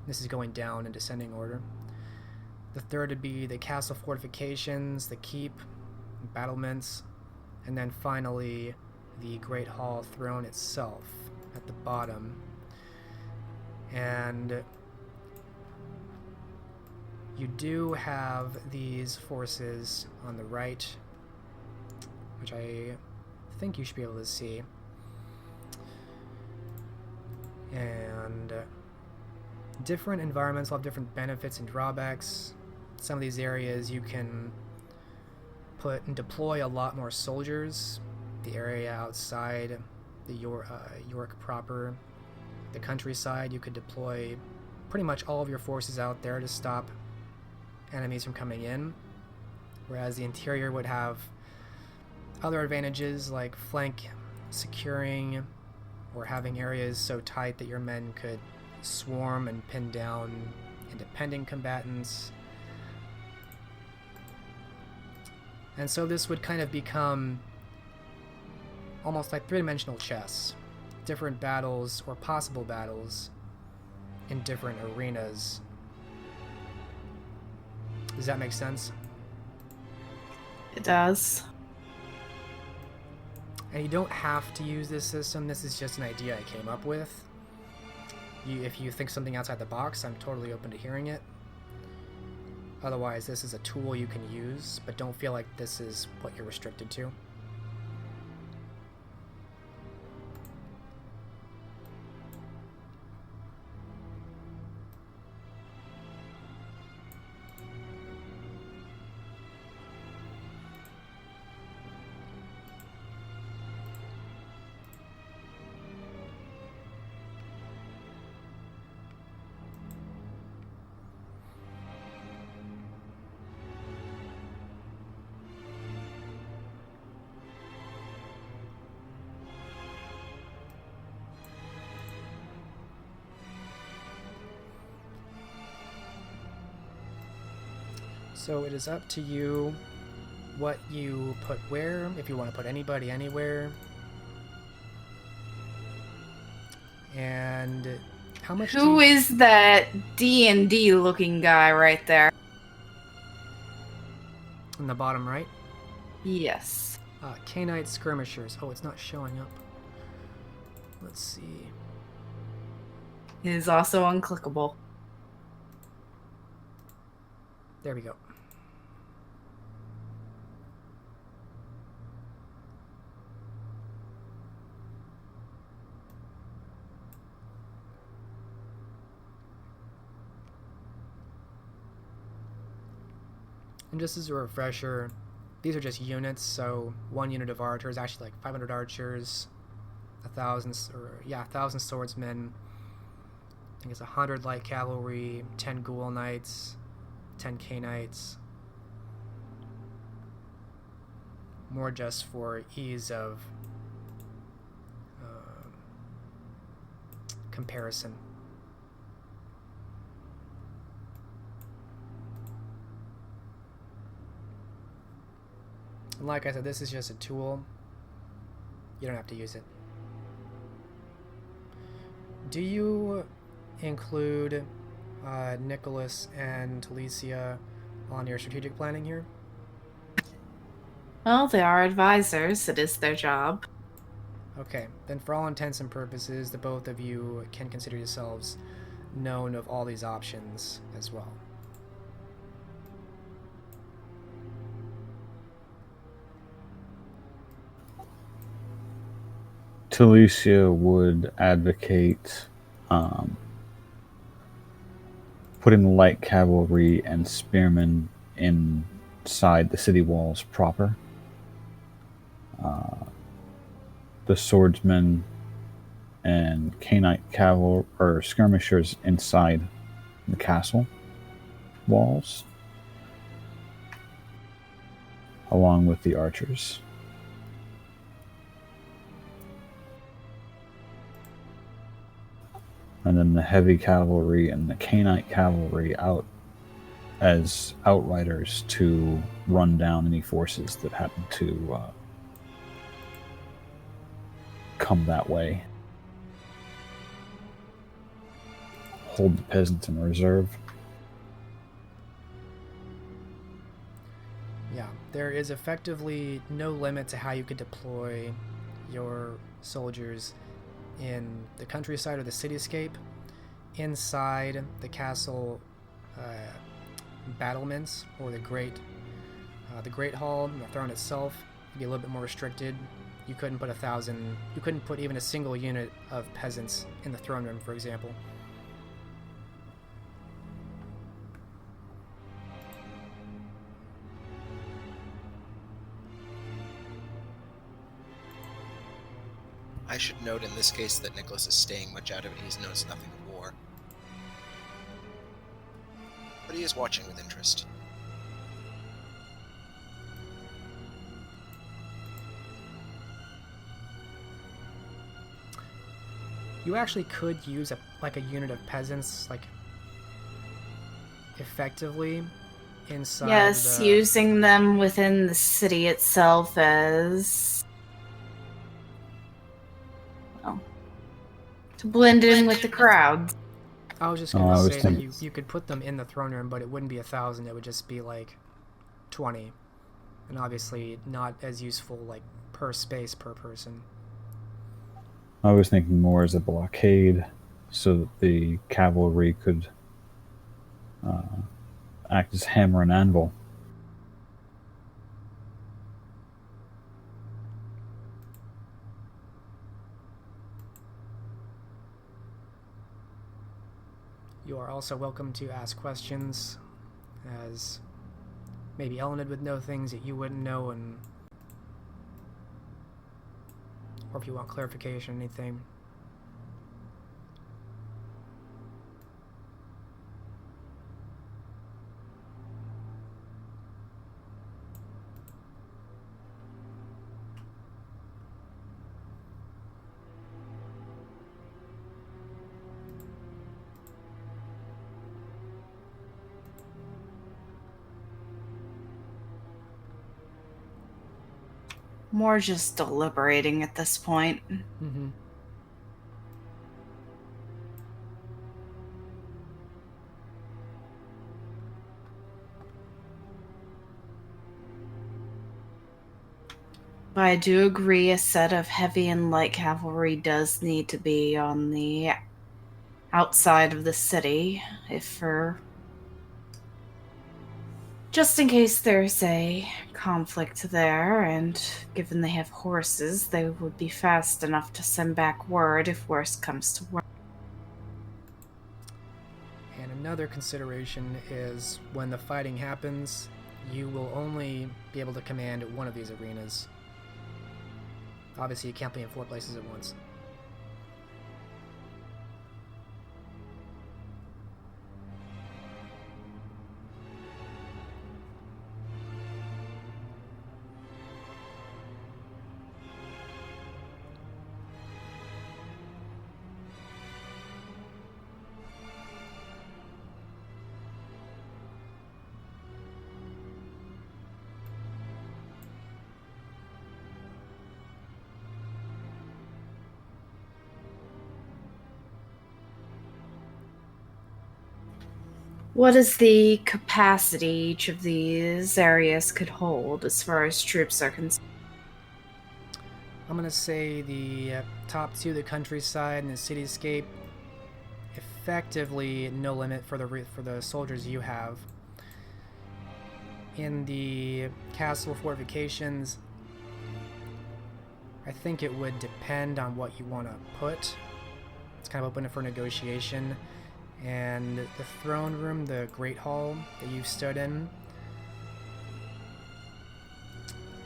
This is going down in descending order. The third would be the castle fortifications, the keep, battlements, and then finally the Great Hall throne itself at the bottom. And you do have these forces on the right, which I think you should be able to see. And different environments will have different benefits and drawbacks. Some of these areas you can put and deploy a lot more soldiers. The area outside the York proper, the countryside, you could deploy pretty much all of your forces out there to stop enemies from coming in, whereas the interior would have other advantages like flank securing or having areas so tight that your men could swarm and pin down independent combatants. And so this would kind of become almost like three-dimensional chess. Different battles or possible battles in different arenas. Does that make sense? It does. And you don't have to use this system. This is just an idea I came up with. If you think something outside the box, I'm totally open to hearing it. Otherwise, this is a tool you can use, but don't feel like this is what you're restricted to. So it is up to you what you put where, if you want to put anybody anywhere. And how much Who is that D&D looking guy right there? in the bottom right? Yes. Canite skirmishers. Oh, it's not showing up. Let's see. It is also unclickable. There we go. And just as a refresher, these are just units, so 1 unit of archer is actually like 500 archers, 1,000 swordsmen. I think it's 100 light cavalry, 10 ghoul knights, 10 K-knights. More just for ease of comparison. And like I said, this is just a tool. You don't have to use it. Do you include Nicholas and Talicia on your strategic planning here? Well, they are advisors. It is their job. Okay, then for all intents and purposes, the both of you can consider yourselves known of all these options as well. Talicia would advocate putting light cavalry and spearmen inside the city walls proper. The swordsmen and K-knight cavalry or skirmishers inside the castle walls, along with the archers. And then the heavy cavalry and the K-knight cavalry out as outriders to run down any forces that happen to come that way. Hold the peasants in reserve. Yeah, there is effectively no limit to how you could deploy your soldiers in the countryside or the cityscape. Inside the castle battlements or the Great Hall, the throne itself, would be a little bit more restricted. You couldn't put 1,000. You couldn't put even a single unit of peasants in the throne room, for example. I should note in this case that Nicholas is staying much out of it. He knows nothing of war. But he is watching with interest. You actually could use a unit of peasants, effectively inside. Yes, using them within the city itself as to blend in with the crowds. I was just gonna say that you could put them in the throne room, but it wouldn't be 1,000. It would just be 20, and obviously not as useful per space per person. I was thinking more as a blockade, so that the cavalry could act as hammer and anvil. You are also welcome to ask questions, as maybe Elenid would know things that you wouldn't know, or if you want clarification, anything. More just deliberating at this point. Mm-hmm. But I do agree a set of heavy and light cavalry does need to be on the outside of the city, if for just in case there's a conflict there, and given they have horses, they would be fast enough to send back word if worse comes to worse. And another consideration is when the fighting happens, you will only be able to command one of these arenas. Obviously, you can't be in 4 places at once. What is the capacity each of these areas could hold as far as troops are concerned? I'm going to say the top 2, the countryside and the cityscape, effectively no limit for the soldiers you have. In the castle fortifications, I think it would depend on what you want to put. It's kind of open for negotiation. And the throne room, the Great Hall that you've stood in,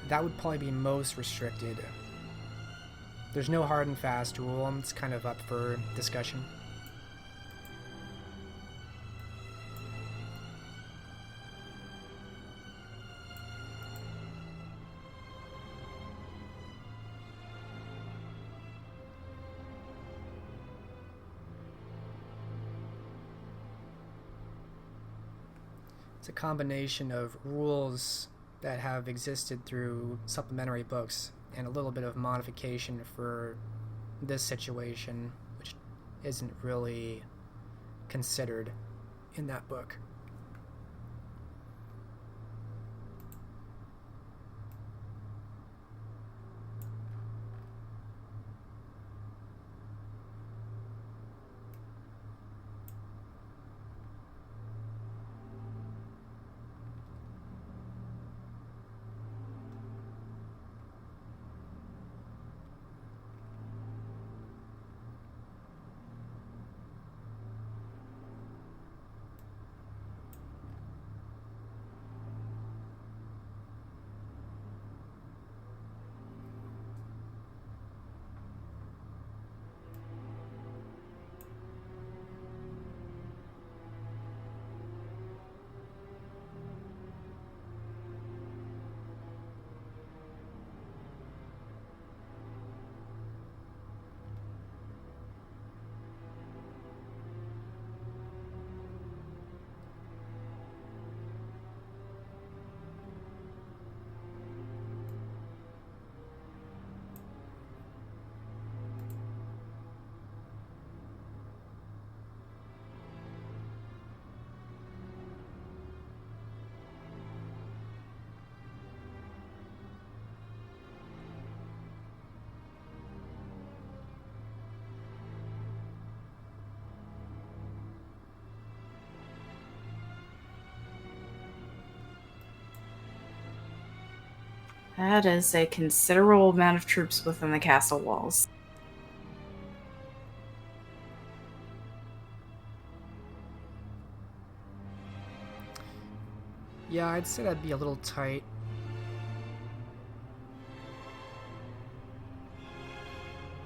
that would probably be most restricted. There's no hard and fast rule, it's kind of up for discussion. It's a combination of rules that have existed through supplementary books and a little bit of modification for this situation, which isn't really considered in that book. That is a considerable amount of troops within the castle walls. Yeah, I'd say that'd be a little tight.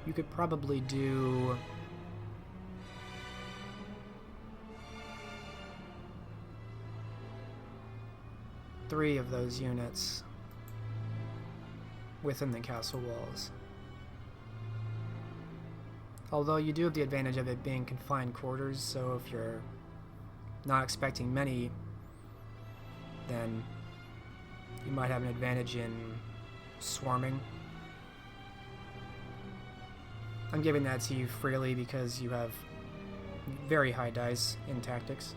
You could probably do three of those units within the castle walls. Although you do have the advantage of it being confined quarters, so if you're not expecting many, then you might have an advantage in swarming. I'm giving that to you freely because you have very high dice in tactics.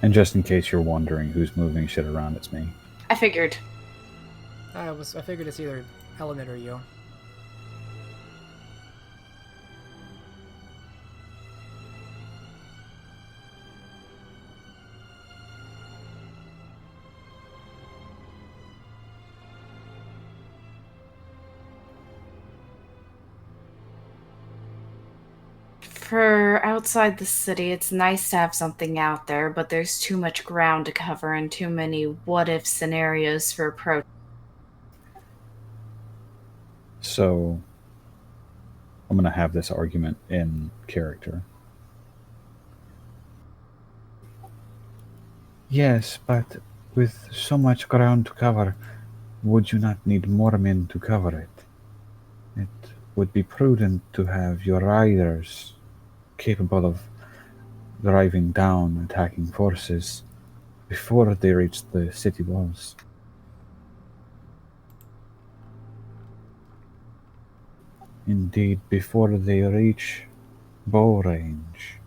And just in case you're wondering who's moving shit around, it's me. I figured. I figured it's either Element or you. For outside the city, it's nice to have something out there, but there's too much ground to cover and too many what-if scenarios for approach. So, I'm going to have this argument in character. Yes, but with so much ground to cover, would you not need more men to cover it? It would be prudent to have your riders capable of driving down attacking forces before they reach the city walls. Indeed, before they reach bow range.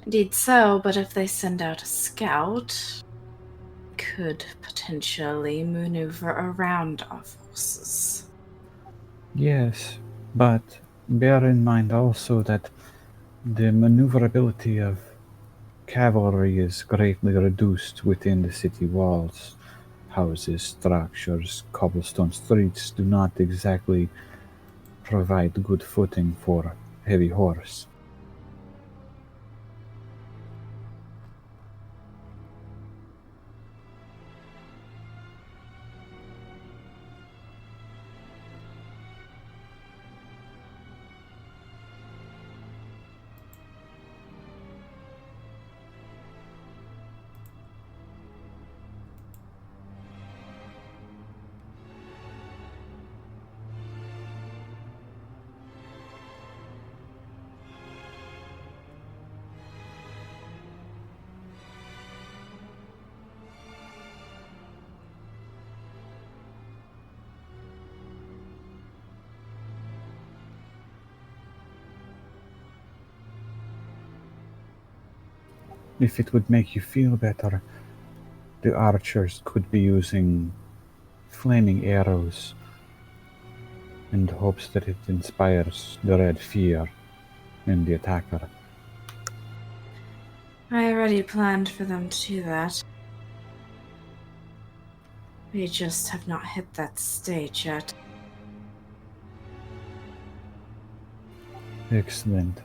Indeed so, but if they send out a scout, could potentially maneuver around our forces. Yes, but bear in mind also that the maneuverability of cavalry is greatly reduced within the city walls. Houses, structures, cobblestone streets do not exactly provide good footing for heavy horse. If it would make you feel better, the archers could be using flaming arrows in the hopes that it inspires the red fear in the attacker. I already planned for them to do that. We just have not hit that stage yet. Excellent.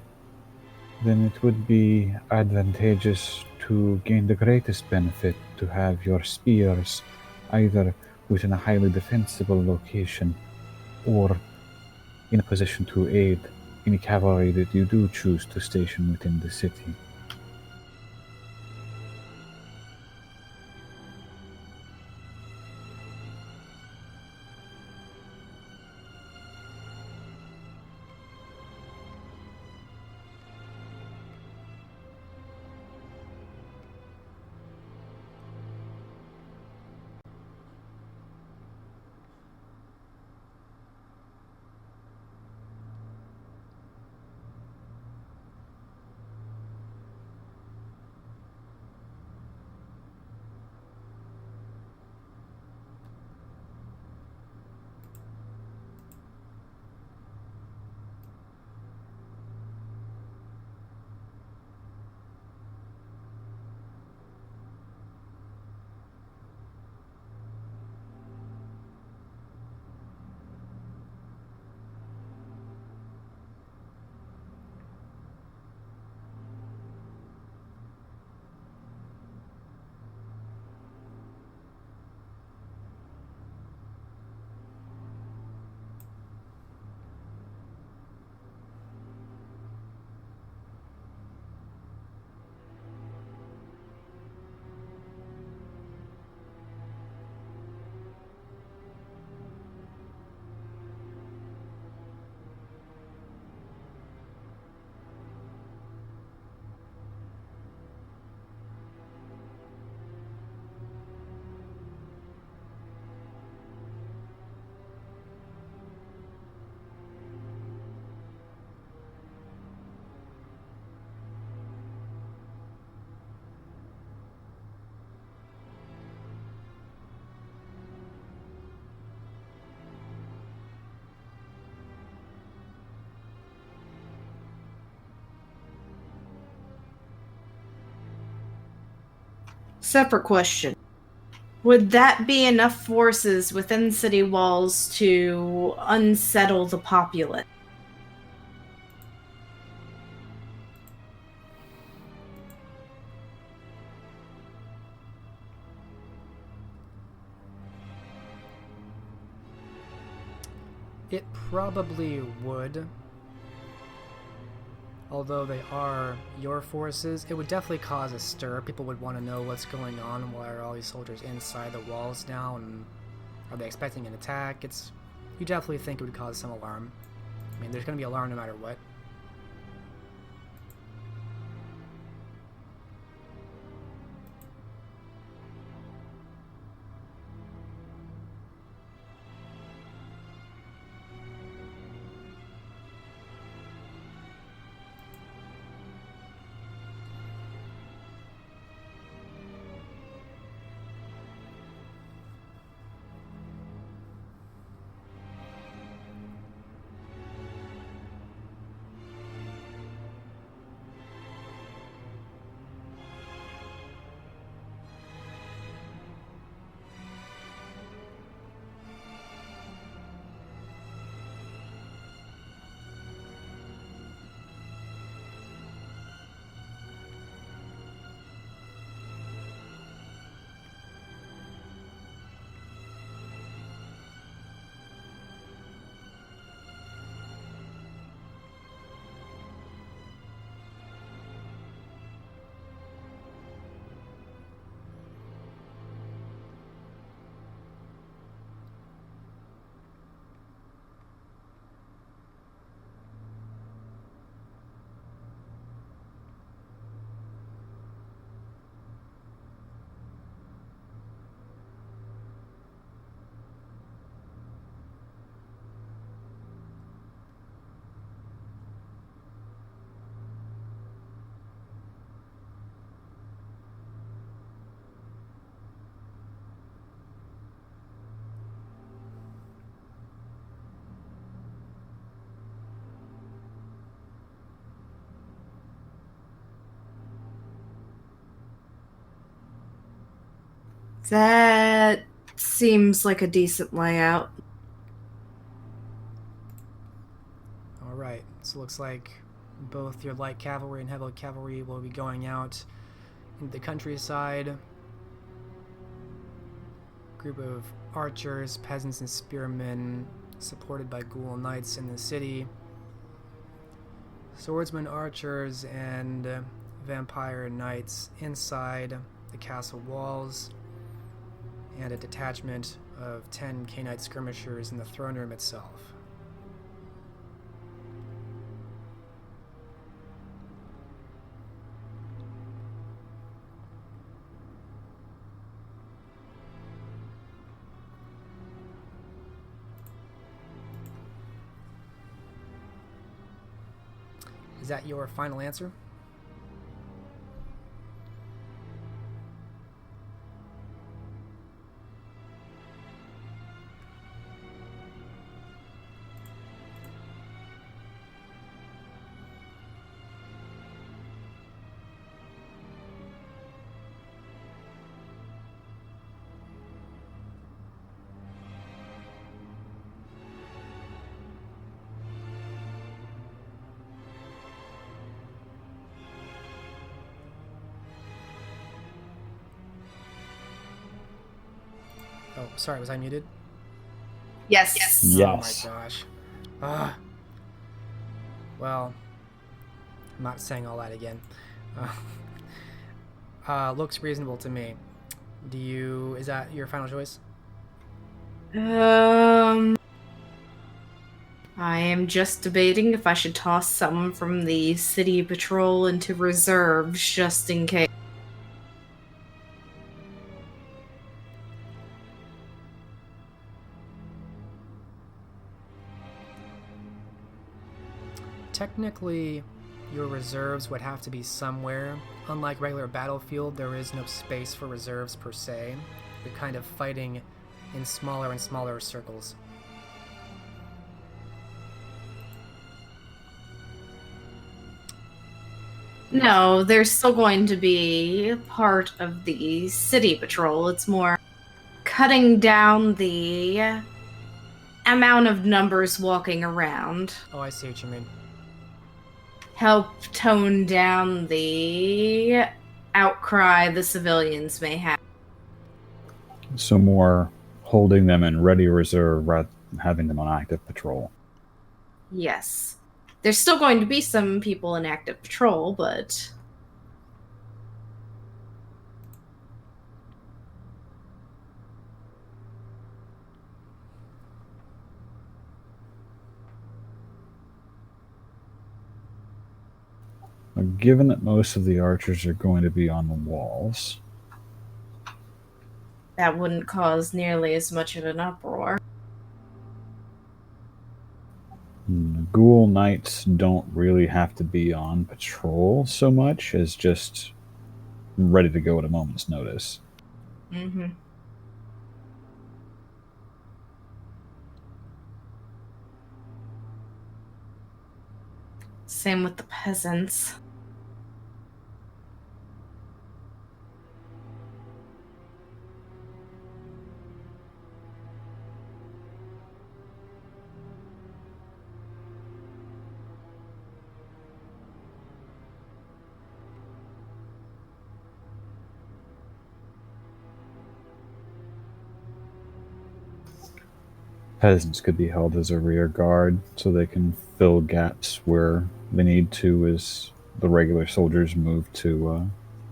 Then it would be advantageous to gain the greatest benefit to have your spears either within a highly defensible location or in a position to aid any cavalry that you do choose to station within the city. Separate question. Would that be enough forces within city walls to unsettle the populace? It probably would. Although they are your forces, it would definitely cause a stir. People would want to know what's going on. Why are all these soldiers inside the walls now? And are they expecting an attack? You definitely think it would cause some alarm. I mean, there's going to be alarm no matter what. That seems like a decent layout. Alright, so it looks like both your light cavalry and heavy cavalry will be going out into the countryside. Group of archers, peasants, and spearmen supported by ghoul knights in the city. Swordsmen, archers, and vampire knights inside the castle walls, and a detachment of 10 K-Knight skirmishers in the throne room itself. Is that your final answer? Oh, sorry, was I muted? Yes. Yes. Oh my gosh. Ah. Well, I'm not saying all that again. Looks reasonable to me. Is that your final choice? I am just debating if I should toss some from the city patrol into reserves just in case. Technically, your reserves would have to be somewhere. Unlike regular battlefield, there is no space for reserves per se. You're kind of fighting in smaller and smaller circles. No, they're still going to be part of the city patrol. It's more cutting down the amount of numbers walking around. Oh, I see what you mean. Help tone down the outcry the civilians may have. So more holding them in ready reserve rather than having them on active patrol. Yes. There's still going to be some people in active patrol, but Given that most of the archers are going to be on the walls, that wouldn't cause nearly as much of an uproar. ghoul knights don't really have to be on patrol so much as just ready to go at a moment's notice. Mm-hmm. Same with the peasants. Peasants could be held as a rear guard so they can fill gaps where they need to as the regular soldiers move to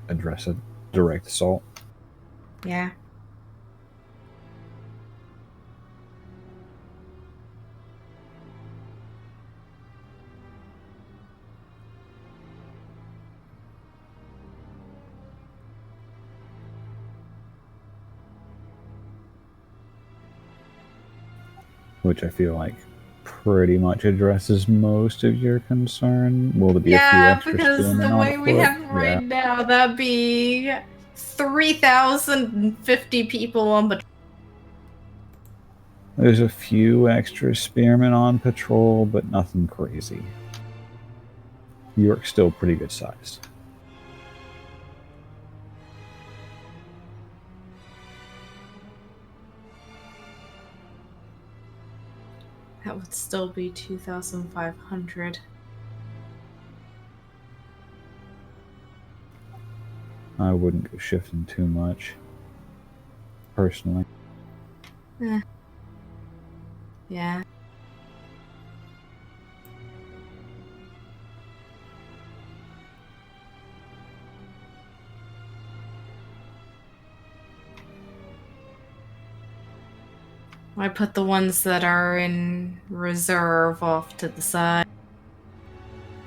address a direct assault. Yeah. Which I feel like pretty much addresses most of your concern. Will there be a few Yeah, extra because spearmen the on way we foot? have it right now, that'd be 3,050 people on patrol. There's a few extra spearmen on patrol, but nothing crazy. York's still pretty good sized. That would still be 2,500. I wouldn't go shifting too much, personally. Yeah. I put the ones that are in reserve off to the side.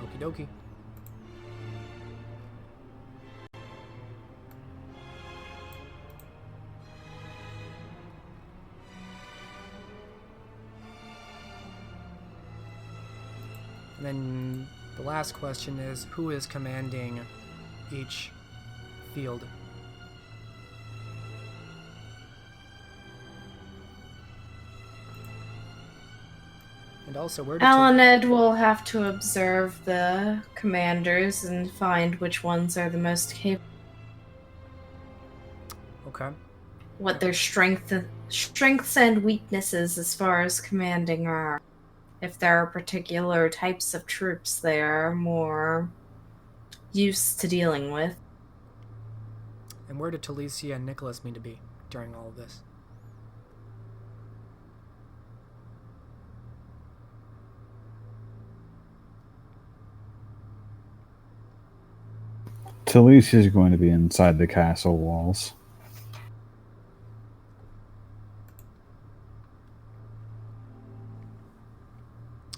Okie dokie. And then the last question is, who is commanding each field? And also, where did Alaned will have to observe the commanders and find which ones are the most capable. Okay. What their strengths and weaknesses as far as commanding are. If there are particular types of troops they are more used to dealing with. And where did Talicia and Nicholas mean to be during all of this? Talise is going to be inside the castle walls.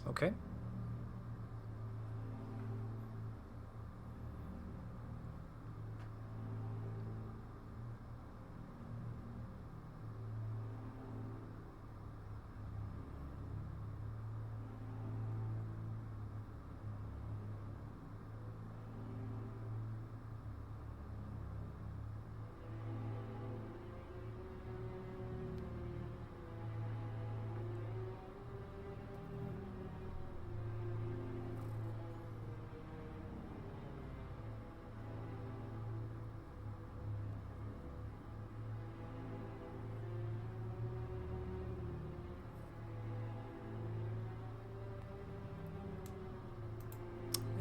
Okay.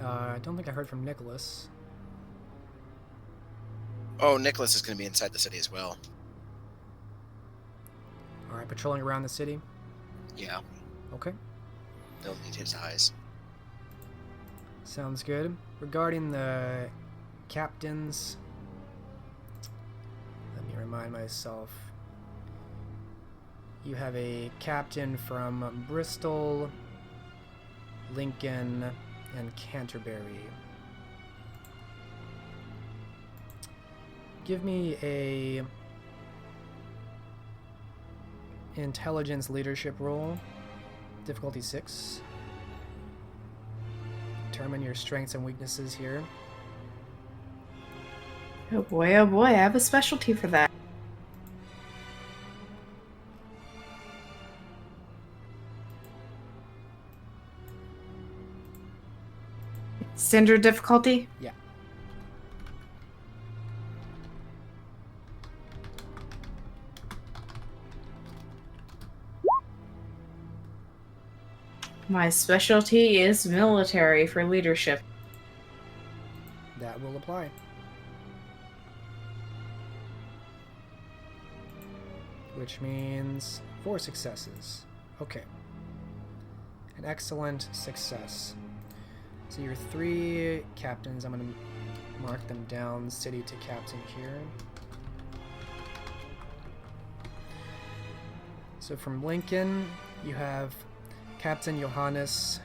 I don't think I heard from Nicholas. Oh, Nicholas is going to be inside the city as well. Alright, patrolling around the city. Yeah, Okay. they'll need his eyes. Sounds good. Regarding the captains, let me remind myself. You have a captain from Bristol, Lincoln, and Canterbury. Give me a intelligence leadership roll, difficulty 6. Determine your strengths and weaknesses here. Oh boy, I have a specialty for that. Standard difficulty? Yeah. My specialty is military for leadership. That will apply. Which means 4 successes. Okay. An excellent success. So your 3 captains, I'm going to mark them down, city to captain here. So from Lincoln, you have Captain Johannes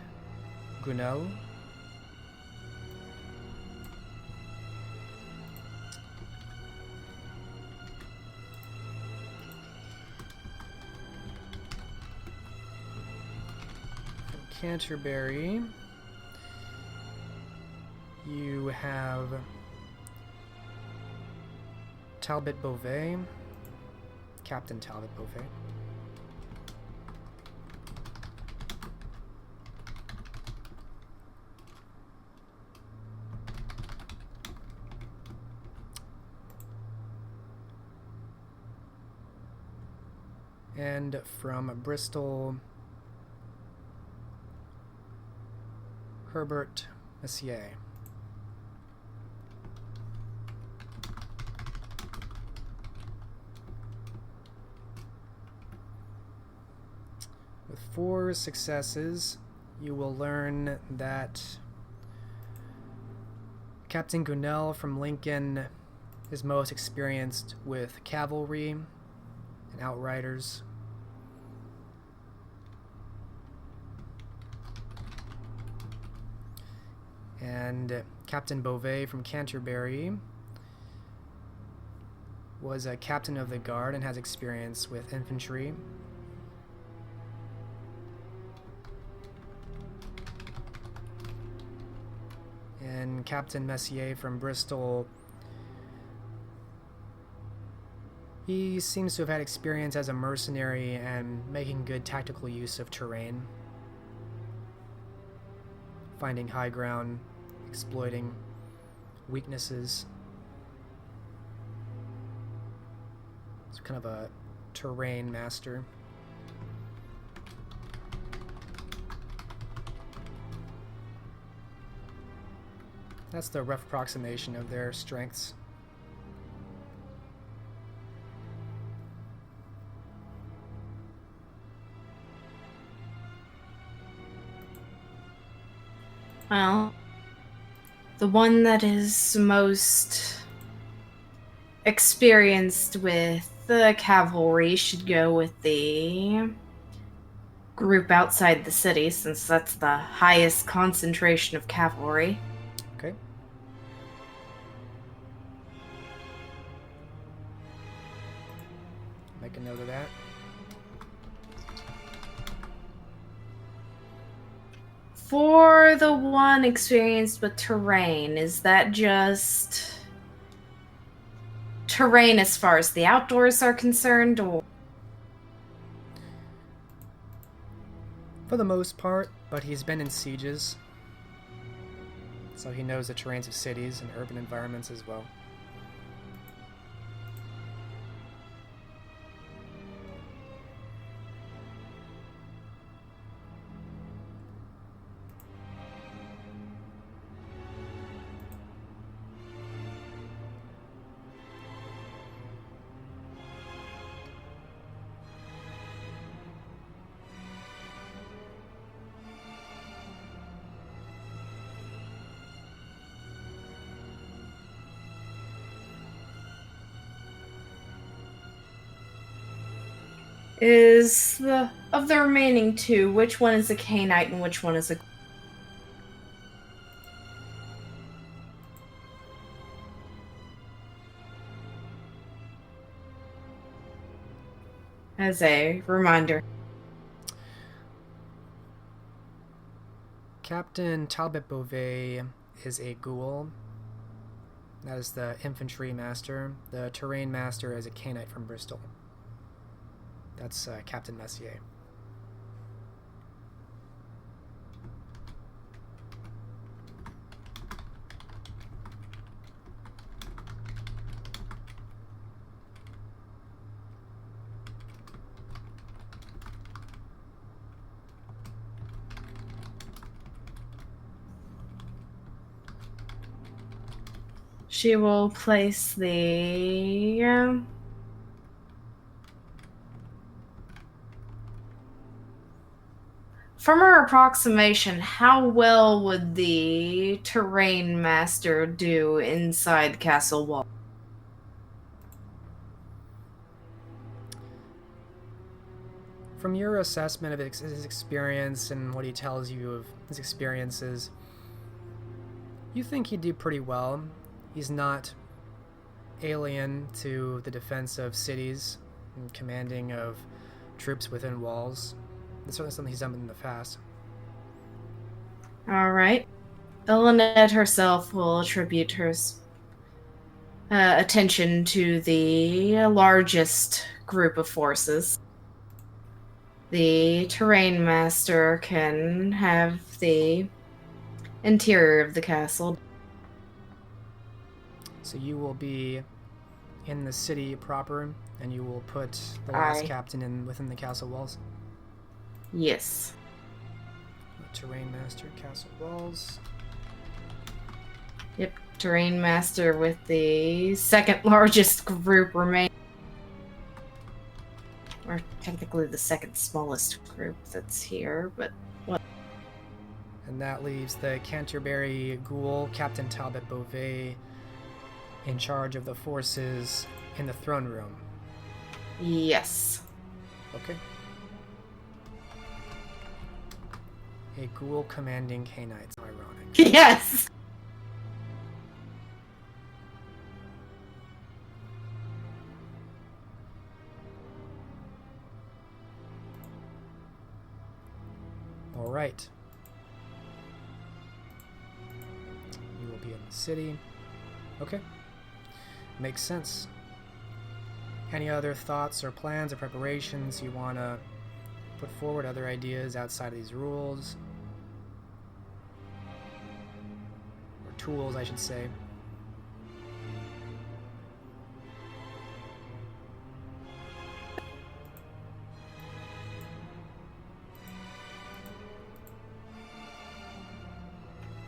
Gunell. From Canterbury, you have Talbot Beauvais, Captain Talbot Beauvais. And from Bristol, Herbert Messier. With 4 successes, you will learn that Captain Gunell from Lincoln is most experienced with cavalry and outriders. And Captain Beauvais from Canterbury was a captain of the guard and has experience with infantry. And Captain Messier from Bristol, he seems to have had experience as a mercenary and making good tactical use of terrain, finding high ground, exploiting weaknesses. It's kind of a terrain master. That's the rough approximation of their strengths. Well, the one that is most experienced with the cavalry should go with the group outside the city, since that's the highest concentration of cavalry. Okay. Make a note of that. For the one experienced with terrain, is that just terrain as far as the outdoors are concerned, or? For the most part, but he's been in sieges, so he knows the terrains of cities and urban environments as well. Is of the remaining two, which one is a Cainite and which one is a... As a reminder. Captain Talbot Beauvais is a ghoul. That is the infantry master. The terrain master is a Cainite from Bristol. That's Captain Messier. She will place the... From her approximation, how well would the terrain master do inside castle wall? From your assessment of his experience and what he tells you of his experiences, you think he'd do pretty well. He's not alien to the defense of cities and commanding of troops within walls. That's certainly something he's done in the past. Alright. Elinette herself will attribute her attention to the largest group of forces. The terrain master can have the interior of the castle. So you will be in the city proper, and you will put the last captain in within the castle walls? Yes. Terrain master, castle walls. Yep, terrain master with the second largest group remaining. Or technically the second smallest group that's here, but what? And that leaves the Canterbury Ghoul, Captain Talbot Beauvais, in charge of the forces in the throne room. Yes. Okay. A ghoul commanding Cainites. Ironic. Yes! Alright. You will be in the city. Okay. Makes sense. Any other thoughts or plans or preparations you want to put forward? Other ideas outside of these rules? Or tools, I should say.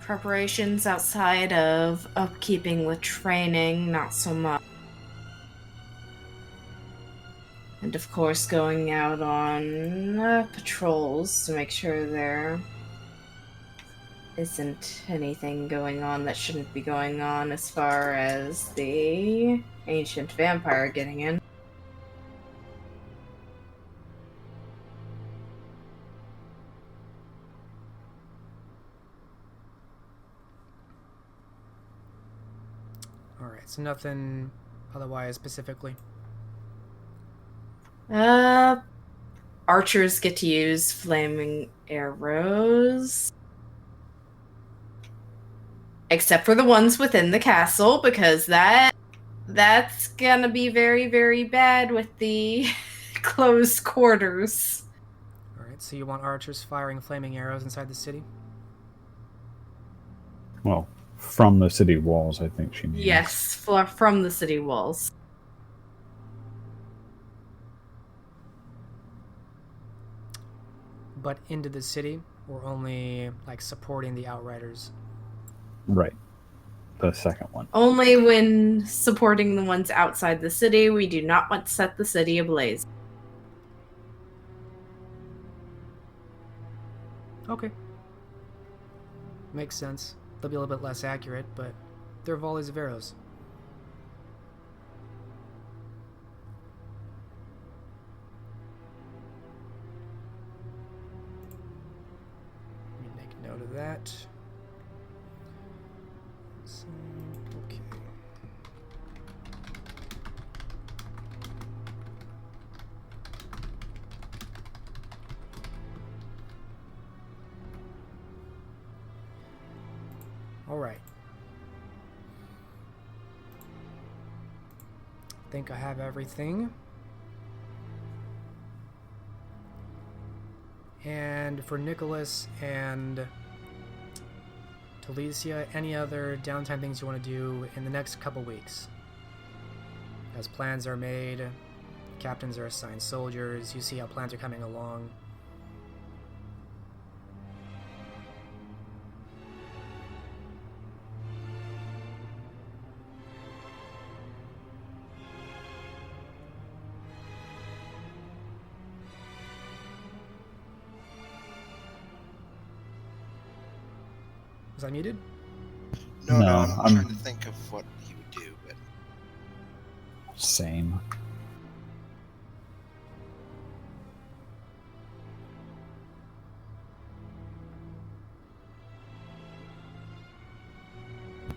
Preparations outside of upkeeping with training, not so much. And of course going out on patrols to make sure there isn't anything going on that shouldn't be going on as far as the ancient vampire getting in. Alright, so nothing otherwise specifically. Archers get to use flaming arrows. Except for the ones within the castle, because that's gonna be very, very bad with the closed quarters. Alright, so you want archers firing flaming arrows inside the city? Well, from the city walls, I think she means. Yes, from the city walls. But into the city, or only like supporting the outriders? Right. The second one. Only when supporting the ones outside the city. We do not want to set the city ablaze. Okay. Makes sense. They'll be a little bit less accurate, but they're volleys of arrows. that. So, okay. All right. I think I have everything. And for Nicholas and Talicia, any other downtime things you want to do in the next couple weeks? As plans are made, captains are assigned soldiers, you see how plans are coming along. Was I muted? No, No, I'm I'm- trying to think of what he would do, but Same.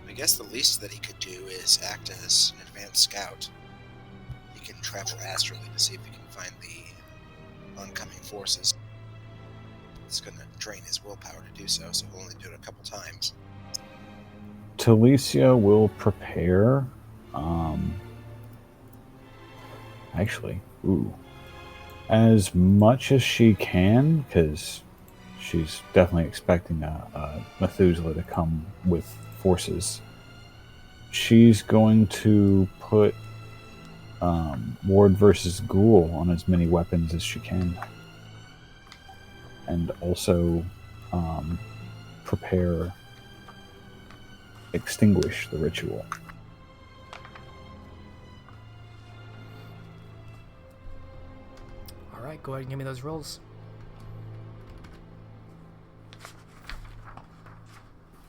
I guess the least that he could do is act as an advanced scout. He can travel astrally to see if he can find the oncoming forces. It's going to drain his willpower to do so, so he'll only do it a couple times. Talicia will prepare. Actually, as much as she can, because she's definitely expecting a Methuselah to come with forces. She's going to put Ward versus Ghoul on as many weapons as she can, and also prepare Extinguish the Ritual. Alright, go ahead and give me those rolls.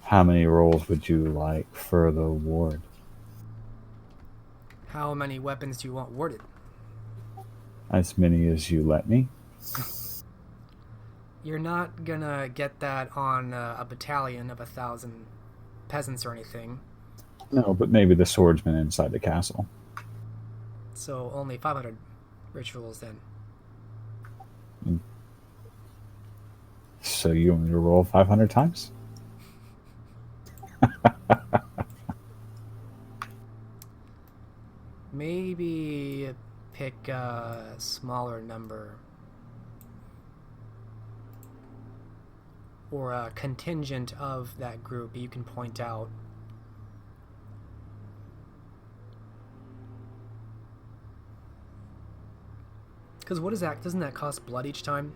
How many rolls would you like for the ward? How many weapons do you want warded? As many as you let me. You're not gonna get that on a battalion of 1,000 peasants or anything. No, but maybe the swordsman inside the castle. So only 500 rituals then. So you want me to roll 500 times? Maybe pick a smaller number. Or a contingent of that group you can point out. Because what is that? Doesn't that cost blood each time?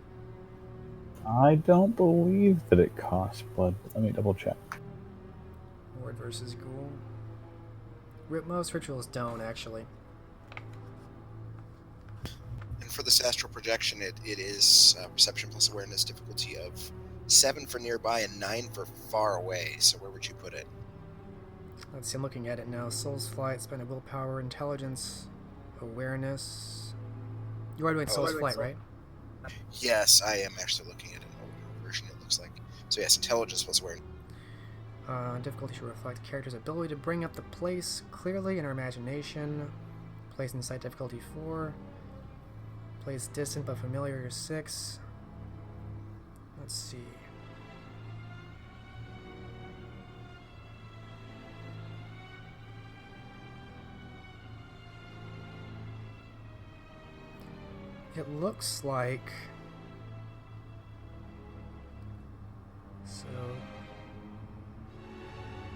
I don't believe that it costs blood. Let me double check. Ward versus Ghoul. Most rituals don't, actually. And for this astral projection, it is perception plus awareness difficulty of 7 for nearby and 9 for far away. So where would you put it? Let's see, I'm looking at it now. Soul's Flight, spend a willpower, intelligence, awareness. You are doing Soul's Flight, right? Yes, I am actually looking at an older version, it looks like. So yes, intelligence plus awareness. Difficulty should reflect the character's ability to bring up the place clearly in her imagination. Place in sight difficulty 4. Place distant but familiar 6. Let's see. It looks like... So...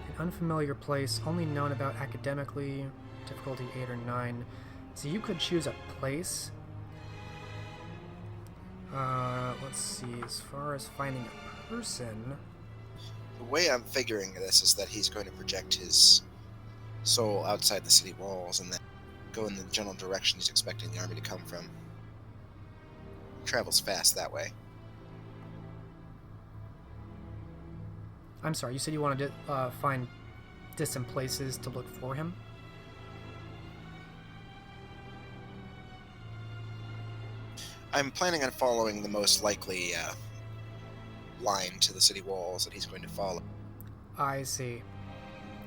An unfamiliar place, only known about academically, difficulty 8 or 9. So you could choose a place. Let's see, as far as finding a person... The way I'm figuring this is that he's going to project his soul outside the city walls and then go in the general direction he's expecting the army to come from. Travels fast that way. I'm sorry, you said you wanted to find distant places to look for him? I'm planning on following the most likely line to the city walls that he's going to follow. I see.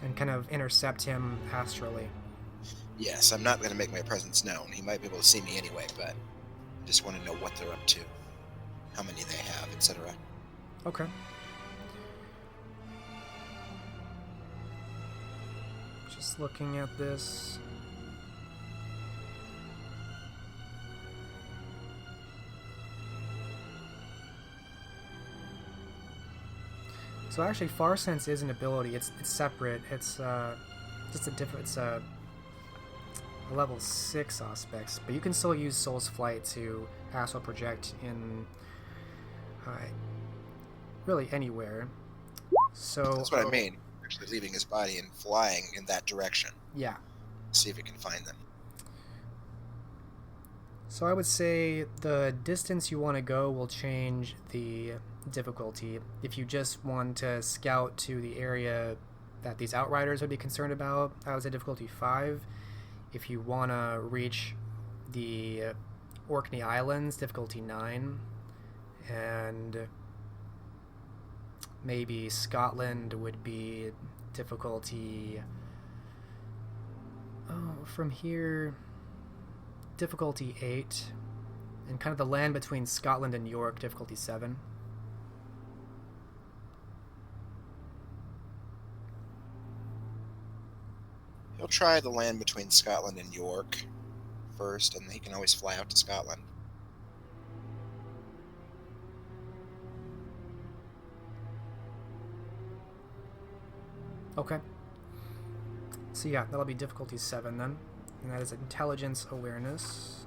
And kind of intercept him astrally. Yes, I'm not going to make my presence known. He might be able to see me anyway, but I just want to know what they're up to, how many they have, etc. Okay. Just looking at this. So actually, Far Sense is an ability. It's separate. It's just a different. It's a level 6 aspects, but you can still use Soul's Flight to astral project in really anywhere. So that's what I mean. Actually leaving his body and flying in that direction. Yeah. See if he can find them. So I would say the distance you want to go will change the difficulty. If you just want to scout to the area that these outriders would be concerned about, I would say difficulty 5. If you want to reach the Orkney Islands, difficulty 9. And maybe Scotland would be difficulty... Oh, from here... difficulty 8. And kind of the land between Scotland and York, difficulty 7. He'll try the land between Scotland and York first, and he can always fly out to Scotland. Okay. So yeah, that'll be difficulty 7 then. And that is intelligence awareness.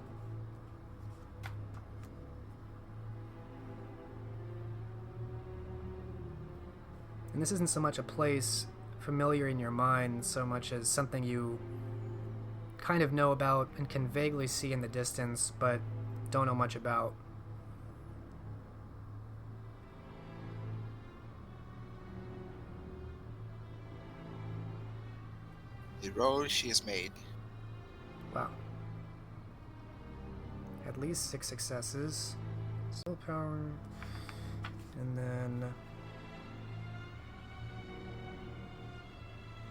And this isn't so much a place familiar in your mind so much as something you kind of know about and can vaguely see in the distance, but don't know much about. The road she has made. Wow. At least 6 successes. Soul power. And then...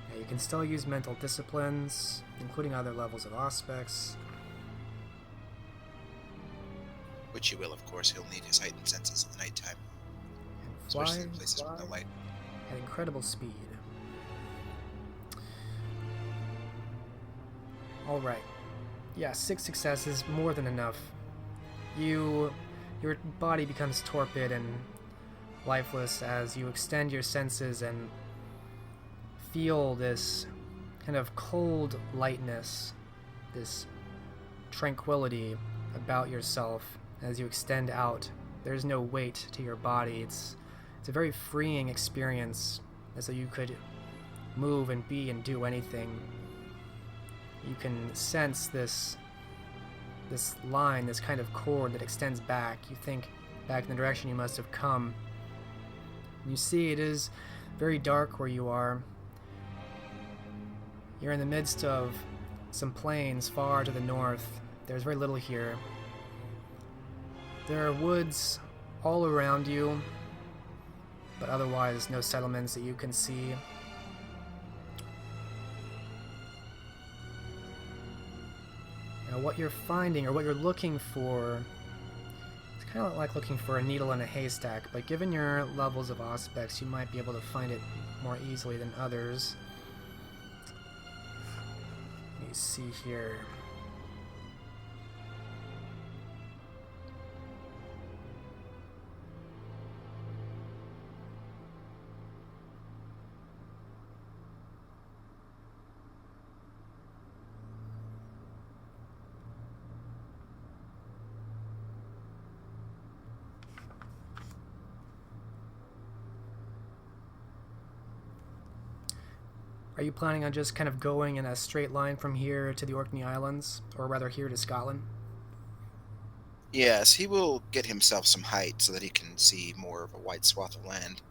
yeah, you can still use mental disciplines, including other levels of aspects. Which you will, of course. He'll need his heightened senses in the nighttime. And Especially in places with no light. at incredible speed. Alright. Yeah, 6 successes, more than enough. Your body becomes torpid and lifeless as you extend your senses and feel this kind of cold lightness, this tranquility about yourself as you extend out. There's no weight to your body. It's a very freeing experience, as though you could move and be and do anything. You can sense this line, this kind of cord that extends back. You think back in the direction you must have come. You see it is very dark where you are. You're in the midst of some plains far to the north. There's very little here. There are woods all around you, but otherwise no settlements that you can see. Now what you're finding, or what you're looking for, it's kind of like looking for a needle in a haystack, but given your levels of aspects, you might be able to find it more easily than others. Let me see here. Are you planning on just kind of going in a straight line from here to the Orkney Islands, or rather here to Scotland? Yes, he will get himself some height so that he can see more of a wide swath of land.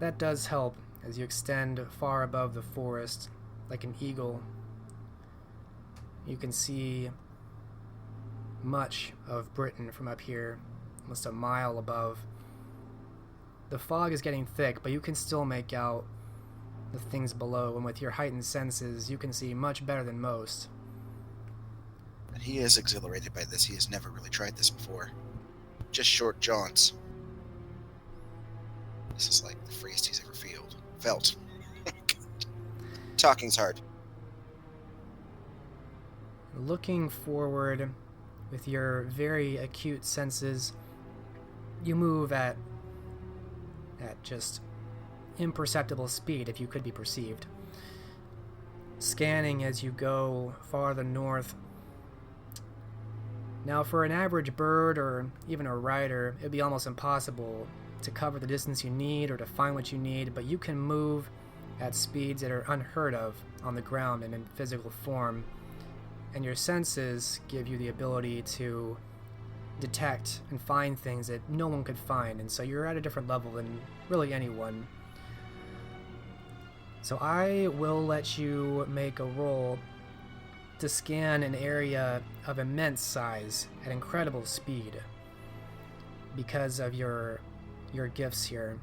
That does help as you extend far above the forest, like an eagle. You can see much of Britain from up here, almost a mile above. The fog is getting thick, but you can still make out the things below, and with your heightened senses, you can see much better than most. And he is exhilarated by this. He has never really tried this before. Just short jaunts. This is like the freest he's ever felt. Talking's hard. Looking forward with your very acute senses, you move at just imperceptible speed, if you could be perceived. Scanning as you go farther north. Now, for an average bird or even a rider, it'd be almost impossible to cover the distance you need or to find what you need, but you can move at speeds that are unheard of on the ground and in physical form, and your senses give you the ability to detect and find things that no one could find, and so you're at a different level than really anyone. So I will let you make a roll to scan an area of immense size at incredible speed because of your gifts here.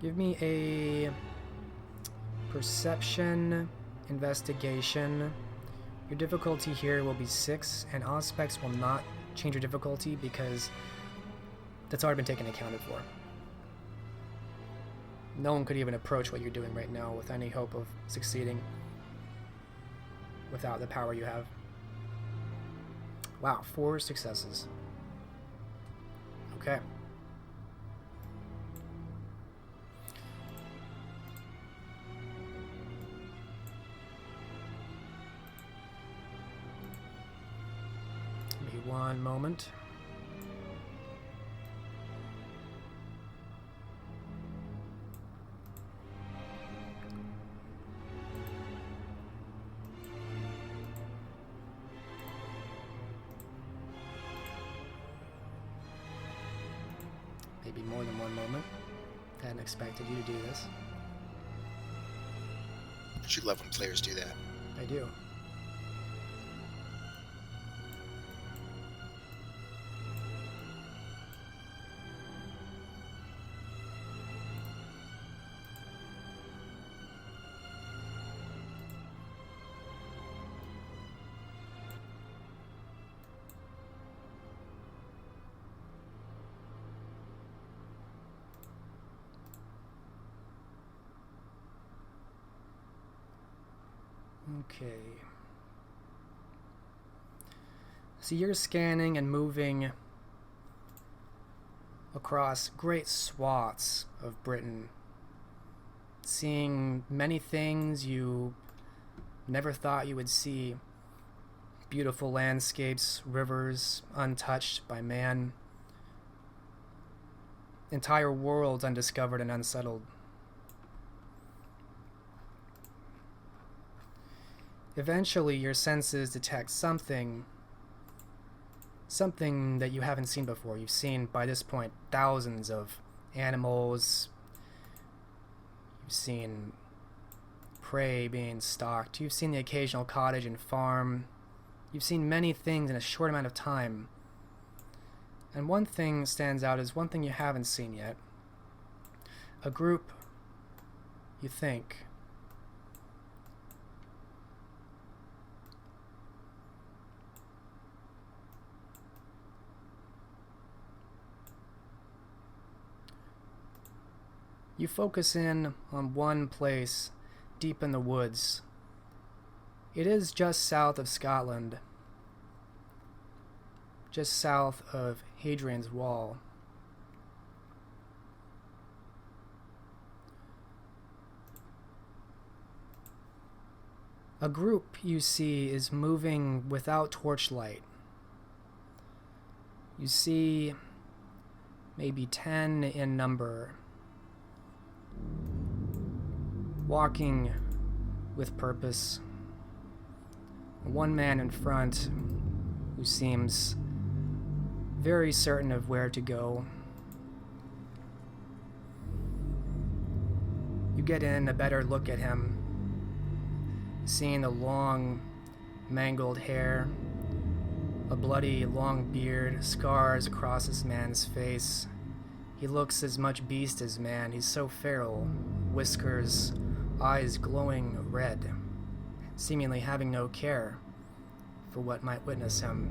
Give me a perception investigation. Your difficulty here will be 6, and Auspex will not change your difficulty because that's already been taken accounted for. No one could even approach what you're doing right now with any hope of succeeding without the power you have. Wow, 4 successes. Okay. Give me one moment. Maybe more than one moment. Hadn't expected you to do this. But you love when players do that. I do. Okay. So you're scanning and moving across great swaths of Britain, seeing many things you never thought you would see. Beautiful landscapes, rivers untouched by man, entire worlds undiscovered and unsettled. Eventually, your senses detect something that you haven't seen before. You've seen, by this point, thousands of animals. You've seen prey being stalked. You've seen the occasional cottage and farm. You've seen many things in a short amount of time. And one thing stands out as one thing you haven't seen yet. A group, you think, you focus in on one place deep in the woods. It is just south of Scotland, just south of Hadrian's Wall. A group you see is moving without torchlight. You see maybe 10 in number, walking with purpose. One man in front who seems very certain of where to go. You get in a better look at him, seeing the long, mangled hair, a bloody long beard, scars across this man's face. He looks as much beast as man. He's so feral. Whiskers, eyes glowing red, seemingly having no care for what might witness him.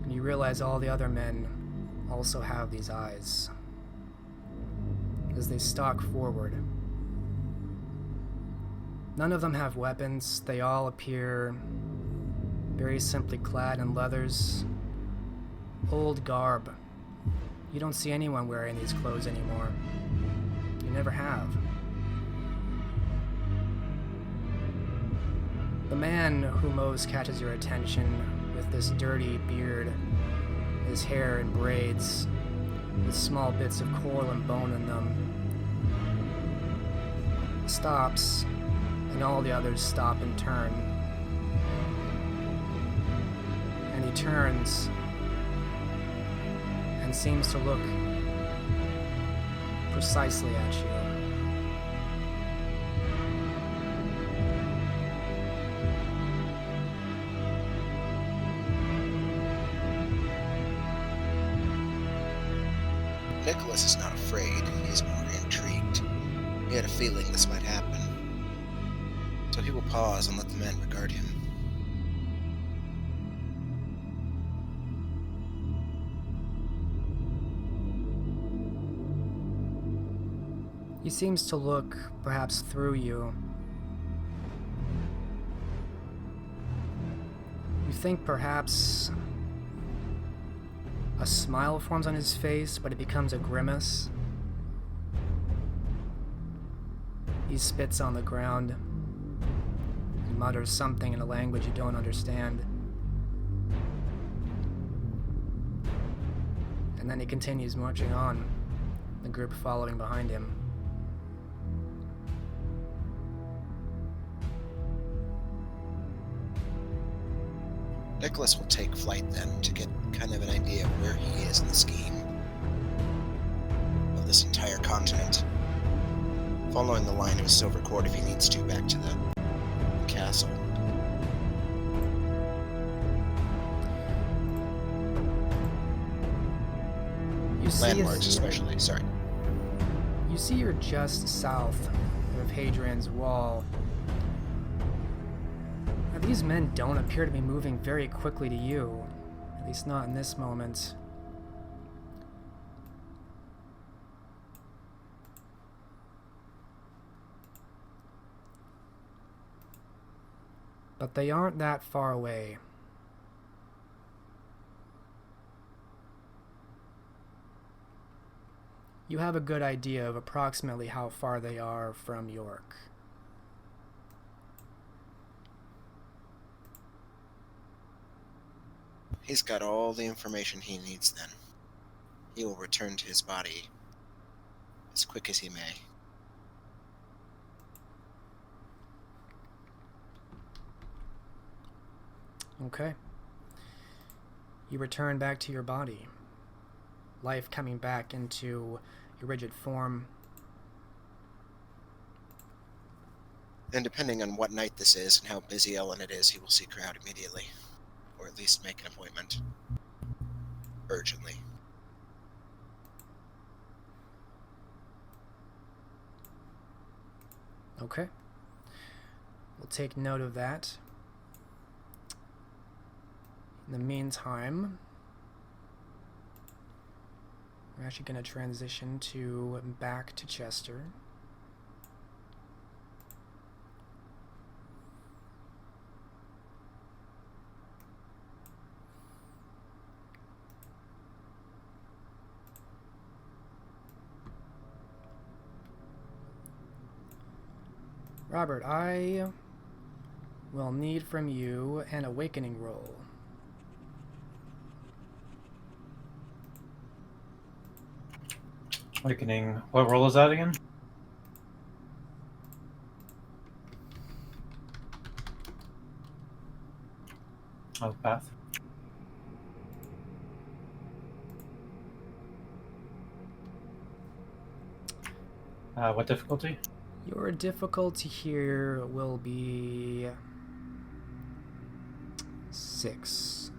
And you realize all the other men also have these eyes. As they stalk forward, none of them have weapons. They all appear very simply clad in leathers, old garb. You don't see anyone wearing these clothes anymore. You never have. The man who most catches your attention, with this dirty beard, his hair in braids, with small bits of coral and bone in them, stops, and all the others stop and turn. And he turns and seems to look precisely at you. Nicholas is not afraid, he's more intrigued. He had a feeling this might happen. So he will pause and let the men regard him. He seems to look, perhaps through you. You think perhaps a smile forms on his face, but it becomes a grimace. He spits on the ground and mutters something in a language you don't understand. And then he continues marching on, the group following behind him. Nicholas will take flight then to get kind of an idea of where he is in the scheme of this entire continent. Following the line of his silver cord if he needs to back to the castle. Landmarks especially, sorry. You see you're just south of Hadrian's Wall. Now, these men don't appear to be moving very quickly to you, at least not in this moment. But they aren't that far away. You have a good idea of approximately how far they are from York. He's got all the information he needs then. He will return to his body as quick as he may. Okay. You return back to your body. Life coming back into your rigid form. And depending on what night this is and how busy Ellen it is, he will seek her out immediately. Or at least make an appointment. Urgently. Okay. We'll take note of that. In the meantime, we're actually going to transition to back to Chester. Robert, I will need from you an awakening roll. Awakening. What roll is that again? Oh, path. What difficulty? Your difficulty here will be 6.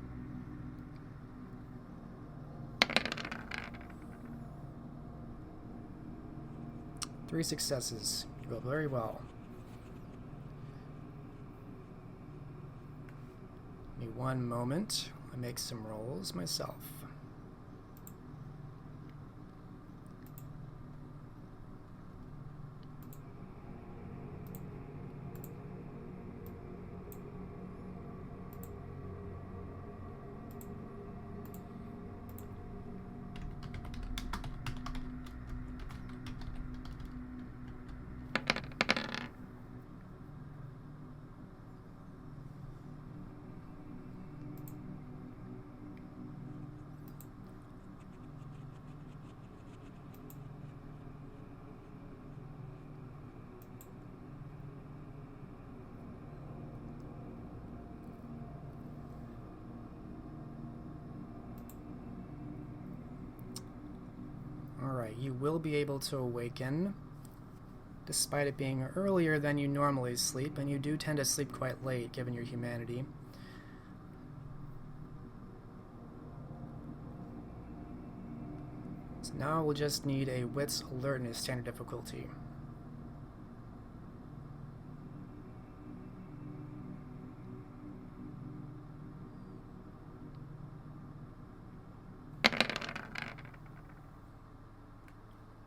3 successes. You roll very well. Give me one moment. I make some rolls myself. Alright, you will be able to awaken, despite it being earlier than you normally sleep, and you do tend to sleep quite late, given your humanity. So now we'll just need a Wits Alertness standard difficulty.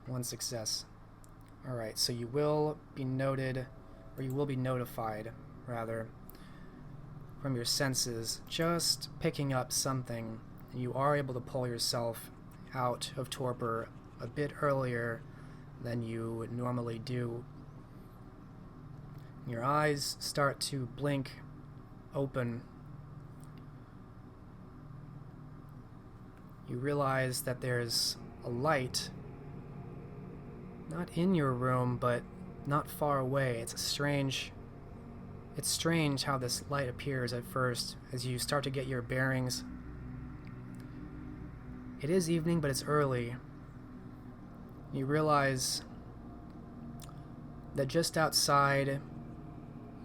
One success. Alright, so you will be noted, or you will be notified, rather, from your senses, just picking up something, and you are able to pull yourself out of torpor a bit earlier than you would normally do. Your eyes start to blink open. You realize that there's a light not in your room, but not far away. It's strange how this light appears at first as you start to get your bearings. It is evening, but it's early. You realize that just outside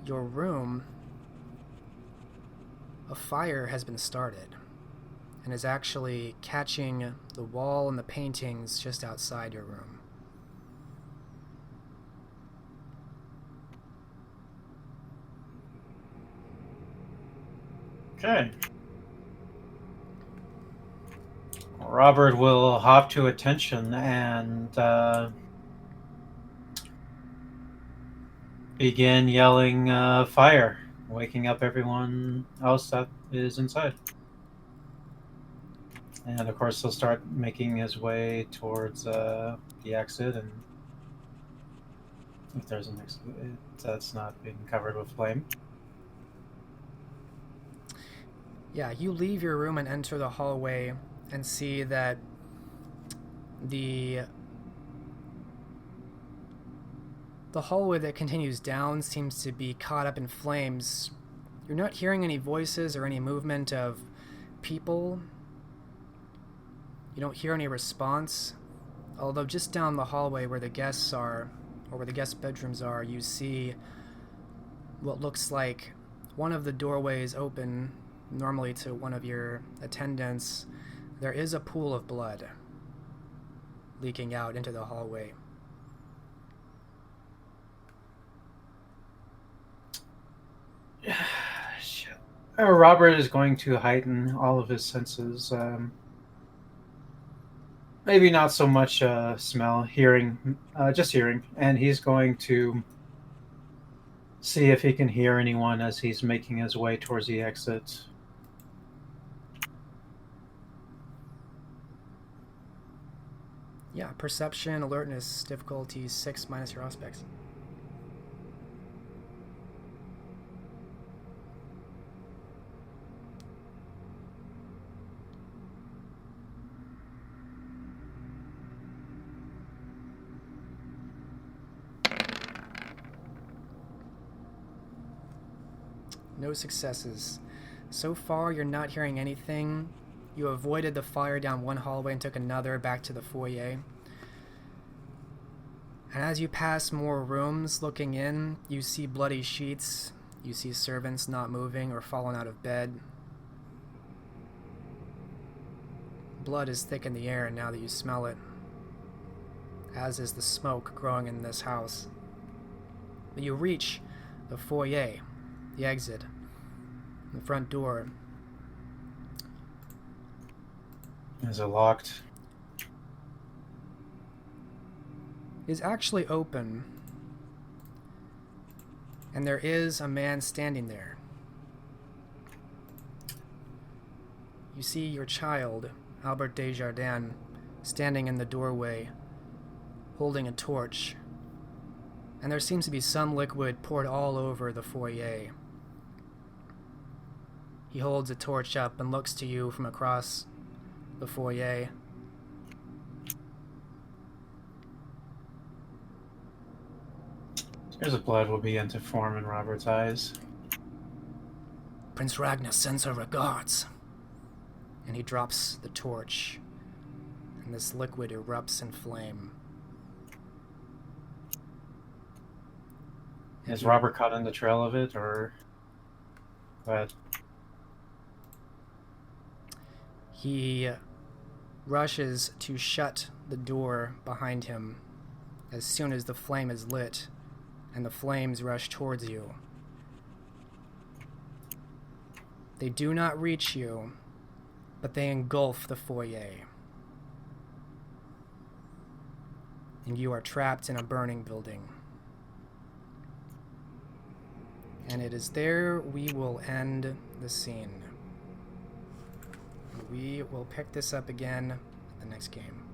your room, a fire has been started and is actually catching the wall and the paintings just outside your room. Okay. Robert will hop to attention and begin yelling fire, waking up everyone else that is inside. And of course he'll start making his way towards the exit, and if there's an exit that's not being covered with flame. Yeah, you leave your room and enter the hallway and see that the hallway that continues down seems to be caught up in flames. You're not hearing any voices or any movement of people. You don't hear any response, although just down the hallway where the guests are, or where the guest bedrooms are, you see what looks like one of the doorways open normally to one of your attendants. There is a pool of blood leaking out into the hallway. Shit. Robert is going to heighten all of his senses. Maybe not so much smell, hearing, just hearing. And he's going to see if he can hear anyone as he's making his way towards the exit. Yeah, perception, alertness, difficulty 6 minus your aspects. No successes. So far, you're not hearing anything. You avoided the fire down one hallway and took another back to the foyer. And as you pass more rooms looking in, you see bloody sheets. You see servants not moving or fallen out of bed. Blood is thick in the air now that you smell it. as is the smoke growing in this house. But you reach the foyer, the exit, the front door. Is it locked? Is actually open, and there is a man standing there. You see your child, Albert Desjardins, standing in the doorway, holding a torch, and there seems to be some liquid poured all over the foyer. He holds a torch up and looks to you from across the foyer. Tears of blood will begin to form in Robert's eyes. Prince Ragnar sends her regards. And he drops the torch, and this liquid erupts in flame. Is Robert caught in the trail of it, or what? He rushes to shut the door behind him as soon as the flame is lit, and the flames rush towards you. They do not reach you, but they engulf the foyer. And you are trapped in a burning building. And it is there we will end the scene. We will pick this up again at the next game.